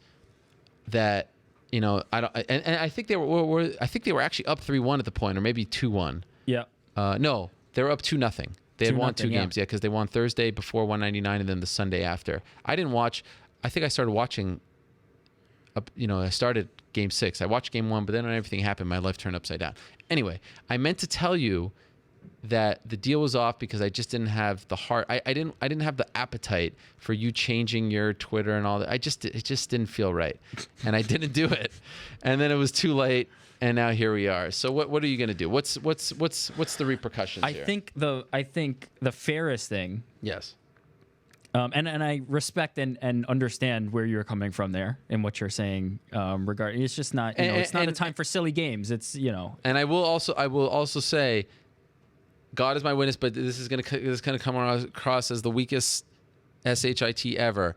that, I think they were actually up 3-1 at the point, or maybe 2-1. Yeah. No, they were up 2-0. They had won 2 games, because they won Thursday before 199 and then the Sunday after. I didn't watch. I think I started watching. I started Game 6. I watched Game 1, but then when everything happened, my life turned upside down. Anyway, I meant to tell you that the deal was off because I just didn't have the heart. I didn't have the appetite for you changing your Twitter and all that. It just didn't feel right, and I didn't do it. And then it was too late. And now here we are. So what are you going to do? What's the repercussions here? I think the fairest thing. Yes. And I respect and understand where you're coming from there and what you're saying regarding. It's just not it's not a time for silly games. It's And I will also say, God is my witness, but this is going to come across as the weakest shit ever.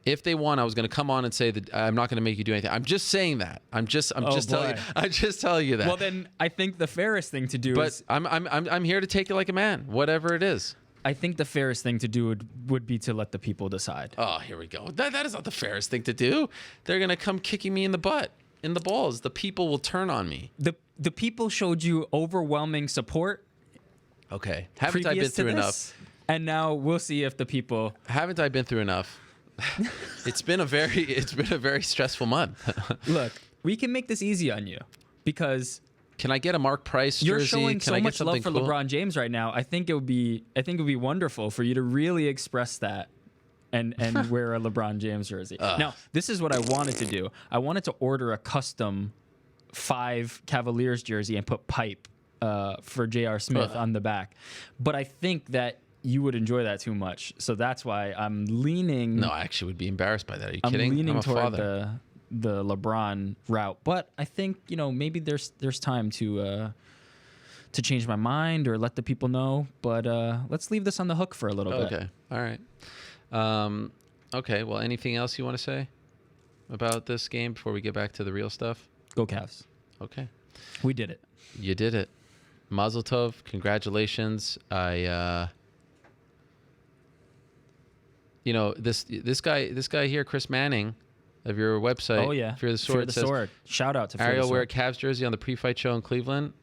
If they won, I was going to come on and say that I'm not going to make you do anything. I'm just saying that. I'm just telling you that. Well, then I think the fairest thing to do is. But I'm here to take it like a man, whatever it is. I think the fairest thing to do would be to let the people decide. Oh, here we go. That is not the fairest thing to do. They're going to come kicking me in the butt, in the balls. The people will turn on me. The people showed you overwhelming support. Okay. Haven't I been through enough? And now we'll see if the people. Haven't I been through enough? It's been a very stressful month. Look, we can make this easy on you because can I get a Mark Price jersey? You're showing so much love for cool? LeBron James right now. I think it would be wonderful for you to really express that and wear a LeBron James jersey. Now, this is what I wanted to do. I wanted to order a custom 5 Cavaliers jersey and put pipe for J.R. Smith on the back. But I think that you would enjoy that too much. So that's why I'm leaning. No, I actually would be embarrassed by that. Are you kidding? I'm leaning toward father. the LeBron route. But I think, maybe there's time to change my mind or let the people know. But let's leave this on the hook for a little bit. Okay. All right. Okay. Well, anything else you want to say about this game before we get back to the real stuff? Go Cavs. Okay. We did it. You did it. Mazel tov. Congratulations. This guy here, Chris Manning, of your website. Oh yeah, Fear the Sword. Fear the Sword. Shout out to Fear Ariel the Sword. wear a Cavs jersey on the pre-fight show in Cleveland.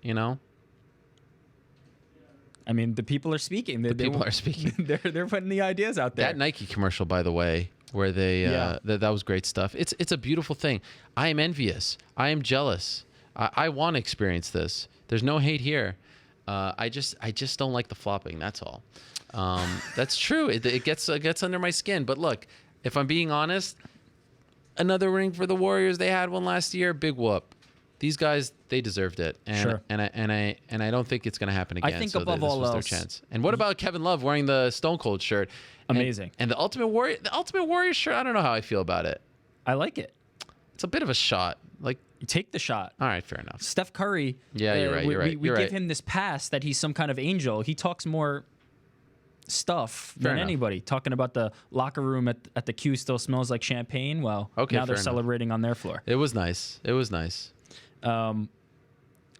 I mean, the people are speaking. People are speaking. They're putting the ideas out there. That Nike commercial, by the way, where they that was great stuff. It's a beautiful thing. I am envious. I am jealous. I want to experience this. There's no hate here. I just don't like the flopping. That's all. That's true. It gets under my skin. But look, if I'm being honest, another ring for the Warriors. They had one last year. Big whoop. These guys, they deserved it. And, sure. And I don't think it's going to happen again. I think so above this all was else. their chance. And what about Kevin Love wearing the Stone Cold shirt? Amazing. And the Ultimate Warrior shirt. I don't know how I feel about it. I like it. It's a bit of a shot. Like, you take the shot. All right, fair enough. Steph Curry. Yeah, you're right. You're right. We give him this pass that he's some kind of angel. He talks more stuff than anybody. Talking about the locker room at the Q still smells like champagne. Well, now they're celebrating on their floor. It was nice.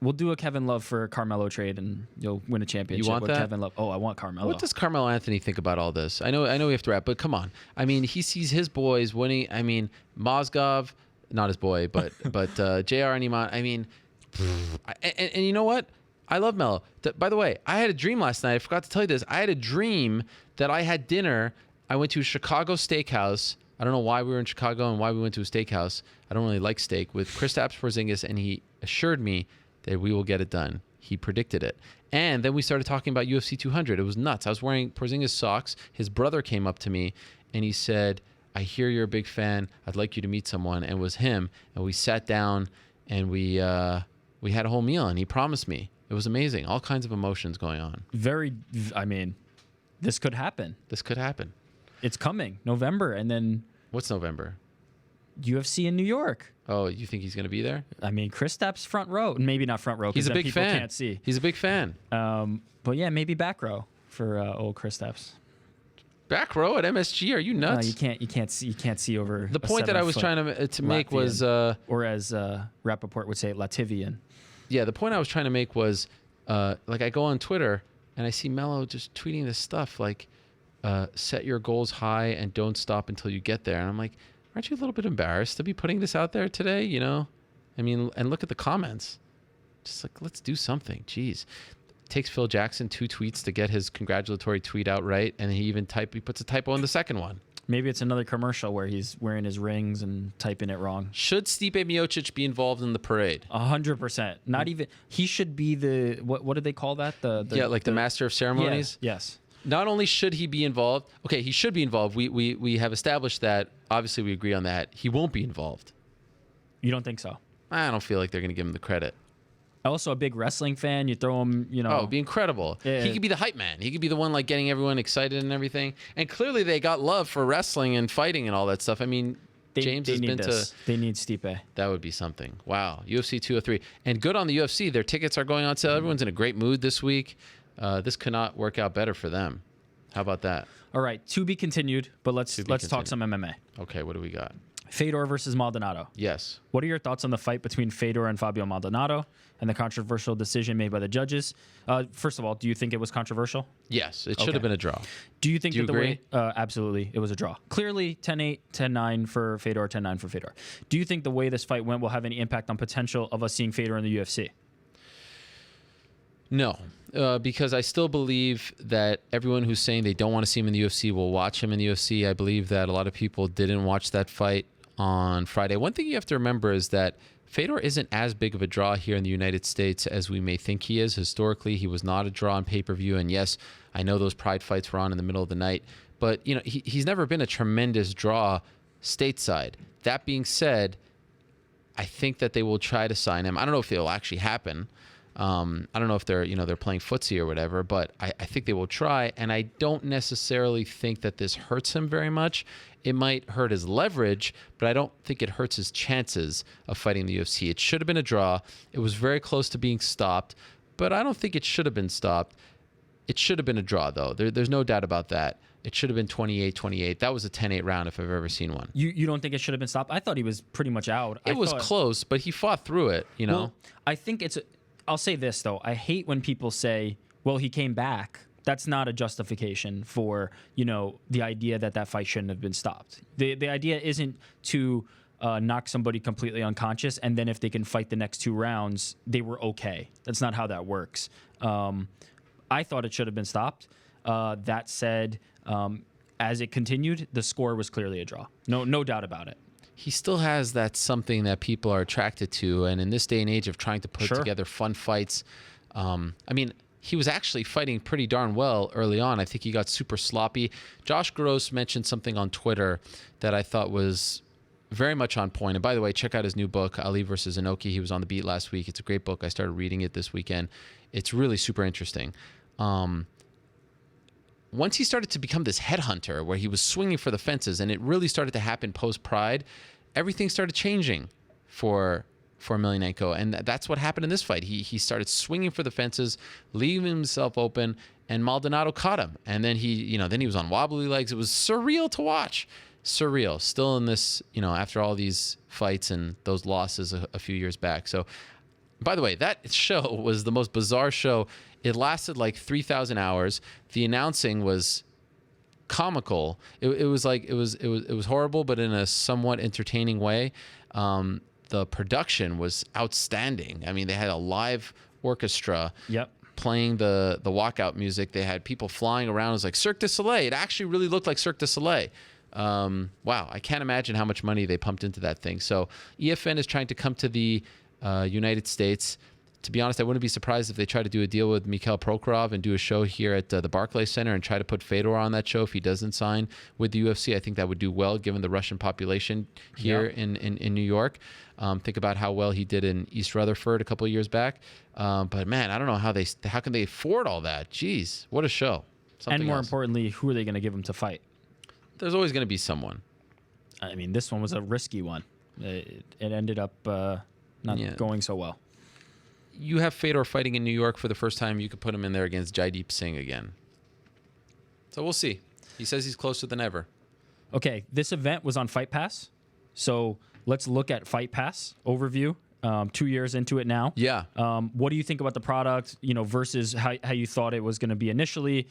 We'll do a Kevin Love for Carmelo trade, and you'll win a championship. You want with that? Kevin Love. Oh, I want Carmelo. What does Carmelo Anthony think about all this? I know we have to wrap, but come on. I mean, he sees his boys winning. I mean, Mozgov, not his boy, but J.R. Iman. I mean, and you know what? I love Melo. By the way, I had a dream last night. I forgot to tell you this. I had a dream that I had dinner. I went to a Chicago steakhouse I don't know why we were in Chicago and why we went to a steakhouse. I don't really like steak with Kristaps Porzingis, and he assured me that we will get it done. He predicted it. And then we started talking about UFC 200. It was nuts. I was wearing Porzingis socks. His brother came up to me and he said, I hear you're a big fan. I'd like you to meet someone. And it was him. And we sat down and we had a whole meal, and he promised me. It was amazing. All kinds of emotions going on. This could happen. This could happen. It's coming, November, and then... What's November? UFC in New York. Oh, you think he's going to be there? I mean, Kristaps front row. Maybe not front row, He's because a big people fan. can't see. He's a big fan. But yeah, maybe back row for old Kristaps. Back row at MSG? Are you nuts? No, you can't see over. The point that I was trying to make was, or as Rappaport would say, Latvian. Yeah, the point I was trying to make was, like, I go on Twitter and I see Melo just tweeting this stuff like, set your goals high and don't stop until you get there. And I'm like, aren't you a little bit embarrassed to be putting this out there today? You know, I mean, and look at the comments. Just like, let's do something. Jeez. It takes Phil Jackson 2 tweets to get his congratulatory tweet out right, and he puts a typo in the second one. Maybe it's another commercial where he's wearing his rings and typing it wrong. Should Stipe Miocic be involved in the parade? 100%. Not even. He should be the what do they call that? The master of ceremonies. Yes. Not only should he be involved, okay, he should be involved. We have established that. Obviously, we agree on that. He won't be involved. You don't think so? I don't feel like they're going to give him the credit. Also, a big wrestling fan. You throw him, you know. Oh, it'd be incredible. Yeah. He could be the hype man. He could be the one like getting everyone excited and everything. And clearly, they got love for wrestling and fighting and all that stuff. I mean, James has been to. They need Stipe. That would be something. Wow, UFC 203, and good on the UFC. Their tickets are going on sale. Everyone's in a great mood this week. This could not work out better for them. How about that? All right, to be continued. But let's talk some MMA. Okay, what do we got? Fedor versus Maldonado. Yes. What are your thoughts on the fight between Fedor and Fabio Maldonado and the controversial decision made by the judges? First of all, do you think it was controversial? Yes, it should have been a draw. Do you think do you agree? Absolutely, it was a draw. Clearly, 10-8, 10-9 for Fedor, 10-9 for Fedor. Do you think the way this fight went will have any impact on potential of us seeing Fedor in the UFC? No, because I still believe that everyone who's saying they don't want to see him in the UFC will watch him in the UFC. I believe that a lot of people didn't watch that fight on Friday. One thing you have to remember is that Fedor isn't as big of a draw here in the United States as we may think he is. Historically, he was not a draw on pay-per-view. And yes, I know those Pride fights were on in the middle of the night, but you know he's never been a tremendous draw stateside. That being said, I think that they will try to sign him. I don't know if it'll actually happen. I don't know if they're playing footsie or whatever, but I think they will try. And I don't necessarily think that this hurts him very much. It might hurt his leverage, but I don't think it hurts his chances of fighting the UFC. It should have been a draw. It was very close to being stopped, but I don't think it should have been stopped. It should have been a draw, though. There's no doubt about that. It should have been 28-28. That was a 10-8 round if I've ever seen one. You don't think it should have been stopped? I thought he was pretty much out. It was close, but he fought through it, you know? Well, I think I'll say this, though. I hate when people say, well, he came back. That's not a justification for, the idea that fight shouldn't have been stopped. The idea isn't to knock somebody completely unconscious, and then if they can fight the next 2 rounds, they were okay. That's not how that works. I thought it should have been stopped. That said, as it continued, the score was clearly a draw. No doubt about it. He still has that something that people are attracted to, and in this day and age of trying to put together fun fights, he was actually fighting pretty darn well early on. I think he got super sloppy. Josh Gross mentioned something on Twitter that I thought was very much on point. And by the way, check out his new book, Ali versus Inoki. He was on the beat last week. It's a great book. I started reading it this weekend. It's really super interesting. Once he started to become this headhunter where he was swinging for the fences, and it really started to happen post-Pride, everything started changing for Emelianenko, and that's what happened in this fight. He started swinging for the fences, leaving himself open, and Maldonado caught him. And then he was on wobbly legs. It was surreal to watch. Surreal. Still in this, after all these fights and those losses a few years back. So, by the way, that show was the most bizarre show. It lasted like 3,000 hours. The announcing was comical. It was horrible, but in a somewhat entertaining way. The production was outstanding. I mean, they had a live orchestra playing the walkout music. They had people flying around. It was like Cirque du Soleil. It actually really looked like Cirque du Soleil. Wow, I can't imagine how much money they pumped into that thing. So EFN is trying to come to the United States. To be honest, I wouldn't be surprised if they try to do a deal with Mikhail Prokhorov and do a show here at the Barclays Center and try to put Fedor on that show if he doesn't sign with the UFC. I think that would do well given the Russian population here in New York. Think about how well he did in East Rutherford a couple of years back. But man, I don't know how can they afford all that? Jeez, what a show. Something and more else. importantly, who are they going to give him to fight? There's always going to be someone. I mean, this one was a risky one. It ended up not going so well. You have Fedor fighting in New York for the first time. You could put him in there against Jaideep Singh again. So we'll see. He says he's closer than ever. Okay, this event was on Fight Pass. So let's look at Fight Pass overview. 2 years into it now. Yeah. What do you think about the product, versus how you thought it was going to be initially?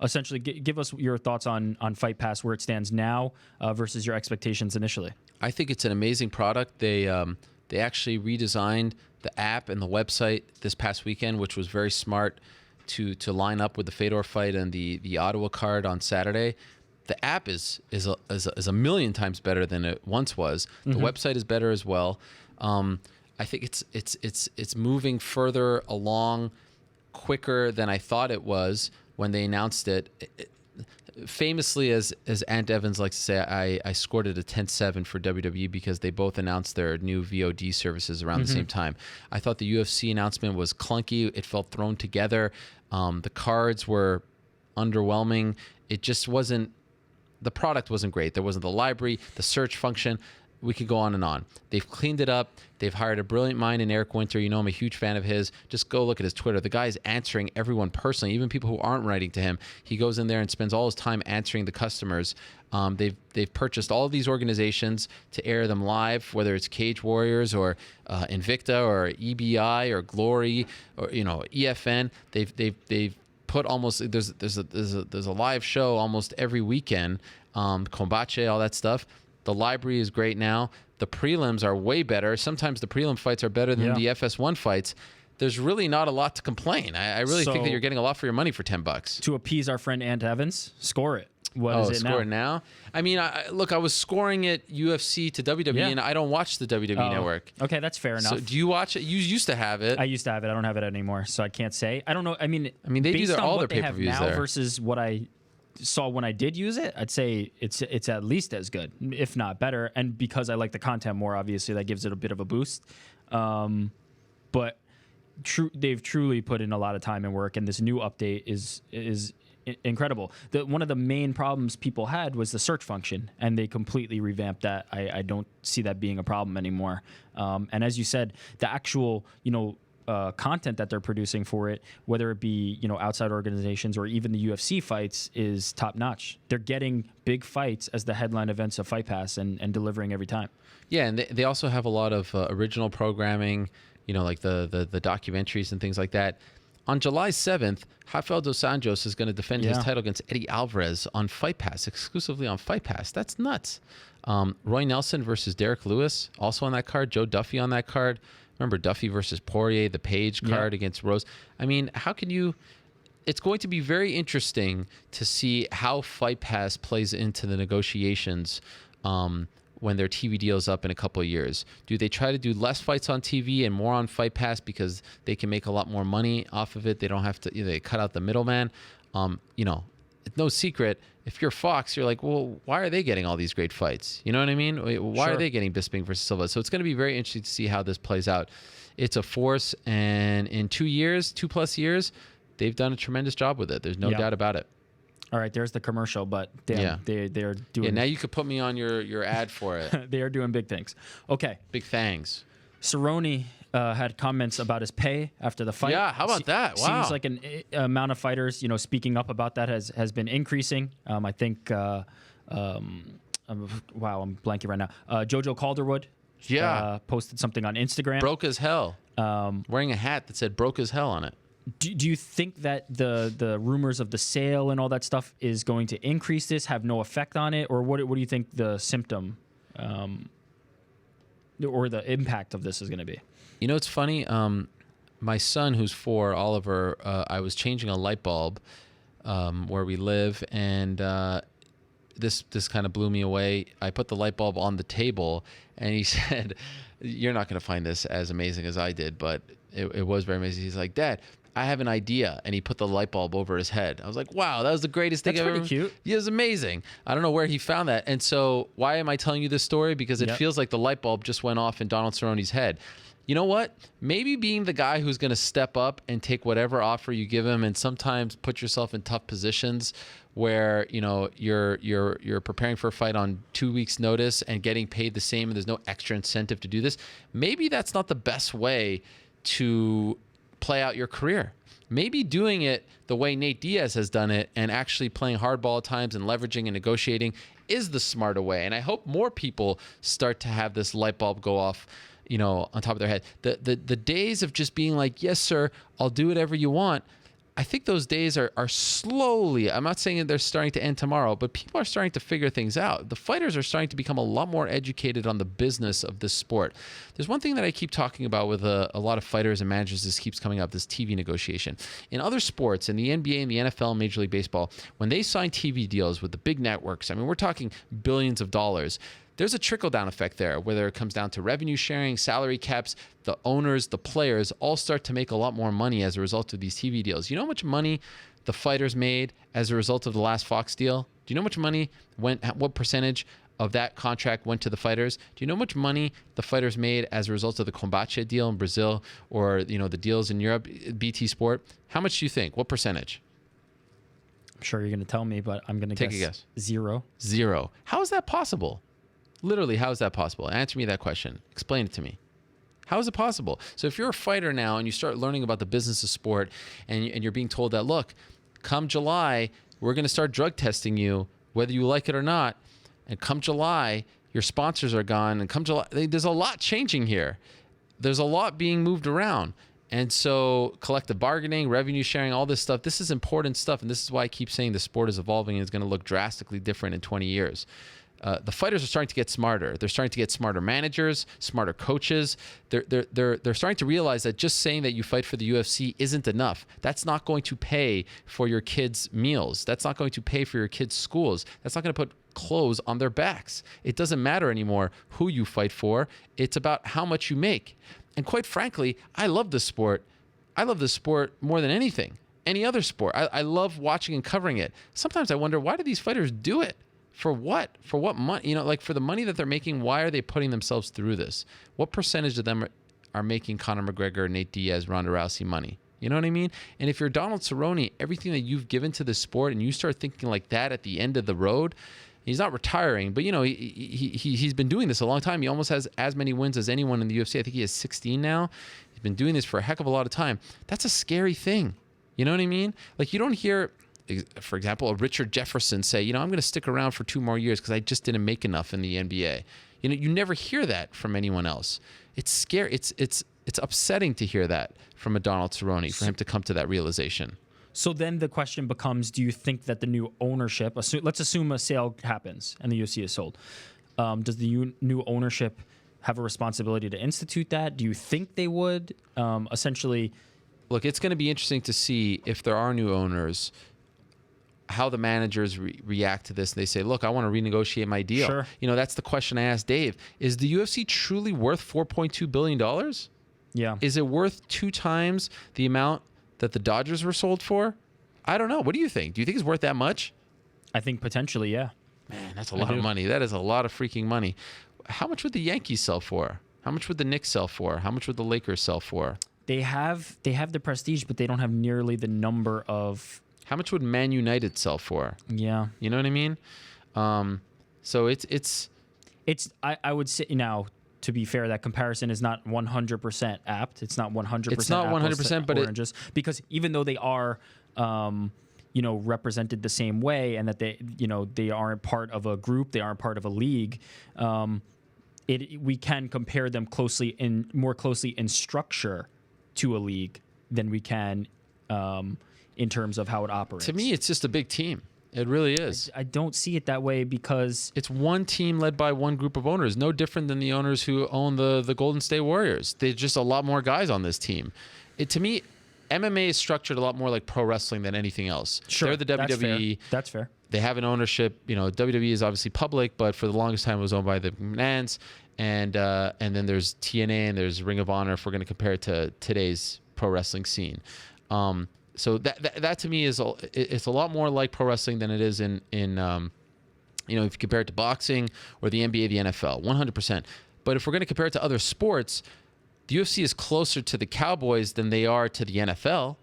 Essentially, give us your thoughts on Fight Pass, where it stands now versus your expectations initially. I think it's an amazing product. They actually redesigned the app and the website this past weekend, which was very smart to line up with the Fedor fight and the Ottawa card on Saturday. The app is a million times better than it once was. The website is better as well. I think it's moving further along quicker than I thought it was when they announced it. Famously, as Ant Evans likes to say, I scored it a 10-7 for WWE because they both announced their new VOD services around the same time. I thought the UFC announcement was clunky. It felt thrown together. The cards were underwhelming. It just wasn't, the product wasn't great. There wasn't the library, the search function. We could go on and on. They've cleaned it up. They've hired a brilliant mind in Eric Winter. I'm a huge fan of his. Just go look at his Twitter. The guy is answering everyone personally, even people who aren't writing to him. He goes in there and spends all his time answering the customers. They've purchased all of these organizations to air them live, whether it's Cage Warriors or Invicta or EBI or Glory or EFN. They've put almost there's a live show almost every weekend. Kombache, all that stuff. The library is great now. The prelims are way better. Sometimes the prelim fights are better than the FS1 fights. There's really not a lot to complain. I really think that you're getting a lot for your money for $10. To appease our friend Ant Evans, score it. What is it score now? it now? I mean, I was scoring it UFC to WWE, and I don't watch the WWE Network. Okay, that's fair enough. So do you watch it? You used to have it. I used to have it. I don't have it anymore, so I can't say. I don't know. I mean, they do all their pay-per-views now there versus what I saw when I did use it, I'd say it's at least as good, if not better. And because I like the content more, obviously that gives it a bit of a boost. But they've truly put in a lot of time and work, and this new update is incredible. One of the main problems people had was the search function, and they completely revamped that. I don't see that being a problem anymore. And as you said, the actual content that they're producing for it, whether it be outside organizations or even the UFC fights, is top notch. They're getting big fights as the headline events of Fight Pass and delivering every time. Yeah, and they also have a lot of original programming, like the documentaries and things like that. On July 7th, Rafael dos Anjos is going to defend his title against Eddie Alvarez on Fight Pass, exclusively on Fight Pass. That's nuts. Roy Nelson versus Derek Lewis, also on that card. Joe Duffy on that card. Remember Duffy versus Poirier, the Page card against Rose. I mean, how can you... It's going to be very interesting to see how Fight Pass plays into the negotiations when their TV deal's up in a couple of years. Do they try to do less fights on TV and more on Fight Pass because they can make a lot more money off of it? They don't have to... They cut out the middleman. It's no secret. If you're Fox, you're like, well, why are they getting all these great fights? You know what I mean? Why are they getting Bisping versus Silva? So it's going to be very interesting to see how this plays out. It's a force, and in 2+ years, they've done a tremendous job with it. There's no doubt about it. All right, there's the commercial, but they're doing... Yeah, now you could put me on your ad for it. They are doing big things. Okay. Big thangs. Cerrone had comments about his pay after the fight. Yeah, how about that? Wow. Seems like an amount of fighters, speaking up about that has been increasing. I think, wow, I'm blanking right now. Jojo Calderwood posted something on Instagram. Broke as hell. Wearing a hat that said broke as hell on it. Do you think that the rumors of the sale and all that stuff is going to increase this, have no effect on it? Or what do you think the symptom or the impact of this is going to be? It's funny. My son, who's 4, Oliver, I was changing a light bulb where we live, and this kind of blew me away. I put the light bulb on the table, and he said, "You're not going to find this as amazing as I did, but it was very amazing." He's like, "Dad, I have an idea," and he put the light bulb over his head. I was like, "Wow, that was the greatest thing That's ever." pretty cute. Yeah, it was amazing. I don't know where he found that. And so why am I telling you this story? Because it feels like the light bulb just went off in Donald Cerrone's head. You know what? Maybe being the guy who's going to step up and take whatever offer you give him, and sometimes put yourself in tough positions where you're preparing for a fight on 2 weeks' notice and getting paid the same, and there's no extra incentive to do this. Maybe that's not the best way to play out your career. Maybe doing it the way Nate Diaz has done it and actually playing hardball at times and leveraging and negotiating is the smarter way. And I hope more people start to have this light bulb go off, on top of their head. The days of just being like, "Yes, sir, I'll do whatever you want," I think those days are slowly, I'm not saying that they're starting to end tomorrow, but people are starting to figure things out. The fighters are starting to become a lot more educated on the business of this sport. There's one thing that I keep talking about with a lot of fighters and managers. This keeps coming up, this TV negotiation. In other sports, in the NBA and the NFL and Major League Baseball, when they sign TV deals with the big networks, I mean, we're talking billions of dollars, there's a trickle-down effect there, whether it comes down to revenue sharing, salary caps, the owners, the players all start to make a lot more money as a result of these TV deals. You know how much money the fighters made as a result of the last Fox deal? Do you know how much money what percentage of that contract went to the fighters? Do you know how much money the fighters made as a result of the Combate deal in Brazil, or the deals in Europe, BT Sport? How much do you think? What percentage? I'm sure you're going to tell me, but I'm going to take a guess. Zero. How is that possible? Literally, how is that possible? Answer me that question. Explain it to me. How is it possible? So if you're a fighter now and you start learning about the business of sport, and you're being told that, look, come July, we're going to start drug testing you, whether you like it or not, and come July, your sponsors are gone, and come July, there's a lot changing here. There's a lot being moved around. And so collective bargaining, revenue sharing, all this stuff, this is important stuff. And this is why I keep saying the sport is evolving and is going to look drastically different in 20 years. The fighters are starting to get smarter. They're starting to get smarter managers, smarter coaches. They're starting to realize that just saying that you fight for the UFC isn't enough. That's not going to pay for your kids' meals. That's not going to pay for your kids' schools. That's not going to put clothes on their backs. It doesn't matter anymore who you fight for. It's about how much you make. And quite frankly, I love this sport. I love this sport more than anything, any other sport. I love watching and covering it. Sometimes I wonder, why do these fighters do it? For what? For what money? For the money that they're making, why are they putting themselves through this? What percentage of them are making Conor McGregor, Nate Diaz, Ronda Rousey money? You know what I mean? And if you're Donald Cerrone, everything that you've given to the sport, and you start thinking like that at the end of the road, he's not retiring, but he's been doing this a long time. He almost has as many wins as anyone in the UFC. I think he has 16 now. He's been doing this for a heck of a lot of time. That's a scary thing. You know what I mean? Like, you don't hear, for example, a Richard Jefferson say, I'm going to stick around for 2 more years because I just didn't make enough in the NBA. You never hear that from anyone else. It's scary. It's upsetting to hear that from a Donald Cerrone, for him to come to that realization. So then the question becomes, do you think that the new ownership, let's assume a sale happens and the UFC is sold, does the new ownership have a responsibility to institute that? Do you think they would? Essentially, look, it's going to be interesting to see if there are new owners, how the managers react to this. They say, look, I want to renegotiate my deal. Sure. That's the question I asked Dave. Is the UFC truly worth $4.2 billion? Yeah. Is it worth 2 times the amount that the Dodgers were sold for? I don't know. What do you think? Do you think it's worth that much? I think potentially, yeah. Man, that's a lot of money. That is a lot of freaking money. How much would the Yankees sell for? How much would the Knicks sell for? How much would the Lakers sell for? They have the prestige, but they don't have nearly the number of... How much would Man United sell for? Yeah. You know what I mean? So it's I would say, now, to be fair, that comparison is not 100% apt. It's not 100%. It's not 100%, but oranges, because even though they are, represented the same way, and that they aren't part of a group, they aren't part of a league, we can compare them more closely in structure to a league than we can in terms of how it operates. To me, it's just a big team. It really is. I don't see it that way, because it's one team led by one group of owners, no different than the owners who own the Golden State Warriors. There's just a lot more guys on this team. To me, MMA is structured a lot more like pro wrestling than anything else. Sure, They're the WWE. That's fair. They have an ownership. WWE is obviously public, but for the longest time it was owned by the McMahons. And then there's TNA and there's Ring of Honor, if we're going to compare it to today's pro wrestling scene. So that to me it's a lot more like pro wrestling than it is in if you compare it to boxing or the NBA, the NFL, 100%. But if we're going to compare it to other sports, the UFC is closer to the Cowboys than they are to the NFL,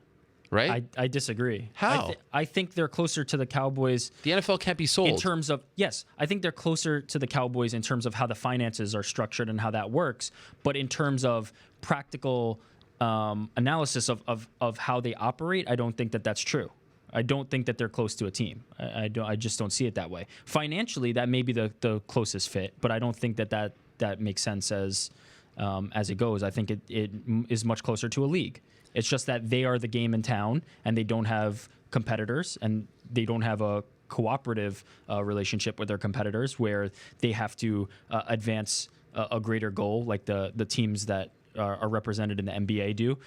right? I disagree. How? I think they're closer to the Cowboys. The NFL can't be sold. In terms of, yes, I think they're closer to the Cowboys in terms of how the finances are structured and how that works. But in terms of practical analysis of how they operate, I don't think that that's true. I don't think that they're close to a team. I just don't see it that way. Financially, that may be the closest fit, but I don't think that makes sense as it goes. I think it is much closer to a league. It's just that they are the game in town, and they don't have competitors, and they don't have a cooperative relationship with their competitors where they have to advance a greater goal like the teams that are represented in the NBA do.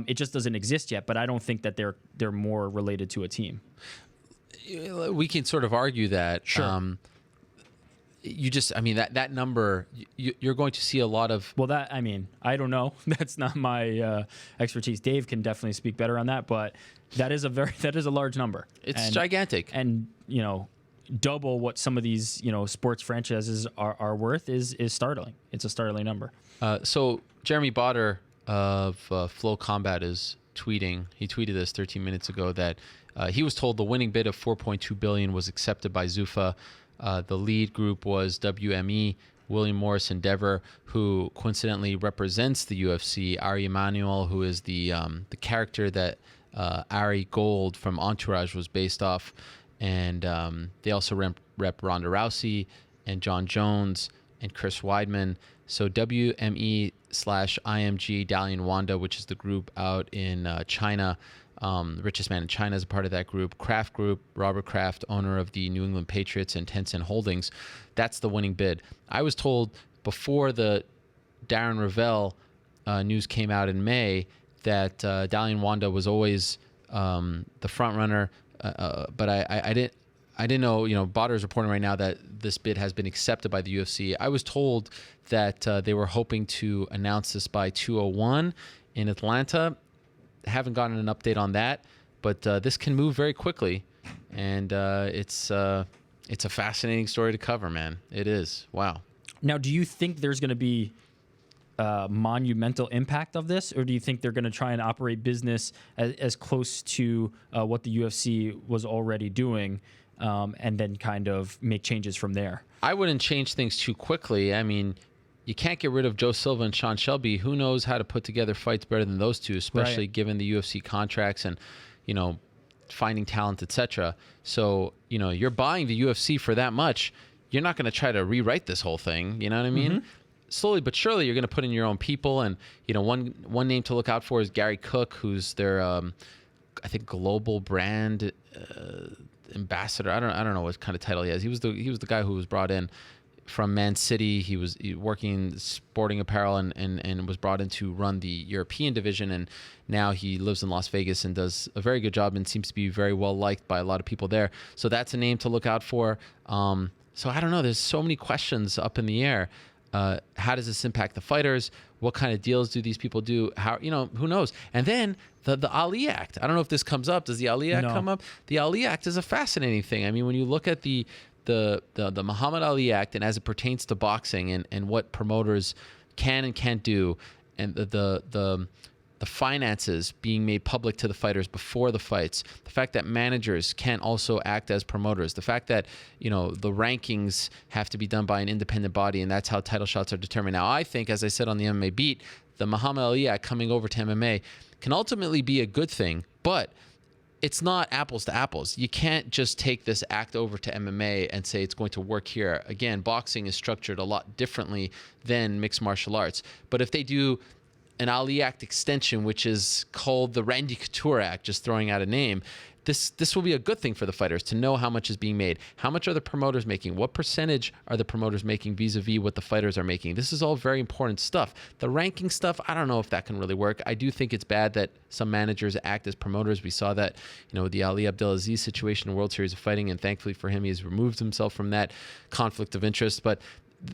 It just doesn't exist yet, but I don't think that they're more related to a team. We can sort of argue that. Sure. That number, you're going to see a lot of... Well, I don't know. That's not my expertise. Dave can definitely speak better on that, but that is a large number. It's gigantic. And, double what some of these, sports franchises are worth is startling. It's a startling number. So Jeremy Botter of Flow Combat is tweeting. He tweeted this 13 minutes ago that he was told the winning bid of $4.2 billion was accepted by Zuffa. The lead group was WME, William Morris Endeavor, who coincidentally represents the UFC. Ari Emanuel, who is the character that Ari Gold from Entourage was based off. And they also rep Ronda Rousey and John Jones and Chris Weidman. So WME/IMG Dalian Wanda, which is the group out in China. The richest man in China is a part of that group. Kraft Group, Robert Kraft, owner of the New England Patriots and Tencent Holdings. That's the winning bid. I was told before the Darren Ravel news came out in May that Dalian Wanda was always the front runner. But I didn't know, Botter is reporting right now that this bid has been accepted by the UFC. I was told that they were hoping to announce this by 2:01 in Atlanta. Haven't gotten an update on that, but this can move very quickly, and it's a fascinating story to cover, man. It is. Wow. Now, do you think there's going to be monumental impact of this, or do you think they're going to try and operate business as close to what the UFC was already doing, and then kind of make changes from there? I wouldn't change things too quickly. I mean, you can't get rid of Joe Silva and Sean Shelby. Who knows how to put together fights better than those two, especially given the UFC contracts and, finding talent, etc. So, you're buying the UFC for that much. You're not going to try to rewrite this whole thing. You know what I mean? Mm-hmm. Slowly but surely, you're going to put in your own people. And, one name to look out for is Gary Cook, who's their, I think, global brand ambassador. I don't know what kind of title he has. He was the guy who was brought in from Man City. He was working sporting apparel and was brought in to run the European division. And now he lives in Las Vegas and does a very good job and seems to be very well liked by a lot of people there. So that's a name to look out for. So I don't know. There's so many questions up in the air. How does this impact the fighters? What kind of deals do these people do? How, who knows? And then the Ali Act. I don't know if this comes up. Does the Ali Act come up? The Ali Act is a fascinating thing. I mean, when you look at the Muhammad Ali Act and as it pertains to boxing and what promoters can and can't do, and the finances being made public to the fighters before the fights, the fact that managers can also act as promoters, the fact that the rankings have to be done by an independent body, and that's how title shots are determined. Now, I think, as I said on the MMA Beat, the Muhammad Ali Act coming over to MMA can ultimately be a good thing, but it's not apples to apples. You can't just take this act over to MMA and say it's going to work here. Again, boxing is structured a lot differently than mixed martial arts. But if they do an Ali Act extension, which is called the Randy Couture Act, just throwing out a name, this will be a good thing for the fighters to know how much is being made. How much are the promoters making? What percentage are the promoters making vis-a-vis what the fighters are making? This is all very important stuff. The ranking stuff, I don't know if that can really work. I do think it's bad that some managers act as promoters. We saw that, with the Ali Abdelaziz situation in World Series of Fighting, and thankfully for him, he has removed himself from that conflict of interest. But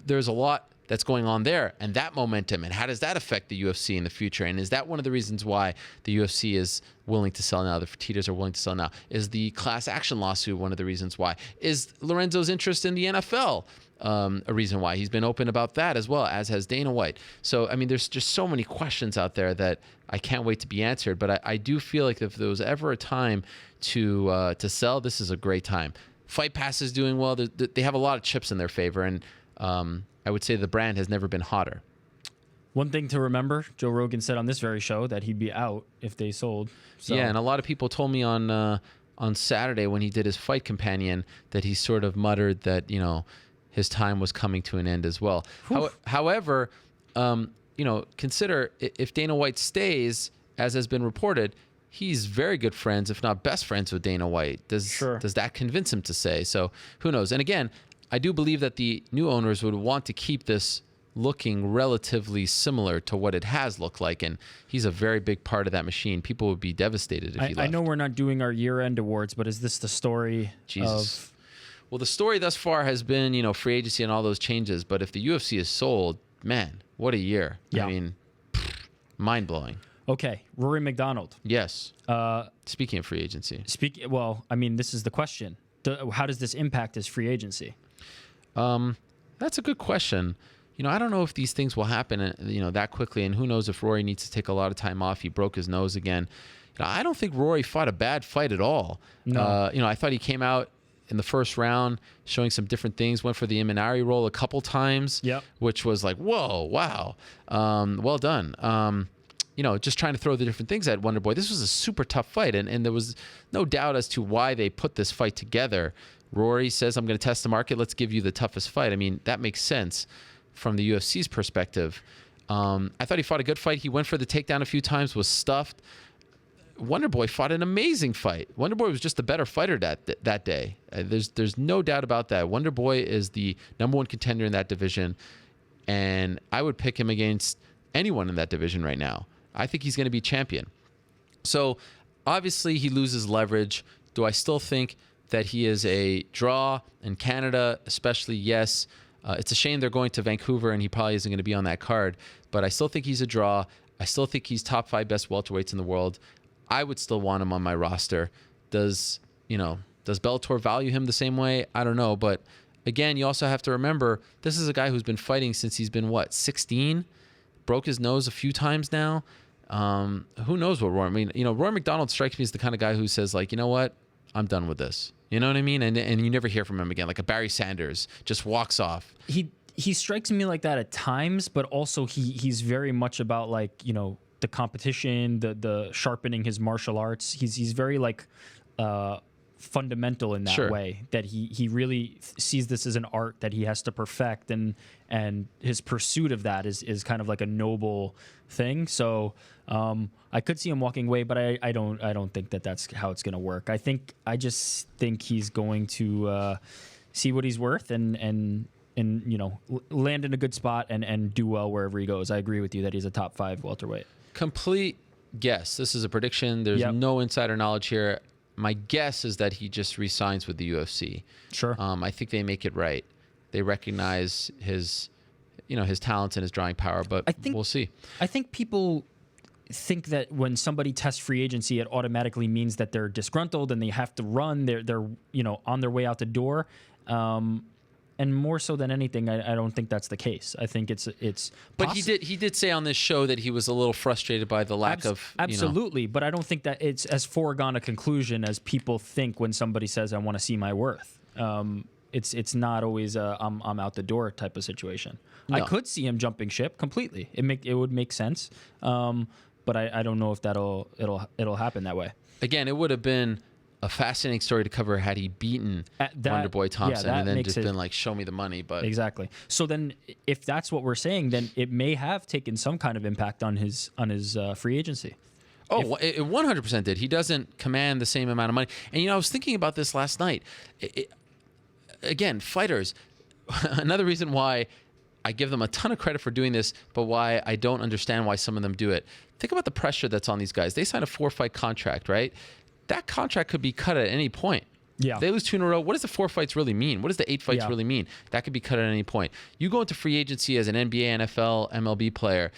there's a lot that's going on there, and that momentum, and how does that affect the UFC in the future? And is that one of the reasons why the UFC is willing to sell now, the Fertittas are willing to sell now? Is the class action lawsuit one of the reasons why? Is Lorenzo's interest in the NFL a reason why? He's been open about that as well, as has Dana White. So, I mean, there's just so many questions out there that I can't wait to be answered, but I do feel like if there was ever a time to sell, this is a great time. Fight Pass is doing well. They have a lot of chips in their favor, and I would say the brand has never been hotter. One thing to remember, Joe Rogan said on this very show that he'd be out if they sold. So. Yeah, and a lot of people told me on Saturday when he did his Fight Companion that he sort of muttered that, his time was coming to an end as well. However, consider if Dana White stays, as has been reported, he's very good friends, if not best friends, with Dana White. Does that convince him to say? So who knows? And again, I do believe that the new owners would want to keep this looking relatively similar to what it has looked like, and he's a very big part of that machine. People would be devastated if he left. I know we're not doing our year-end awards, but is this the story of... Well, the story thus far has been, free agency and all those changes, but if the UFC is sold, man, what a year. Yeah. I mean, mind-blowing. Okay, Rory McDonald. Yes. Speaking of free agency. This is the question. How does this impact his free agency? That's a good question. I don't know if these things will happen, that quickly, and who knows if Rory needs to take a lot of time off. He broke his nose again. I don't think Rory fought a bad fight at all. No. I thought he came out in the first round showing some different things, went for the Imanari roll a couple times, which was like, whoa, wow. Well done. Just trying to throw the different things at Wonderboy. This was a super tough fight, and there was no doubt as to why they put this fight together. Rory says, I'm going to test the market. Let's give you the toughest fight. I mean, that makes sense from the UFC's perspective. I thought he fought a good fight. He went for the takedown a few times, was stuffed. Wonderboy fought an amazing fight. Wonderboy was just the better fighter that day. There's no doubt about that. Wonderboy is the number one contender in that division, and I would pick him against anyone in that division right now. I think he's going to be champion. So obviously he loses leverage. Do I still think that he is a draw in Canada, especially? Yes. It's a shame they're going to Vancouver and he probably isn't going to be on that card, but I still think he's a draw. I still think he's top 5 best welterweights in the world. I would still want him on my roster. Does Bellator value him the same way? I don't know, but again, you also have to remember this is a guy who's been fighting since he's been 16, broke his nose a few times now. Who knows what Rory? I mean, Rory McDonald strikes me as the kind of guy who says, like, you know what, I'm done with this. You know what I mean? And you never hear from him again. Like a Barry Sanders just walks off. He strikes me like that at times, but also he's very much about the competition, the sharpening his martial arts. He's very fundamental in that way, that he really sees this as an art that he has to perfect, and his pursuit of that is kind of like a noble thing. So I could see him walking away, but I don't think that's how it's going to work. I just think he's going to see what he's worth and land in a good spot and do well wherever he goes. I agree with you that he's a top 5 welterweight. Complete guess. This is a prediction. There's no insider knowledge here. My guess is that he just re-signs with the UFC. Sure. I think they make it right. They recognize his talents and his drawing power, but we'll see. I think people think that when somebody tests free agency, it automatically means that they're disgruntled and they have to run. They're on their way out the door. And more so than anything, I don't think that's the case. I think it's. But he did say on this show that he was a little frustrated by the lack of. Absolutely, but I don't think that it's as foregone a conclusion as people think when somebody says, "I want to see my worth." It's not always a I'm out the door type of situation. No. I could see him jumping ship completely. It would make sense, but I don't know if it'll happen that way. Again, it would have been a fascinating story to cover had he beaten Wonderboy Thompson and then just been like, show me the money. But exactly. So then if that's what we're saying, then it may have taken some kind of impact on his free agency. Oh, it 100% did. He doesn't command the same amount of money. And, I was thinking about this last night. Again, fighters, another reason why I give them a ton of credit for doing this, but why I don't understand why some of them do it. Think about the pressure that's on these guys. They sign a 4-fight contract, right? That contract could be cut at any point. Yeah. If they lose 2 in a row, what does the 4 fights really mean? What does the 8 fights really mean? That could be cut at any point. You go into free agency as an NBA, NFL, MLB player,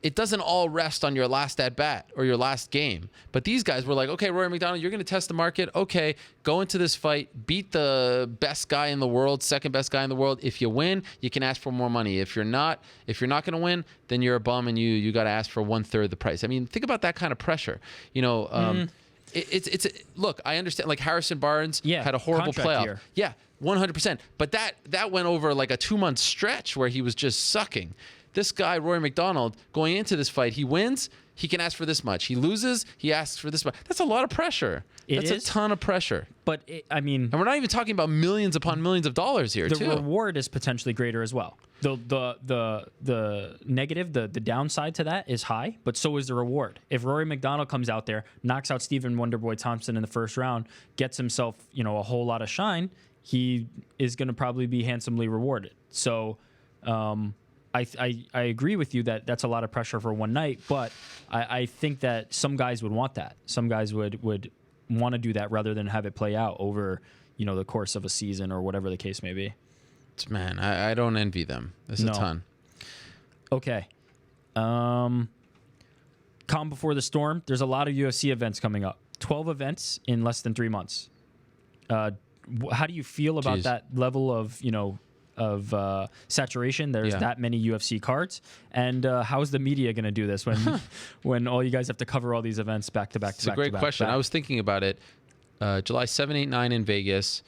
it doesn't all rest on your last at-bat or your last game. But these guys were like, okay, Rory McDonald, you're going to test the market. Okay, go into this fight, beat the best guy in the world, second best guy in the world. If you win, you can ask for more money. If you're not going to win, then you're a bum and you got to ask for 1/3 the price. I mean, think about that kind of pressure. Look, I understand. Like Harrison Barnes had a horrible playoff. Year. Yeah, 100%. But that went over like a 2-month stretch where he was just sucking. This guy, Rory McDonald, going into this fight, he wins, he can ask for this much. He loses, he asks for this much. That's a lot of pressure. That's a ton of pressure. But, and we're not even talking about millions upon millions of dollars here, the reward is potentially greater as well. The negative, the downside to that is high, but so is the reward. If Rory McDonald comes out there, knocks out Stephen Wonderboy Thompson in the first round, gets himself, a whole lot of shine, he is going to probably be handsomely rewarded. So, I agree with you that that's a lot of pressure for one night, but I think that some guys would want that. Some guys would want to do that rather than have it play out over, the course of a season or whatever the case may be. Man, I don't envy them. There's a ton. Okay. Calm before the storm. There's a lot of UFC events coming up. 12 events in less than 3 months. How do you feel about that level of, of saturation? There's that many UFC cards, and how's the media going to do this when when all you guys have to cover all these events back to back to back? It's a great question. I was thinking about it. July 7, 8, 9 in Vegas.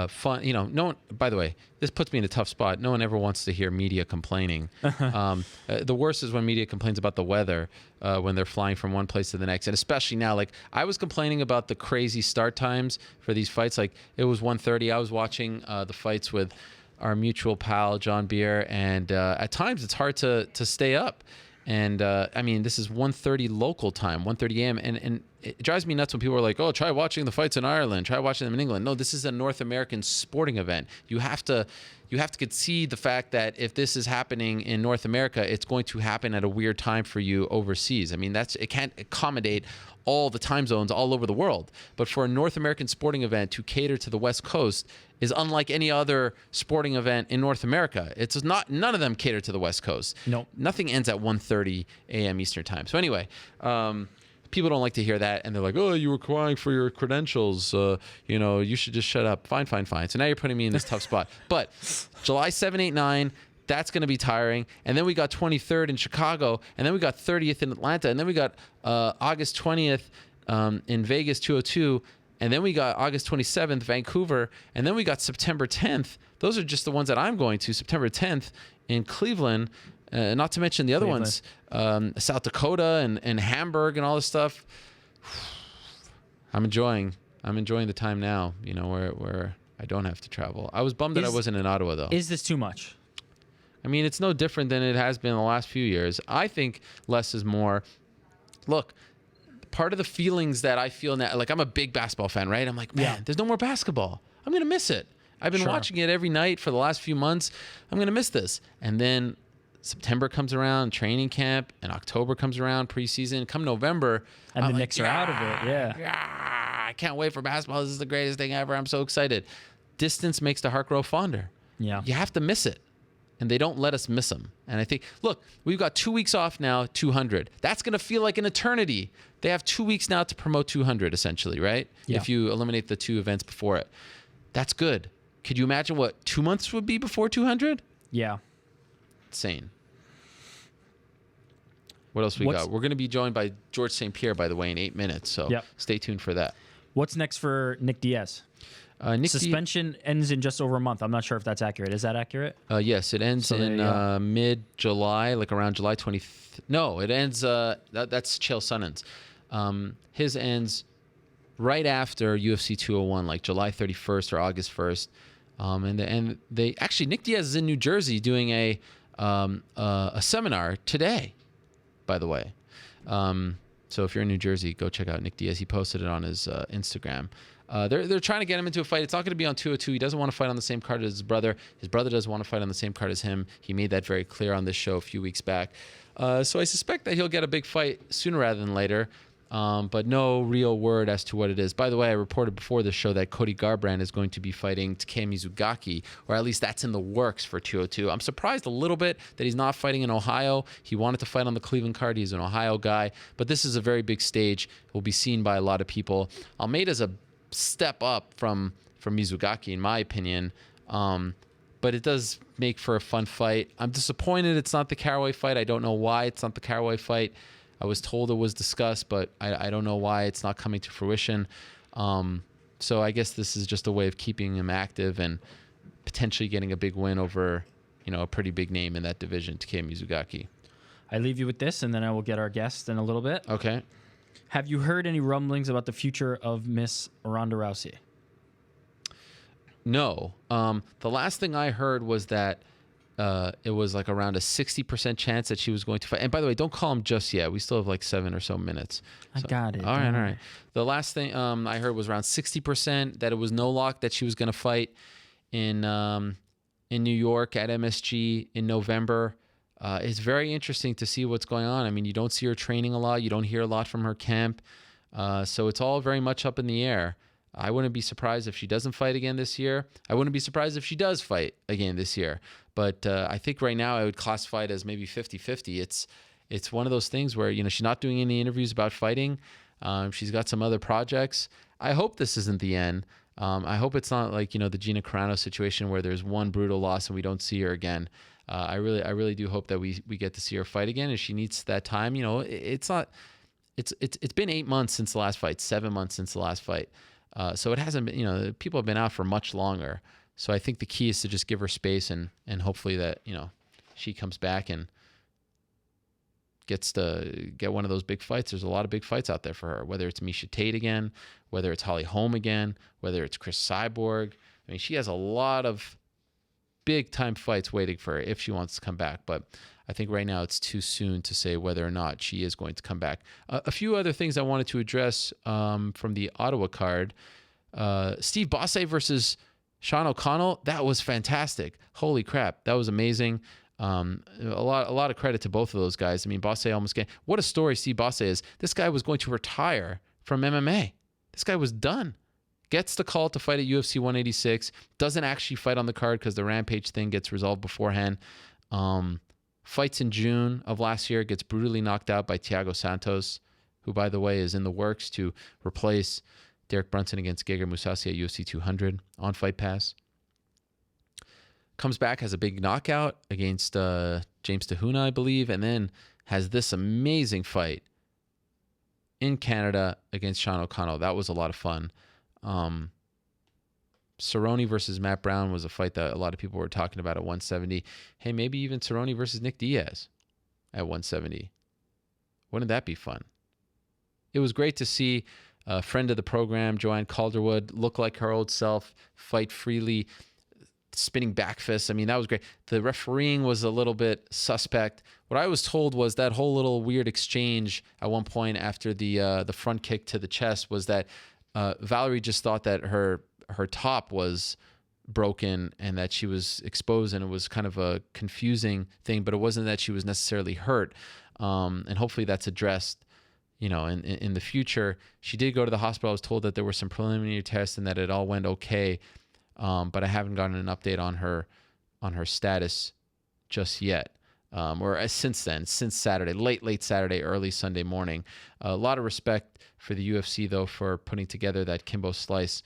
Fun. No one. By the way, this puts me in a tough spot. No one ever wants to hear media complaining. The worst is when media complains about the weather when they're flying from one place to the next, and especially now. Like I was complaining about the crazy start times for these fights. Like it was 1:30. I was watching the fights with our mutual pal John Beer, and at times it's hard to stay up. And this is 1:30 local time, 1:30 a.m. And it drives me nuts when people are like, "Oh, try watching the fights in Ireland, try watching them in England." No, this is a North American sporting event. You have to concede the fact that if this is happening in North America, it's going to happen at a weird time for you overseas. I mean, it can't accommodate all the time zones all over the world. But for a North American sporting event to cater to the West Coast is unlike any other sporting event in North America. It's not, none of them cater to the West Coast. Nope. Nothing ends at 1:30 a.m. Eastern time. So anyway, people don't like to hear that, and they're like, "Oh, you were crying for your credentials. You should just shut up." Fine. So now you're putting me in this tough spot. But July 7, 8, 9, that's going to be tiring. And then we got 23rd in Chicago, and then we got 30th in Atlanta, and then we got August 20th in Vegas 202, and then we got August 27th, Vancouver, and then we got September 10th. Those are just the ones that I'm going to. September 10th in Cleveland. Not to mention the other ones, South Dakota and Hamburg and all this stuff. I'm enjoying the time now, where I don't have to travel. I was bummed that I wasn't in Ottawa, though. Is this too much? I mean, it's no different than it has been in the last few years. I think less is more. Look, part of the feelings that I feel now, like I'm a big basketball fan, right? I'm like, man, there's no more basketball. I'm going to miss it. I've been watching it every night for the last few months. I'm going to miss this. And then September comes around, training camp, and October comes around, preseason. Come November, and the Knicks are out of it. Yeah, I can't wait for basketball. This is the greatest thing ever. I'm so excited. Distance makes the heart grow fonder. Yeah, you have to miss it, and they don't let us miss them. And I think, look, we've got 2 weeks off now. 200. That's going to feel like an eternity. They have 2 weeks now to promote 200, essentially, right? Yeah. If you eliminate the 2 events before it, that's good. Could you imagine what 2 months would be before 200? Yeah. Insane. What else we got? We're going to be joined by George St-Pierre, by the way, in 8 minutes. So stay tuned for that. What's next for Nick Diaz? Suspension ends in just over a month. I'm not sure if that's accurate. Is that accurate? Yes, it ends in mid-July, like around July 20th. No, it ends. That's Chael Sonnen's. His ends right after UFC 201, like July 31st or August 1st. And they actually, Nick Diaz is in New Jersey doing a seminar today, by the way. So if you're in New Jersey, go check out Nick Diaz. He posted it on his Instagram. They're trying to get him into a fight. It's not going to be on 202. He doesn't want to fight on the same card as his brother. His brother doesn't want to fight on the same card as him. He made that very clear on this show a few weeks back. So I suspect that he'll get a big fight sooner rather than later. But no real word as to what it is. By the way, I reported before the show that Cody Garbrandt is going to be fighting Takeya Mizugaki, or at least that's in the works for 202. I'm surprised a little bit that he's not fighting in Ohio. He wanted to fight on the Cleveland card. He's an Ohio guy. But this is a very big stage. Will be seen by a lot of people. Almeida's a step up from Mizugaki, in my opinion. But it does make for a fun fight. I'm disappointed it's not the Caraway fight. I don't know why it's not the Caraway fight. I was told it was discussed, but I don't know why it's not coming to fruition. So I guess this is just a way of keeping him active and potentially getting a big win over, a pretty big name in that division, Takeya Mizugaki. I leave you with this, and then I will get our guest in a little bit. Okay. Have you heard any rumblings about the future of Miss Ronda Rousey? No. The last thing I heard was that it was like around a 60% chance that she was going to fight. And by the way, don't call him just yet. We still have like 7 or so minutes. I got it. All right. The last thing I heard was around 60% that it was no lock that she was going to fight in New York at MSG in November. It's very interesting to see what's going on. I mean, you don't see her training a lot. You don't hear a lot from her camp. So it's all very much up in the air. I wouldn't be surprised if she doesn't fight again this year. I wouldn't be surprised if she does fight again this year. But I think right now I would classify it as maybe 50-50. It's one of those things where, she's not doing any interviews about fighting. She's got some other projects. I hope this isn't the end. I hope it's not like, the Gina Carano situation where there's one brutal loss and we don't see her again. I really do hope that we get to see her fight again, and she needs that time. It's been 8 months since the last fight, 7 months since the last fight. So it hasn't been, people have been out for much longer. So I think the key is to just give her space and hopefully that, she comes back and gets to get one of those big fights. There's a lot of big fights out there for her, whether it's Miesha Tate again, whether it's Holly Holm again, whether it's Cris Cyborg. I mean, she has a lot of big time fights waiting for her if she wants to come back. But I think right now it's too soon to say whether or not she is going to come back. A few other things I wanted to address from the Ottawa card. Steve Bosse versus Sean O'Connell. That was fantastic. Holy crap. That was amazing. A lot of credit to both of those guys. I mean, Bosse almost came. What a story Steve Bosse is. This guy was going to retire from MMA. This guy was done. Gets the call to fight at UFC 186. Doesn't actually fight on the card because the Rampage thing gets resolved beforehand. Fights in June of last year. Gets brutally knocked out by Thiago Santos, who, by the way, is in the works to replace Derek Brunson against Gegard Mousasi at UFC 200 on Fight Pass. Comes back, has a big knockout against James Tahuna, I believe, and then has this amazing fight in Canada against Sean O'Connell. That was a lot of fun. Cerrone versus Matt Brown was a fight that a lot of people were talking about at 170. Hey, maybe even Cerrone versus Nick Diaz at 170. Wouldn't that be fun? It was great to see a friend of the program, Joanne Calderwood, look like her old self, fight freely, spinning back fists. I mean, that was great. The refereeing was a little bit suspect. What I was told was that whole little weird exchange at one point after the front kick to the chest was that Valerie just thought that her top was broken and that she was exposed, and it was kind of a confusing thing, but it wasn't that she was necessarily hurt. And hopefully that's addressed, in the future. She did go to the hospital. I was told that there were some preliminary tests and that it all went okay. But I haven't gotten an update on her status just yet. Since then, since Saturday, late Saturday, early Sunday morning. A lot of respect for the UFC, though, for putting together that Kimbo Slice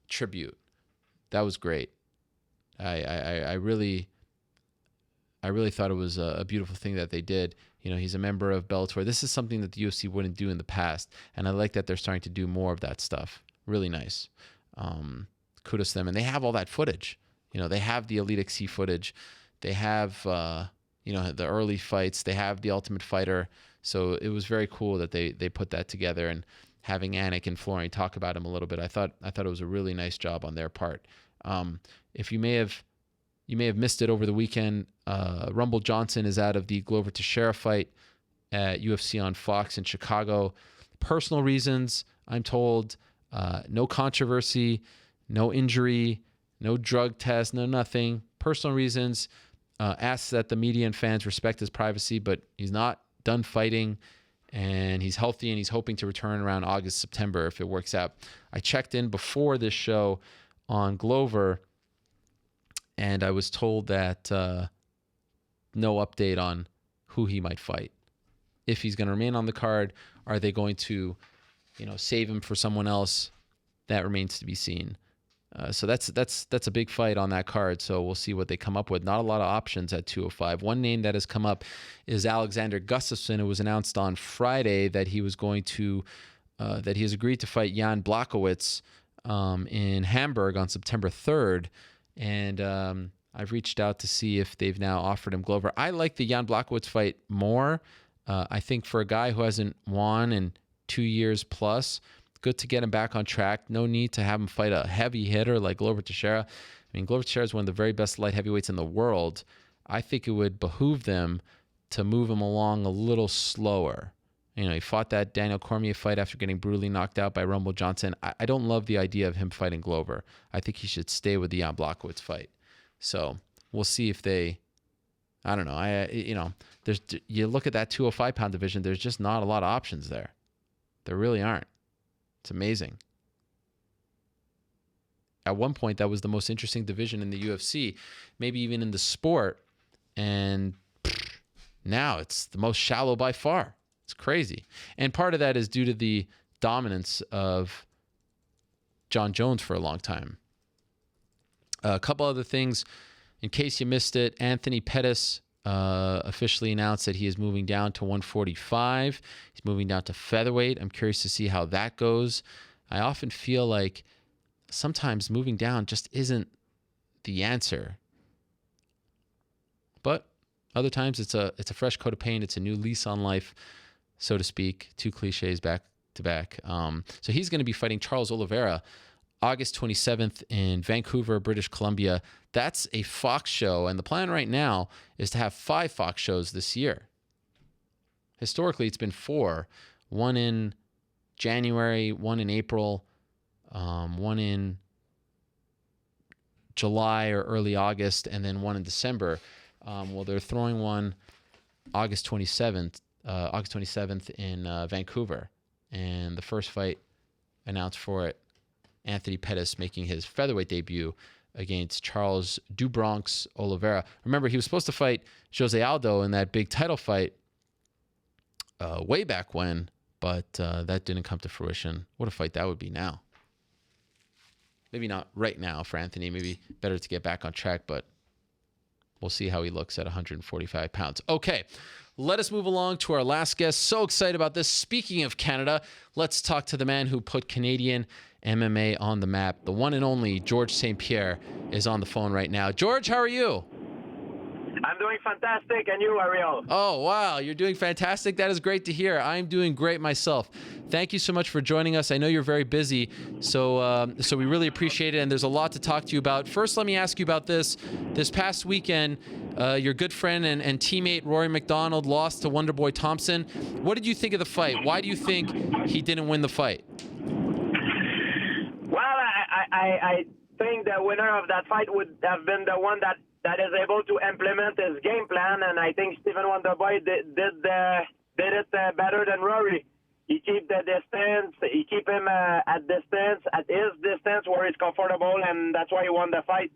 tribute. That was great. I really thought it was a beautiful thing that they did. He's a member of Bellator. This is something that the UFC wouldn't do in the past, and I like that they're starting to do more of that stuff. Really nice. Kudos to them. And they have all that footage. They have the Elite XC footage. They have, the early fights. They have the Ultimate Fighter. So it was very cool that they put that together, and having Anik and Florian talk about him a little bit. I thought it was a really nice job on their part. If you may have missed it over the weekend, Rumble Johnson is out of the Glover Teixeira fight at UFC on Fox in Chicago. Personal reasons, I'm told, no controversy, no injury, no drug test, no nothing. Personal reasons, asks that the media and fans respect his privacy, but he's not done fighting, and he's healthy, and he's hoping to return around August, September if it works out. I checked in before this show on Glover, and I was told that no update on who he might fight. If he's going to remain on the card, are they going to, save him for someone else? That remains to be seen. So that's a big fight on that card. So we'll see what they come up with. Not a lot of options at 205. One name that has come up is Alexander Gustafsson. It was announced on Friday that he was going to that he has agreed to fight Jan Blachowicz in Hamburg on September 3rd. And I've reached out to see if they've now offered him Glover. I like the Jan Blachowicz fight more. I think for a guy who hasn't won in 2 years plus, good to get him back on track. No need to have him fight a heavy hitter like Glover Teixeira. I mean, Glover Teixeira is one of the very best light heavyweights in the world. I think it would behoove them to move him along a little slower. He fought that Daniel Cormier fight after getting brutally knocked out by Rumble Johnson. I don't love the idea of him fighting Glover. I think he should stay with the Jan Blachowicz fight. So we'll see if they, I don't know. You look at that 205-pound division, there's just not a lot of options there. There really aren't. It's amazing. At one point, that was the most interesting division in the UFC, maybe even in the sport. And now it's the most shallow by far. It's crazy. And part of that is due to the dominance of John Jones for a long time. A couple other things, in case you missed it, Anthony Pettis officially announced that he is moving down to 145. He's moving down to featherweight. I'm curious to see how that goes. I often feel like sometimes moving down just isn't the answer. But other times it's a fresh coat of paint. It's a new lease on life, so to speak. Two cliches back to back. So he's going to be fighting Charles Oliveira August 27th in Vancouver, British Columbia. That's a Fox show, and the plan right now is to have 5 Fox shows this year. Historically, it's been 4. One in January, one in April, one in July or early August, and then one in December. Well, they're throwing one August 27th in Vancouver. And the first fight announced for it, Anthony Pettis making his featherweight debut against Charles do Bronx Oliveira. Remember, he was supposed to fight Jose Aldo in that big title fight way back when, but that didn't come to fruition. What a fight that would be now. Maybe not right now for Anthony. Maybe better to get back on track, but we'll see how he looks at 145 pounds. Okay, let us move along to our last guest. So excited about this. Speaking of Canada, let's talk to the man who put Canadian MMA on the map. The one and only George St-Pierre is on the phone right now. George, how are you? I'm doing fantastic, and you, Ariel? Oh, wow, you're doing fantastic. That is great to hear. I'm doing great myself. Thank you so much for joining us. I know you're very busy, so we really appreciate it, and there's a lot to talk to you about. First, let me ask you about this. This past weekend, your good friend and teammate Rory McDonald lost to Wonderboy Thompson. What did you think of the fight? Why do you think he didn't win the fight? Well, I think the winner of that fight would have been the one that is able to implement his game plan, and I think Stephen Wonderboy did it better than Rory. He keep the distance. He keep him at his distance where he's comfortable, and that's why he won the fight,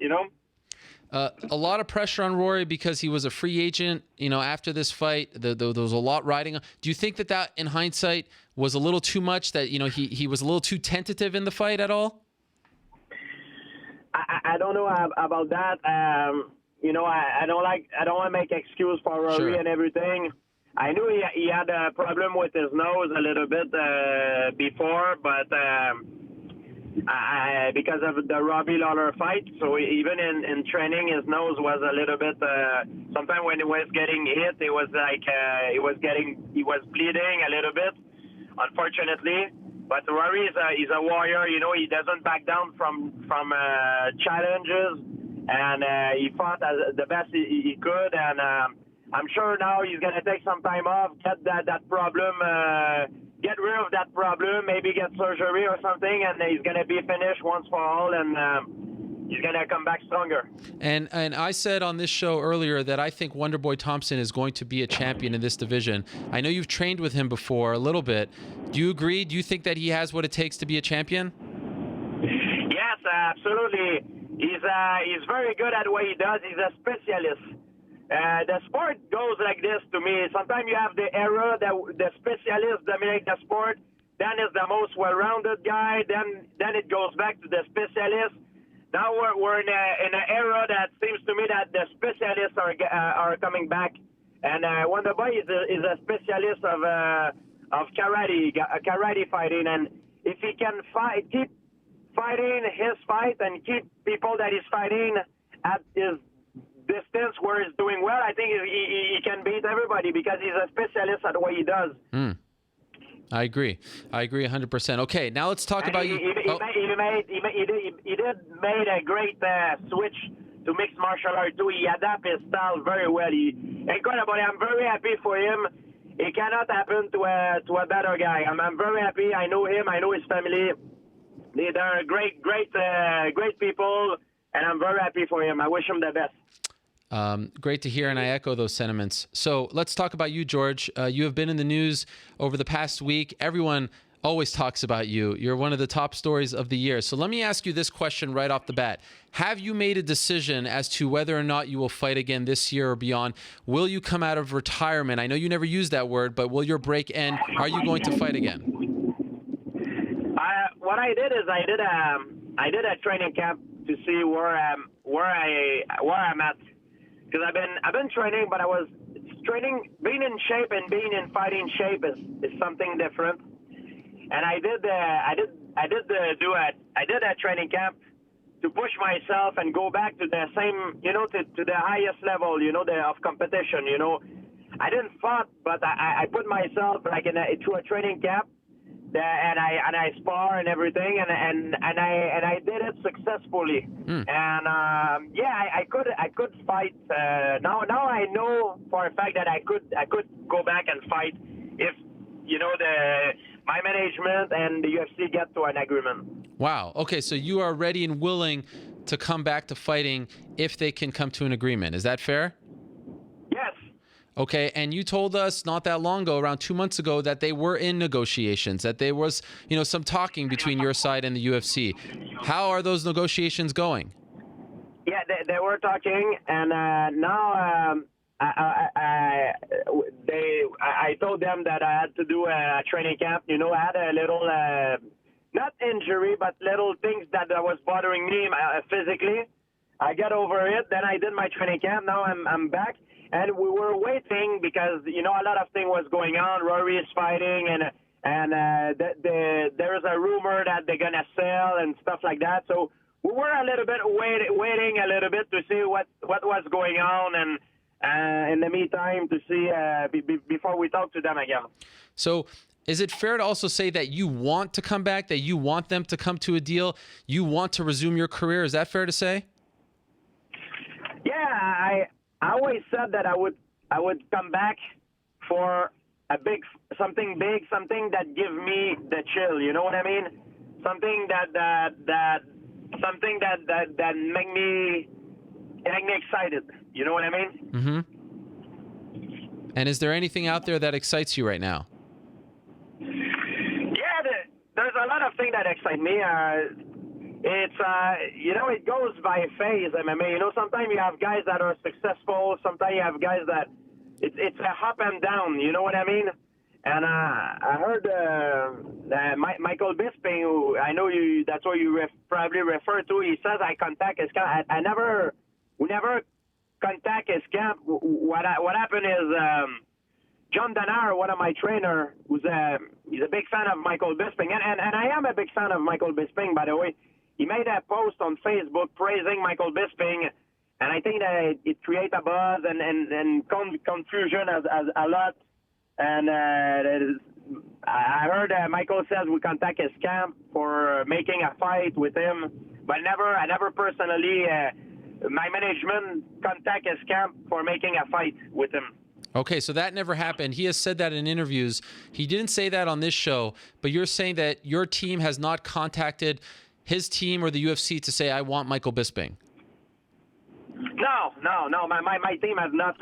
A lot of pressure on Rory because he was a free agent, after this fight. There was a lot riding on. Do you think that in hindsight was a little too much, that, he was a little too tentative in the fight at all? I don't know about that. I don't want to make excuse for Rory Sure. and everything. I knew he had a problem with his nose a little bit before, but because of the Robbie Lawler fight, so even in training, his nose was a little bit. Sometimes when he was getting hit, it was like he was bleeding a little bit, unfortunately. But Rory is a warrior. He doesn't back down from challenges, and he fought as the best he could. And I'm sure now he's going to take some time off, get that problem, get rid of that problem, maybe get surgery or something, and he's going to be finished once for all, and he's going to come back stronger. And I said on this show earlier that I think Wonderboy Thompson is going to be a champion in this division. I know you've trained with him before a little bit. Do you agree? Do you think that he has what it takes to be a champion? Yes, absolutely. He's very good at what he does. He's a specialist. The sport goes like this to me. Sometimes you have the era that the specialists dominate the sport. Then is the most well-rounded guy. Then it goes back to the specialist. Now we're in an era that seems to me that the specialists are coming back. And Wonderboy is a specialist of karate fighting. And if he can keep fighting his fight and keep people that he's fighting at his distance where he's doing well, I think he can beat everybody because he's a specialist at what he does. I agree 100%. Okay, now let's talk about you. He did made a great switch to mixed martial art too. He adapted his style very well. Incredible. I'm very happy for him. It cannot happen to a better guy. I'm very happy. I know him. I know his family. They're great people, and I'm very happy for him. I wish him the best. Great to hear, and I echo those sentiments. So let's talk about you, George. You have been in the news over the past week. Everyone always talks about you. You're one of the top stories of the year. So let me ask you this question right off the bat. Have you made a decision as to whether or not you will fight again this year or beyond? Will you come out of retirement? I know you never used that word, but will your break end? Are you going to fight again? What I did is I did a training camp to see where I'm at. Because I've been training, but I was training, being in shape and being in fighting shape is something different. And I did a training camp to push myself and go back to the same, to the highest level, of competition. I didn't fight, but I put myself like through a training camp. And I spar and everything, and I did it successfully. And I could fight. Now I know for a fact that I could go back and fight if my management and the UFC get to an agreement. Wow. Okay, so you are ready and willing to come back to fighting if they can come to an agreement. Is that fair? Yes. Okay, and you told us not that long ago, around 2 months ago, that they were in negotiations, that there was, some talking between your side and the UFC. How are those negotiations going? Yeah, they were talking, and now I told them that I had to do a training camp. I had a little, not injury, but little things that was bothering me physically. I got over it. Then I did my training camp. Now I'm back. And we were waiting because, a lot of things was going on. Rory is fighting, and there is a rumor that they're going to sell and stuff like that. So we were a little bit waiting a little bit to see what was going on, and in the meantime to see before we talk to them again. So is it fair to also say that you want to come back, that you want them to come to a deal, you want to resume your career? Is that fair to say? Yeah, I always said that I would come back for something big, something that give me the chill. You know what I mean? Something that make me excited. You know what I mean? Mm-hmm. And is there anything out there that excites you right now? Yeah, there's a lot of things that excite me. It's, it goes by phase, MMA. Sometimes you have guys that are successful. Sometimes you have guys that it's a up and down. You know what I mean? And I heard Michael Bisping, who I know that's what you probably refer to. He says I contact his camp. We never contact his camp. What happened is John Danar, one of my trainer, he's a big fan of Michael Bisping, and I am a big fan of Michael Bisping, by the way. He made a post on Facebook praising Michael Bisping, and I think that it creates a buzz and confusion as a lot. And I heard Michael says we contact his camp for making a fight with him, but I never personally my management contact his camp for making a fight with him. Okay, so that never happened. He has said that in interviews. He didn't say that on this show, but you're saying that your team has not contacted his team or the UFC to say, I want Michael Bisping. No. My team has not.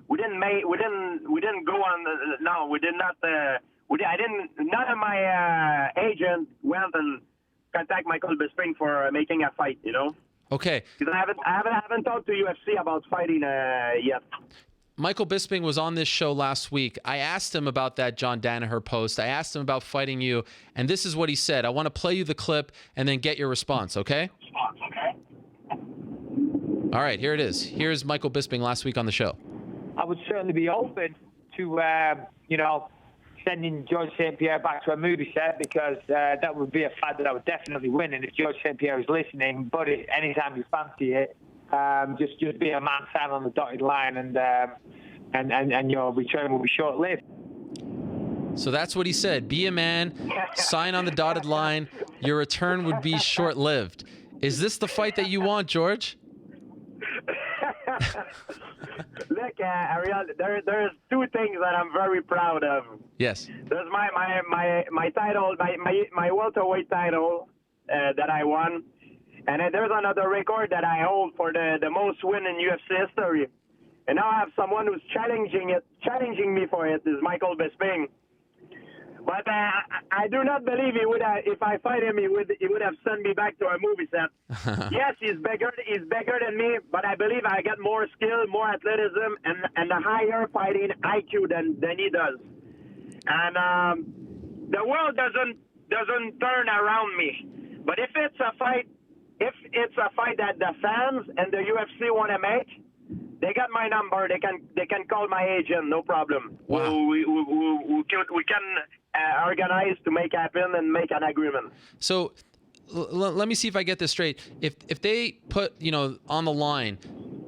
We didn't go on. No, we did not. I didn't. None of my agents went and contact Michael Bisping for making a fight. You know. Okay. Because I haven't talked to UFC about fighting yet. Michael Bisping was on this show last week. I asked him about that John Danaher post. I asked him about fighting you, and this is what he said. I want to play you the clip and then get your response, okay? All right, here it is. Here's Michael Bisping last week on the show. I would certainly be open to, sending George St-Pierre back to a movie set because that would be a fight that I would definitely win. And if George St-Pierre is listening, buddy, anytime you fancy it, just be a man sign on the dotted line, and your return will be short-lived. So that's what he said. Be a man, sign on the dotted line. Your return would be short-lived. Is this the fight that you want, George? Look, Ariel, there's two things that I'm very proud of. Yes. There's my title, my welterweight title that I won. And there's another record that I hold for the most win in UFC history. And now I have someone who's challenging me for it, is Michael Bisping. But I do not believe he would have, if I fight him, he would have sent me back to a movie set. Yes, he's bigger than me, but I believe I got more skill, more athleticism, and a higher fighting IQ than he does. And the world doesn't turn around me. But if it's a fight that the fans and the UFC want to make, they got my number. They can call my agent, no problem. Wow. We can organize to make happen and make an agreement. So let me see if I get this straight. If they put on the line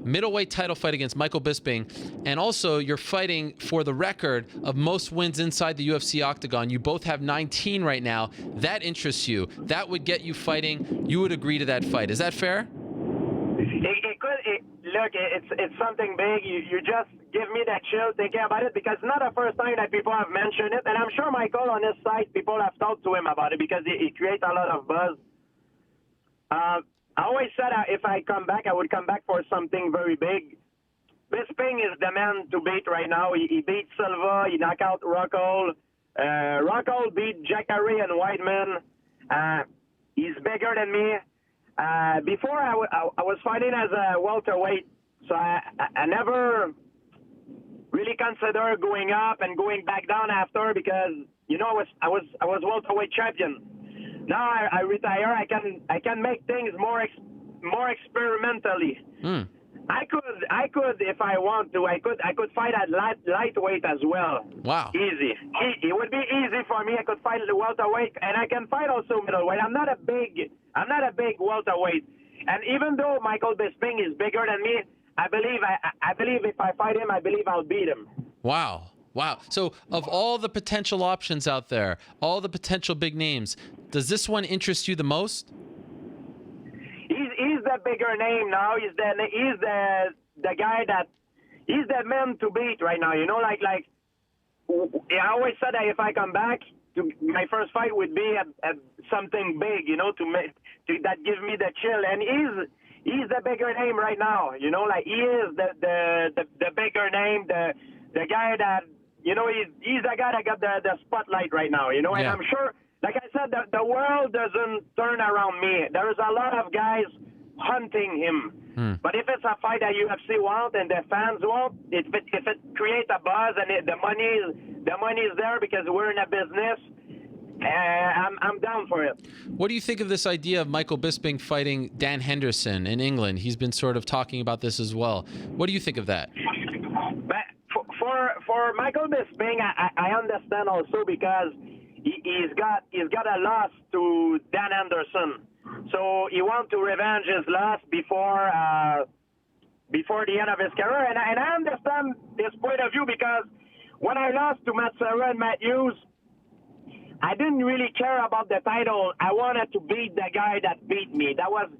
middleweight title fight against Michael Bisping, and also you're fighting for the record of most wins inside the UFC octagon. You both have 19 right now. That interests you. That would get you fighting. You would agree to that fight. Is that fair? Look, it's something big. You just give me that chill thinking about it, because it's not the first time that people have mentioned it. And I'm sure Michael on his side, people have talked to him about it because it creates a lot of buzz. I always said if I come back, I would come back for something very big. Bisping is the man to beat right now. He beat Silva. He knocked out Rockhold. Rockhold beat Jacare and Weidman. He's bigger than me. Before I was fighting as a welterweight, so I never really considered going up and going back down after, because I was welterweight champion. Now I retire. I can make things more experimentally. I could if I want to. I could fight at lightweight as well. Wow. Easy. It would be easy for me. I could fight the welterweight, and I can fight also middleweight. I'm not a big welterweight. And even though Michael Bisping is bigger than me, I believe if I fight him, I believe I'll beat him. Wow. So of all the potential options out there, all the potential big names, does this one interest you the most? He's the bigger name now. He's the guy that he's the man to beat right now. Like I always said that if I come back, my first fight would be something big, that gives me the chill. And he's the bigger name right now. Like he is the bigger name, the guy that he's the guy that got the spotlight right now. And I'm sure. Like I said, the world doesn't turn around me. There's a lot of guys hunting him. But if it's a fight that UFC want and the fans want, if it creates a buzz and the money is there because we're in a business, I'm down for it. What do you think of this idea of Michael Bisping fighting Dan Henderson in England? He's been sort of talking about this as well. What do you think of that? But for Michael Bisping, I understand also because he's got a loss to Dan Henderson, so he wants to revenge his loss before the end of his career. And I understand his point of view, because when I lost to Meltzer and Matthews, I didn't really care about the title. I wanted to beat the guy that beat me. That was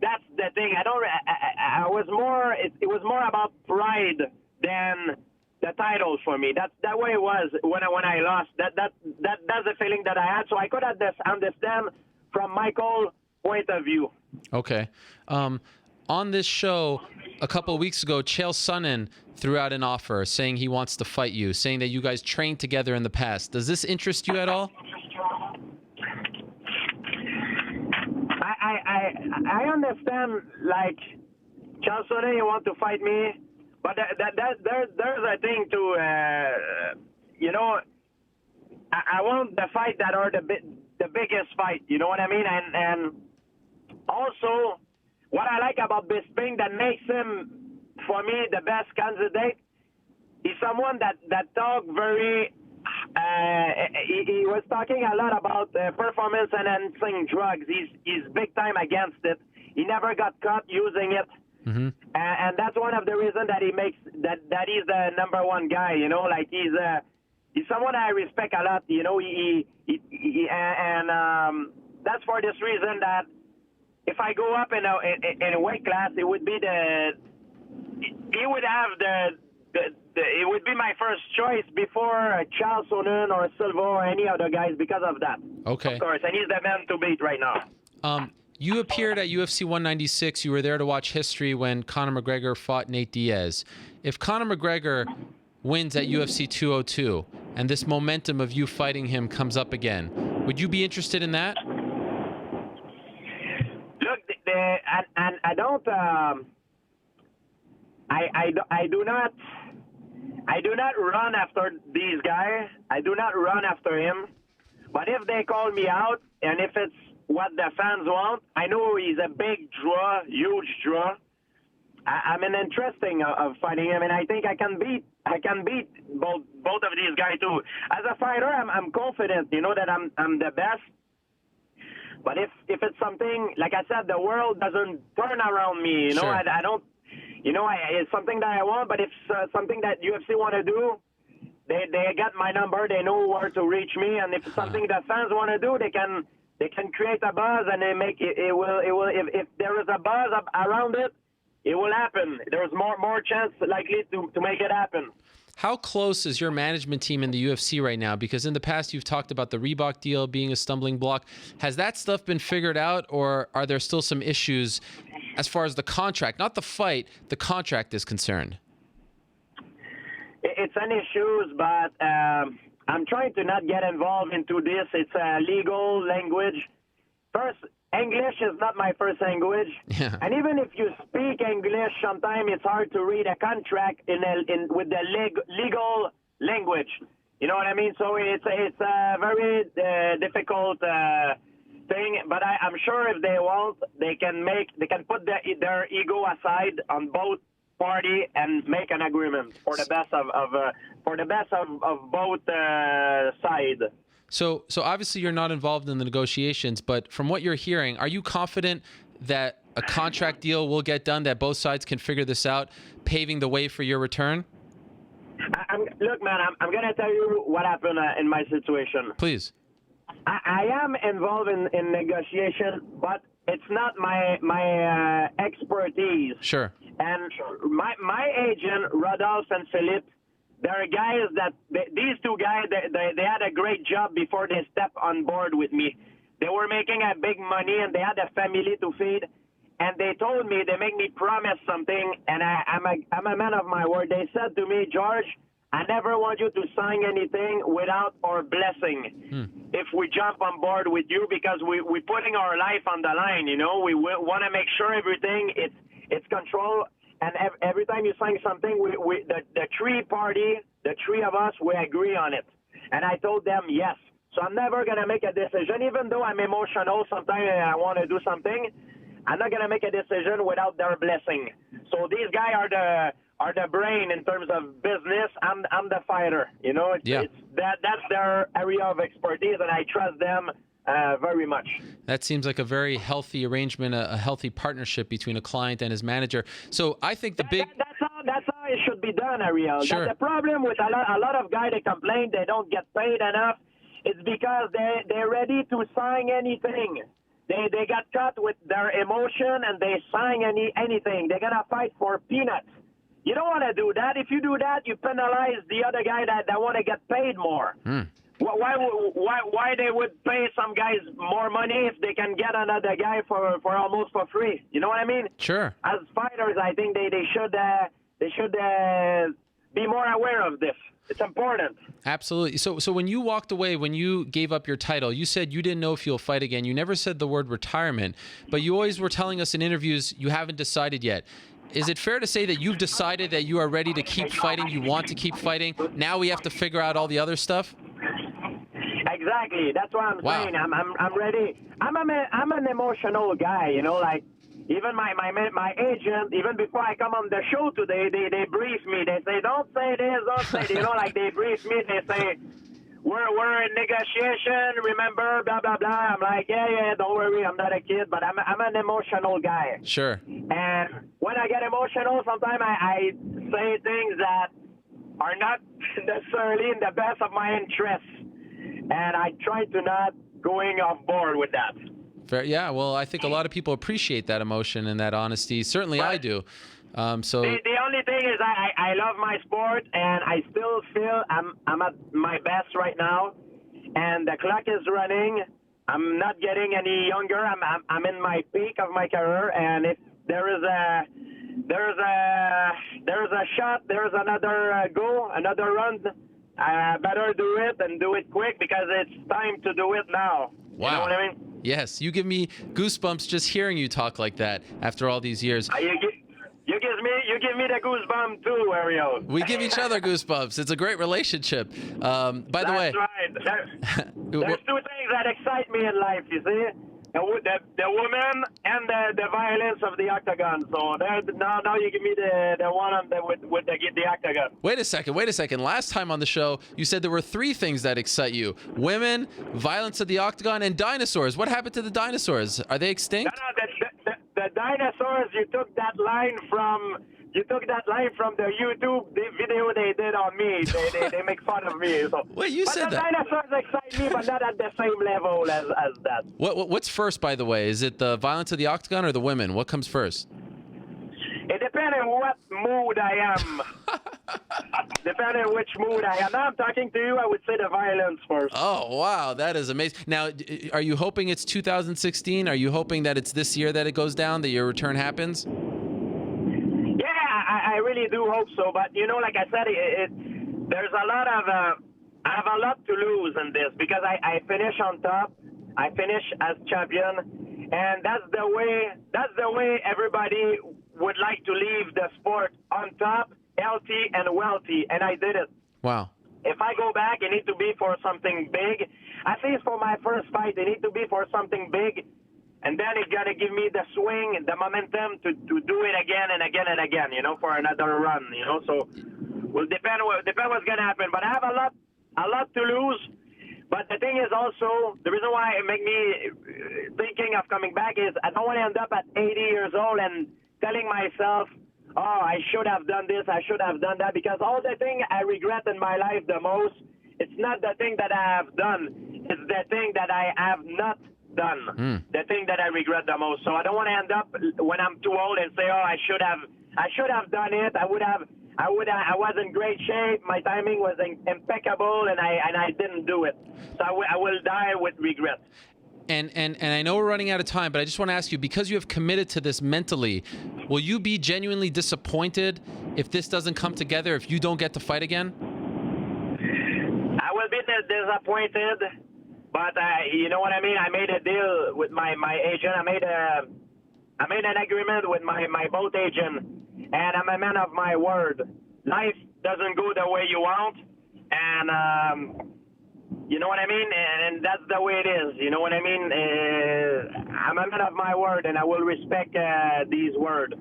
that's the thing. I was more. It was more about pride than the titles for me. That's that way it was when I lost. That's the feeling that I had. So I could understand from Michael's point of view. Okay. On this show, a couple of weeks ago, Chael Sonnen threw out an offer saying he wants to fight you, saying that you guys trained together in the past. Does this interest you at all? I understand, like, Chael Sonnen, you want to fight me, but there's a thing to, you know, I want the fight that are the biggest fight, you know what I mean? And also, what I like about Bisping that makes him, for me, the best candidate, is someone that talk very, he was talking a lot about performance enhancing drugs. He's big time against it. He never got caught using it. Mm-hmm. And that's one of the reasons that he makes, that he's the number one guy, you know, like he's someone I respect a lot, you know, that's for this reason that if I go up in a weight class, it would be he would have it would be my first choice before Charles Sonnen or Silva or any other guys because of that. Okay. Of course, and he's the man to beat right now. You appeared at UFC 196. You were there to watch history when Conor McGregor fought Nate Diaz. If Conor McGregor wins at UFC 202 and this momentum of you fighting him comes up again, would you be interested in that? Look, and I don't. I do not run after these guys. I do not run after him. But if they call me out, and if it's what the fans want, I know he's a big draw, huge draw. I'm an interesting of fighting him, and I think I can beat both of these guys too. As a fighter, I'm confident, you know, that I'm the best. But if it's something, like I said, the world doesn't turn around me, you know, Sure. I don't. You know, it's something that I want, but if something that UFC want to do, they got my number. They know where to reach me, and if it's something that fans want to do, they can create a buzz, and they make it will. If there is a buzz around it, it will happen. There's more chance likely to make it happen. How close is your management team in the UFC right now? Because in the past, you've talked about the Reebok deal being a stumbling block. Has that stuff been figured out, or are there still some issues as far as the contract, not the fight, the contract is concerned? It's an issue, but I'm trying to not get involved into this. It's a legal language. First, English is not my first language. Yeah. And even if you speak English, sometimes it's hard to read a contract with the legal language. You know what I mean? So it's a very difficult thing. But I'm sure if they want, they can put their ego aside on both party and make an agreement for the best of both sides. So obviously you're not involved in the negotiations, but from what you're hearing, are you confident that a contract deal will get done, that both sides can figure this out, paving the way for your return? Look, man, I'm going to tell you what happened in my situation. Please. I am involved in negotiation, but it's not my expertise. Sure. And my agent, Rodolphe and Philippe, they're guys that these two guys, they had a great job before they stepped on board with me. They were making a big money and they had a family to feed. And they told me, they make me promise something, and I'm a man of my word. They said to me, George, I never want you to sign anything without our blessing. If we jump on board with you, because we're putting our life on the line, you know, we want to make sure everything it's controlled. And every time you sign something, the three of us, we agree on it. And I told them yes. So I'm never going to make a decision, even though I'm emotional. Sometimes I want to do something. I'm not going to make a decision without their blessing. So these guys are the brain in terms of business. I'm the fighter. You know, that's their area of expertise, and I trust them very much. That seems like a very healthy arrangement, a healthy partnership between a client and his manager. So I think that's how it should be done, Ariel. Sure. The problem with a lot of guys that complain they don't get paid enough, it's because they're ready to sign anything. they got caught with their emotion and they sign anything. They're gonna fight for peanuts. You don't want to do that. If you do that, you penalize the other guy that want to get paid more. Why they would pay some guys more money if they can get another guy for almost for free? You know what I mean? Sure. As fighters, I think they should be more aware of this. It's important. Absolutely. So when you walked away, when you gave up your title, you said you didn't know if you'll fight again. You never said the word retirement, but you always were telling us in interviews you haven't decided yet. Is it fair to say that you've decided that you are ready to keep fighting, you want to keep fighting? Now we have to figure out all the other stuff? Exactly. That's what I'm saying. I'm ready. I'm an emotional guy, you know, like even my agent, even before I come on the show today, they brief me. They say, don't say this, don't say this. You know, like they brief me. They say, we're in negotiation, remember, blah, blah, blah. I'm like, yeah, don't worry, I'm not a kid, but I'm an emotional guy. Sure. And when I get emotional, sometimes I say things that are not necessarily in the best of my interests. And I try to not going off board with that. Fair. Yeah, well, I think a lot of people appreciate that emotion and that honesty. Certainly I do. The only thing is I love my sport, and I still feel I'm at my best right now, and the clock is running. I'm not getting any younger. I'm in my peak of my career, and if there is a shot, there's another goal, another run. I better do it and do it quick because it's time to do it now. Wow. You know what I mean? Yes, you give me goosebumps just hearing you talk like that after all these years. You give me the goosebumps too, Ariel. We give each other goosebumps. It's a great relationship. By the way, that's right. There's two things that excite me in life. You see, the woman and the violence of the octagon. So now you give me the one on with the octagon. Wait a second. Last time on the show, you said there were 3 things that excite you: women, violence of the octagon, and dinosaurs. What happened to the dinosaurs? Are they extinct? No, the dinosaurs. You took that line from the YouTube video they did on me. They make fun of me. So. Wait, you said that. The dinosaurs excite me, but not at the same level as that. What's first, by the way? Is it the violence of the octagon or the women? What comes first? It depends on what mood I am. Depending on which mood I am. Now I'm talking to you, I would say the violence first. Oh, wow. That is amazing. Now, are you hoping it's 2016? Are you hoping that it's this year that it goes down, that your return happens? Yeah, I really do hope so. But, you know, like I said, there's a lot of... I have a lot to lose in this because I finish on top. I finish as champion. And that's the way everybody would like to leave the sport on top, healthy and wealthy, and I did it. Wow. If I go back, it needs to be for something big. At least for my first fight, it needs to be for something big, and then it's got to give me the swing, the momentum to do it again and again and again, you know, for another run, you know. So will depend what's going to happen. But I have a lot to lose. But the thing is also, the reason why it make me thinking of coming back is I don't want to end up at 80 years old and telling myself, oh, I should have done this, I should have done that, because all the thing I regret in my life the most, it's not the thing that I have done, it's the thing that I have not done, the thing that I regret the most. So I don't want to end up when I'm too old and say, oh, I should have done it, I was in great shape, my timing was impeccable, and I didn't do it. So I will die with regret. And I know we're running out of time, but I just want to ask you, because you have committed to this mentally, will you be genuinely disappointed if this doesn't come together, if you don't get to fight again? I will be disappointed, but you know what I mean? I made a deal with my agent. I made an agreement with my boat agent, and I'm a man of my word. Life doesn't go the way you want, and you know what I mean? And that's the way it is. You know what I mean? I'm a man of my word, and I will respect these words.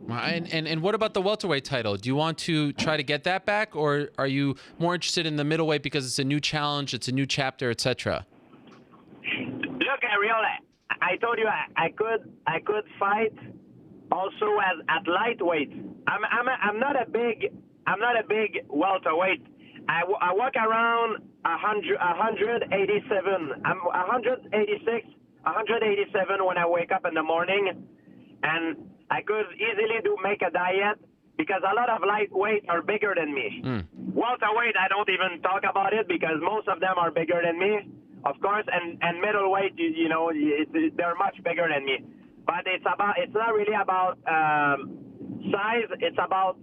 And what about the welterweight title? Do you want to try to get that back, or are you more interested in the middleweight because it's a new challenge, it's a new chapter, etc.? Look, Ariel, I told you I could fight also at lightweight. I'm not a big welterweight. I walk around 187. I'm 186. 187 when I wake up in the morning, and I could easily make a diet because a lot of lightweight are bigger than me. Welterweight, I don't even talk about it because most of them are bigger than me, of course, and middleweight, they're much bigger than me. But it's not really about size, it's about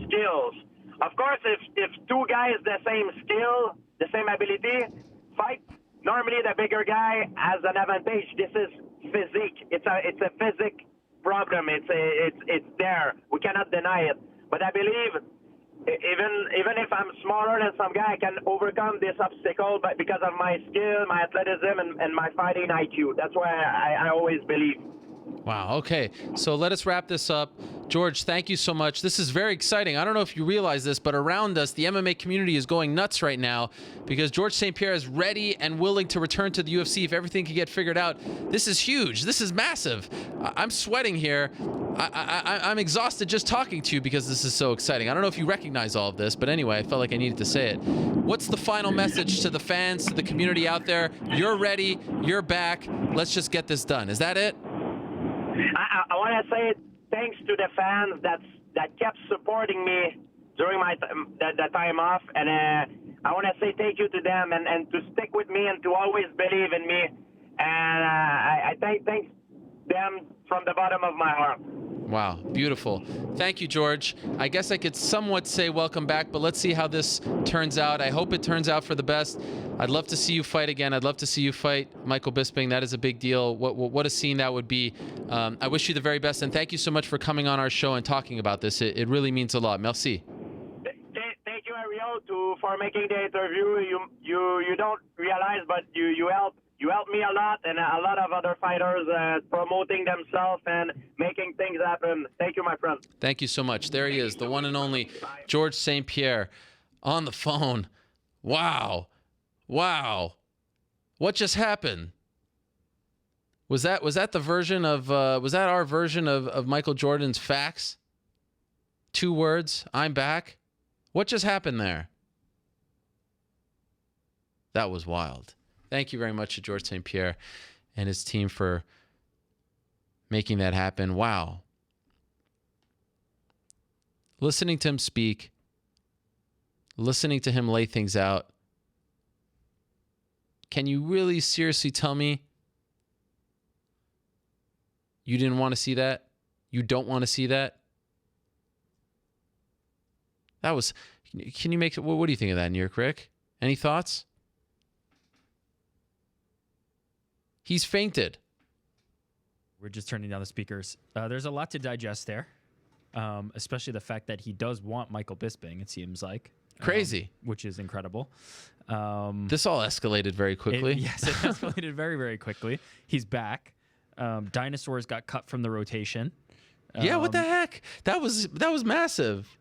skills. Of course, if two guys the same skill, the same ability, fight, normally the bigger guy has an advantage. This is physique. It's a physique problem. It's there. We cannot deny it. But I believe even if I'm smaller than some guy, I can overcome this obstacle because of my skill, my athleticism, and my fighting IQ. That's why I always believe. Wow. Okay. So let us wrap this up. George, thank you so much. This is very exciting. I don't know if you realize this, but around us, the MMA community is going nuts right now because George St-Pierre is ready and willing to return to the UFC if everything can get figured out. This is huge. This is massive. I'm sweating here. I'm exhausted just talking to you because this is so exciting. I don't know if you recognize all of this, but anyway, I felt like I needed to say it. What's the final message to the fans, to the community out there? You're ready. You're back. Let's just get this done. Is that it? I want to say thanks to the fans that kept supporting me during the time off, and I want to say thank you to them and to stick with me and to always believe in me. And I thank them from the bottom of my heart. Wow, beautiful. Thank you, George. I guess I could somewhat say welcome back, but let's see how this turns out. I hope it turns out for the best. I'd love to see you fight again. I'd love to see you fight Michael Bisping. That is a big deal. What a scene that would be. I wish you the very best, and thank you so much for coming on our show and talking about this. It really means a lot. Merci. Thank you, Ariel, for making the interview. You don't realize, but you helped me a lot, and a lot of other fighters promoting themselves and making things happen. Thank you, my friend. Thank you so much. There he is, the one and only George St-Pierre on the phone. Wow. What just happened? Was that the version of was that our version of Michael Jordan's facts? 2 words, I'm back. What just happened there? That was wild. Thank you very much to George St-Pierre and his team for making that happen. Wow. Listening to him speak, listening to him lay things out. Can you really seriously tell me you didn't want to see that? You don't want to see that? That was, can you make, what do you think of that, New York Rick? Any thoughts? He's fainted. We're just turning down the speakers. There's a lot to digest there, especially the fact that he does want Michael Bisping, it seems like. Crazy. Which is incredible. This all escalated very quickly. Yes, it escalated very, very quickly. He's back. Dinosaurs got cut from the rotation. Yeah, what the heck? That was massive.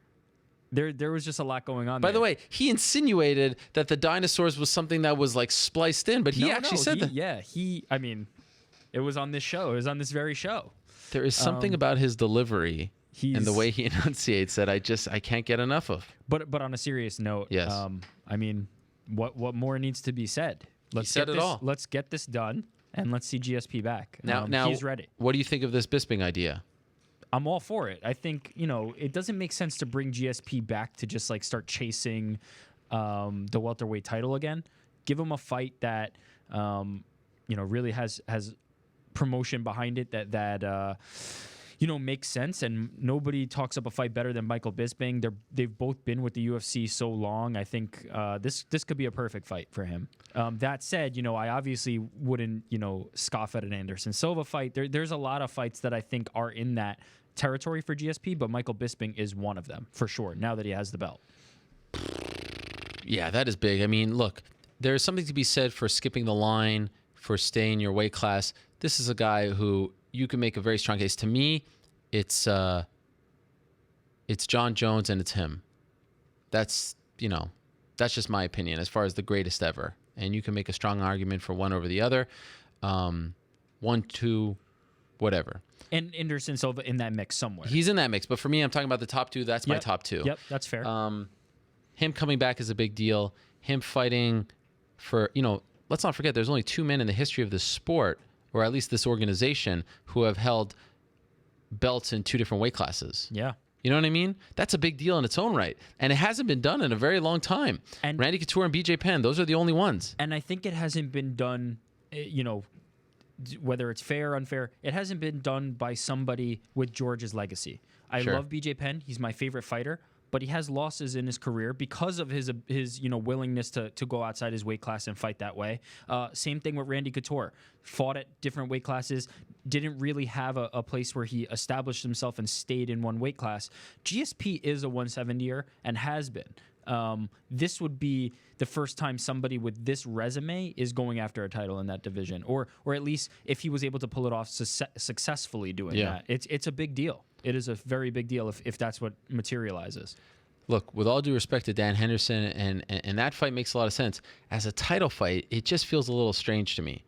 There was just a lot going on. By the way, he insinuated that the dinosaurs was something that was like spliced in, but he actually said that. Yeah, I mean, it was on this show. It was on this very show. There is something about his delivery and the way he enunciates that I can't get enough of. But on a serious note, yes. I mean, what more needs to be said? Let's get it all. Let's get this done, and let's see GSP back. Now he's ready. What do you think of this Bisping idea? I'm all for it. I think, it doesn't make sense to bring GSP back to just like start chasing the welterweight title again. Give him a fight that really has promotion behind it that makes sense. And nobody talks up a fight better than Michael Bisping. They've both been with the UFC so long. I think this could be a perfect fight for him. That said, I obviously wouldn't scoff at an Anderson Silva fight. There's a lot of fights that I think are in that territory for GSP, but Michael Bisping is one of them for sure now that he has the belt. Yeah, that is big. I mean, look, there's something to be said for skipping the line, for staying your weight class. This is a guy who you can make a very strong case. To me, it's John Jones and it's him. That's just my opinion as far as the greatest ever. And you can make a strong argument for one over the other. 1, 2, whatever. And Anderson Silva in that mix somewhere. He's in that mix. But for me, I'm talking about the top 2. That's my top 2. Yep, that's fair. Him coming back is a big deal. Him fighting for, let's not forget, there's only 2 men in the history of this sport or at least this organization, who have held belts in 2 different weight classes. Yeah. You know what I mean? That's a big deal in its own right. And it hasn't been done in a very long time. And Randy Couture and BJ Penn, those are the only ones. And I think it hasn't been done, whether it's fair or unfair, it hasn't been done by somebody with George's legacy. I love BJ Penn. He's my favorite fighter. But he has losses in his career because of his willingness to go outside his weight class and fight that way. Same thing with Randy Couture. Fought at different weight classes, didn't really have a place where he established himself and stayed in one weight class. GSP is a 170er and has been. This would be the first time somebody with this resume is going after a title in that division, or at least if he was able to pull it off successfully doing that. It's a big deal. It is a very big deal if that's what materializes. Look, with all due respect to Dan Henderson, and that fight makes a lot of sense. As a title fight, it just feels a little strange to me.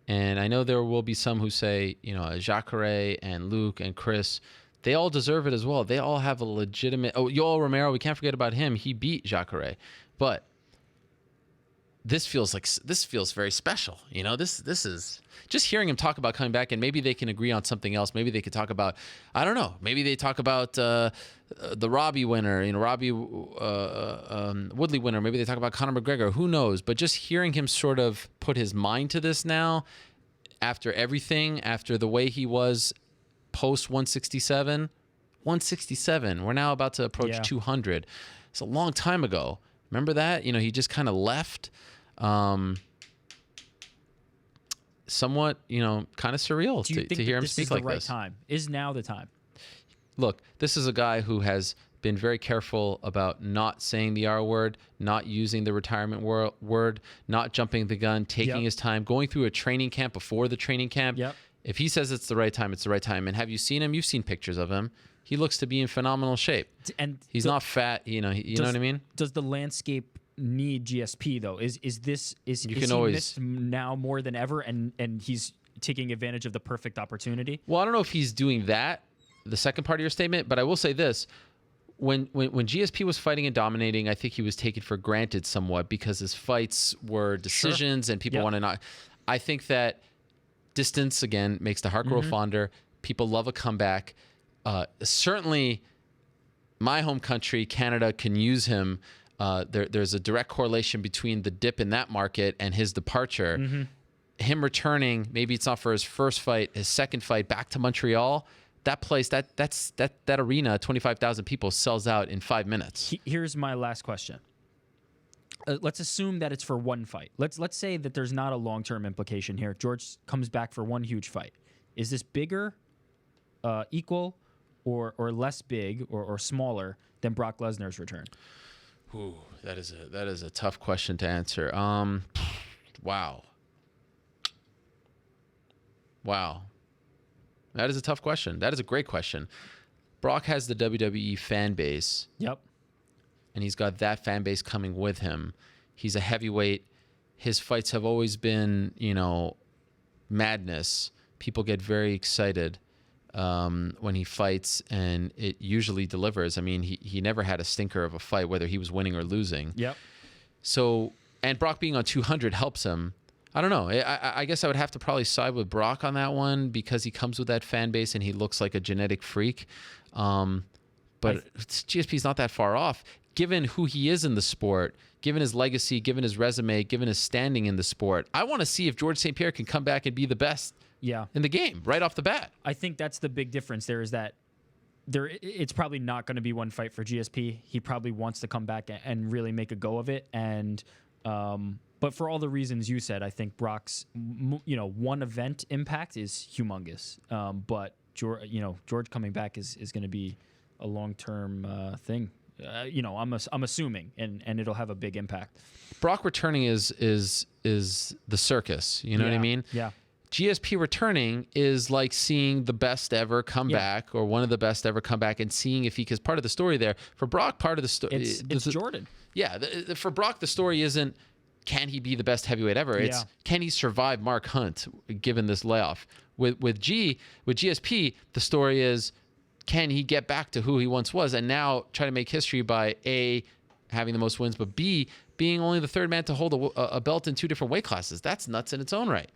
And I know there will be some who say, Jacare and Luke and Chris, they all deserve it as well. They all have a legitimate... Oh, Yoel Romero, we can't forget about him. He beat Jacare. But this feels very special. This is... Just hearing him talk about coming back, and maybe they can agree on something else. Maybe they could talk about, I don't know. Maybe they talk about the Robbie winner, Robbie Woodley winner. Maybe they talk about Conor McGregor. Who knows? But just hearing him sort of put his mind to this now, after everything, after the way he was post 167, we're now about to approach 200. It's a long time ago. Remember that? He just kind of left. Somewhat, kind of surreal to hear him speak like this. This is the right time? Is now the time? Look, this is a guy who has been very careful about not saying the R word, not using the retirement word, not jumping the gun, taking his time, going through a training camp before the training camp. If he says it's the right time, it's the right time. And have you seen him? You've seen pictures of him. He looks to be in phenomenal shape. And he's not fat. You know what I mean? Does the landscape need GSP though? Is he missed now more than ever, and he's taking advantage of the perfect opportunity? Well, I don't know if he's doing that, the second part of your statement, but I will say this. When GSP was fighting and dominating, I think he was taken for granted somewhat because his fights were decisions and people want to not. I think that distance, again, makes the heart grow fonder. People love a comeback. Certainly, my home country, Canada, can use him. There's a direct correlation between the dip in that market and his departure. Him returning, maybe it's not for his first fight, his second fight back to Montreal. That place, that arena, 25,000 people, sells out in 5 minutes. Here's my last question. Let's assume that it's for one fight. Let's say that there's not a long-term implication here. George comes back for one huge fight. Is this bigger, equal, or less big or smaller than Brock Lesnar's return? Ooh, that is a tough question to answer. Wow. That is a tough question. That is a great question. Brock has the WWE fan base. Yep. And he's got that fan base coming with him. He's a heavyweight. His fights have always been, madness. People get very excited when he fights, and it usually delivers. I mean, he never had a stinker of a fight, whether he was winning or losing. Yep. So, and Brock being on 200 helps him. I don't know. I guess I would have to probably side with Brock on that one because he comes with that fan base and he looks like a genetic freak. But GSP's not that far off. Given who he is in the sport, given his legacy, given his resume, given his standing in the sport, I want to see if George St-Pierre can come back and be the best in the game right off the bat. I think that's the big difference there is that it's probably not going to be one fight for GSP. He probably wants to come back and really make a go of it. And but for all the reasons you said, I think Brock's one event impact is humongous. But George coming back is going to be a long-term thing. I'm assuming, and it'll have a big impact. Brock returning is the circus. You know what I mean? Yeah. GSP returning is like seeing the best ever come back, or one of the best ever come back, and seeing if he, because part of the story there for Brock, part of the story, it's Jordan. Yeah, for Brock, the story isn't can he be the best heavyweight ever. It's can he survive Mark Hunt given this layoff. With GSP, the story is can he get back to who he once was, and now try to make history by A, having the most wins, but B, being only the third man to hold a belt in 2 different weight classes. That's nuts in its own right.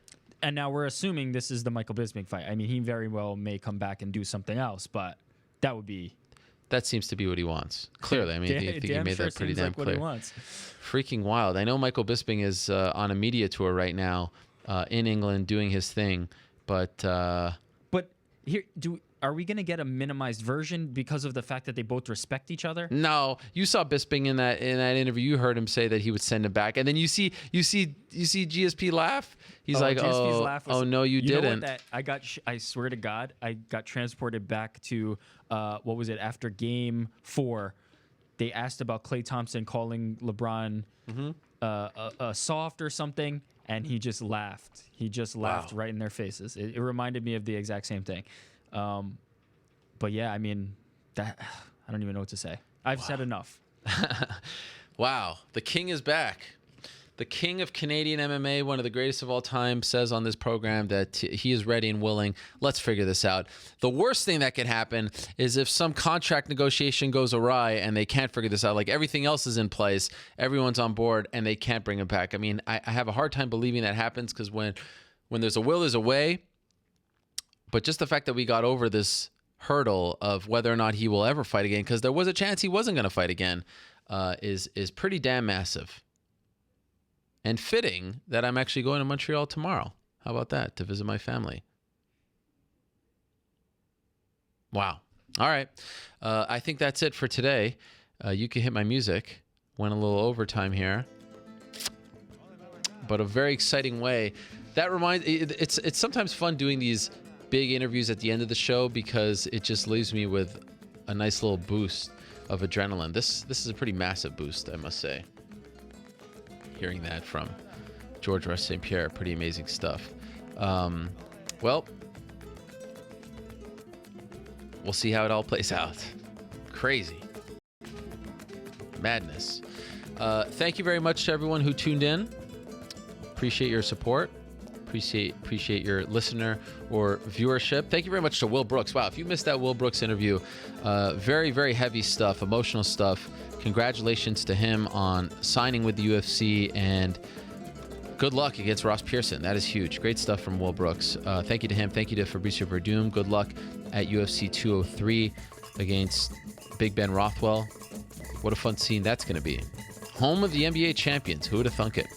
And now we're assuming this is the Michael Bisping fight. I mean, he very well may come back and do something else, but that would be. That seems to be what he wants. Clearly, I mean, I think he made that pretty damn clear. What he wants. Freaking wild. I know Michael Bisping is on a media tour right now in England doing his thing, but here, are we going to get a minimized version because of the fact that they both respect each other? No, you saw Bisping in that interview. You heard him say that he would send him back, and then you see GSP laugh. He's like, "Oh, no, you didn't." Know what I swear to God, I got transported back to what was it after Game 4? They asked about Klay Thompson calling LeBron a soft or something, and he just laughed. He just laughed right in their faces. It reminded me of the exact same thing. But yeah, I mean, I don't even know what to say. I've said enough. Wow. The king is back. The king of Canadian MMA, one of the greatest of all time, says on this program that he is ready and willing. Let's figure this out. The worst thing that could happen is if some contract negotiation goes awry and they can't figure this out. Like everything else is in place, everyone's on board, and they can't bring him back. I mean, I have a hard time believing that happens because when there's a will, there's a way. But just the fact that we got over this hurdle of whether or not he will ever fight again, because there was a chance he wasn't going to fight again, is pretty damn massive. And fitting that I'm actually going to Montreal tomorrow. How about that? To visit my family. Wow. All right. I think that's it for today. You can hit my music. Went a little overtime here. But a very exciting way. That reminds... It's sometimes fun doing these big interviews at the end of the show because it just leaves me with a nice little boost of adrenaline. This is a pretty massive boost, I must say. Hearing that from George Rush St-Pierre, pretty amazing stuff. Well, we'll see how it all plays out. Crazy. Madness. Thank you very much to everyone who tuned in. Appreciate your support. Appreciate your listener or viewership. Thank you very much to Will Brooks. Wow, if you missed that Will Brooks interview, very, very heavy stuff, emotional stuff. Congratulations to him on signing with the UFC, and good luck against Ross Pearson. That is huge. Great stuff from Will Brooks. Thank you to him. Thank you to Fabricio Werdum. Good luck at UFC 203 against Big Ben Rothwell. What a fun scene that's going to be. Home of the NBA champions. Who would have thunk it?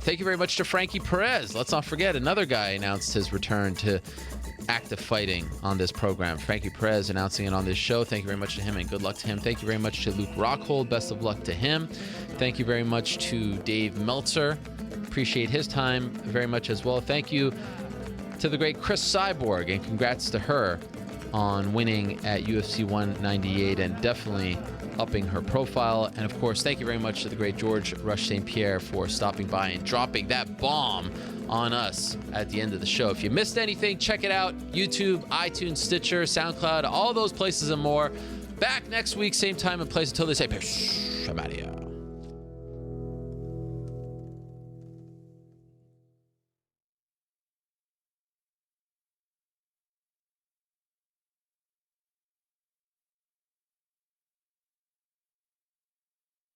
Thank you very much to Frankie Perez. Let's not forget, another guy announced his return to active fighting on this program. Frankie Perez announcing it on this show. Thank you very much to him and good luck to him. Thank you very much to Luke Rockhold. Best of luck to him. Thank you very much to Dave Meltzer. Appreciate his time very much as well. Thank you to the great Cris Cyborg, and congrats to her on winning at UFC 198 and definitely upping her profile. And of course, thank you very much to the great George Rush St-Pierre for stopping by and dropping that bomb on us at the end of the show. If you missed anything, check it out. YouTube, iTunes, Stitcher, SoundCloud, all those places and more. Back next week, same time and place. Until they say, I'm out of here.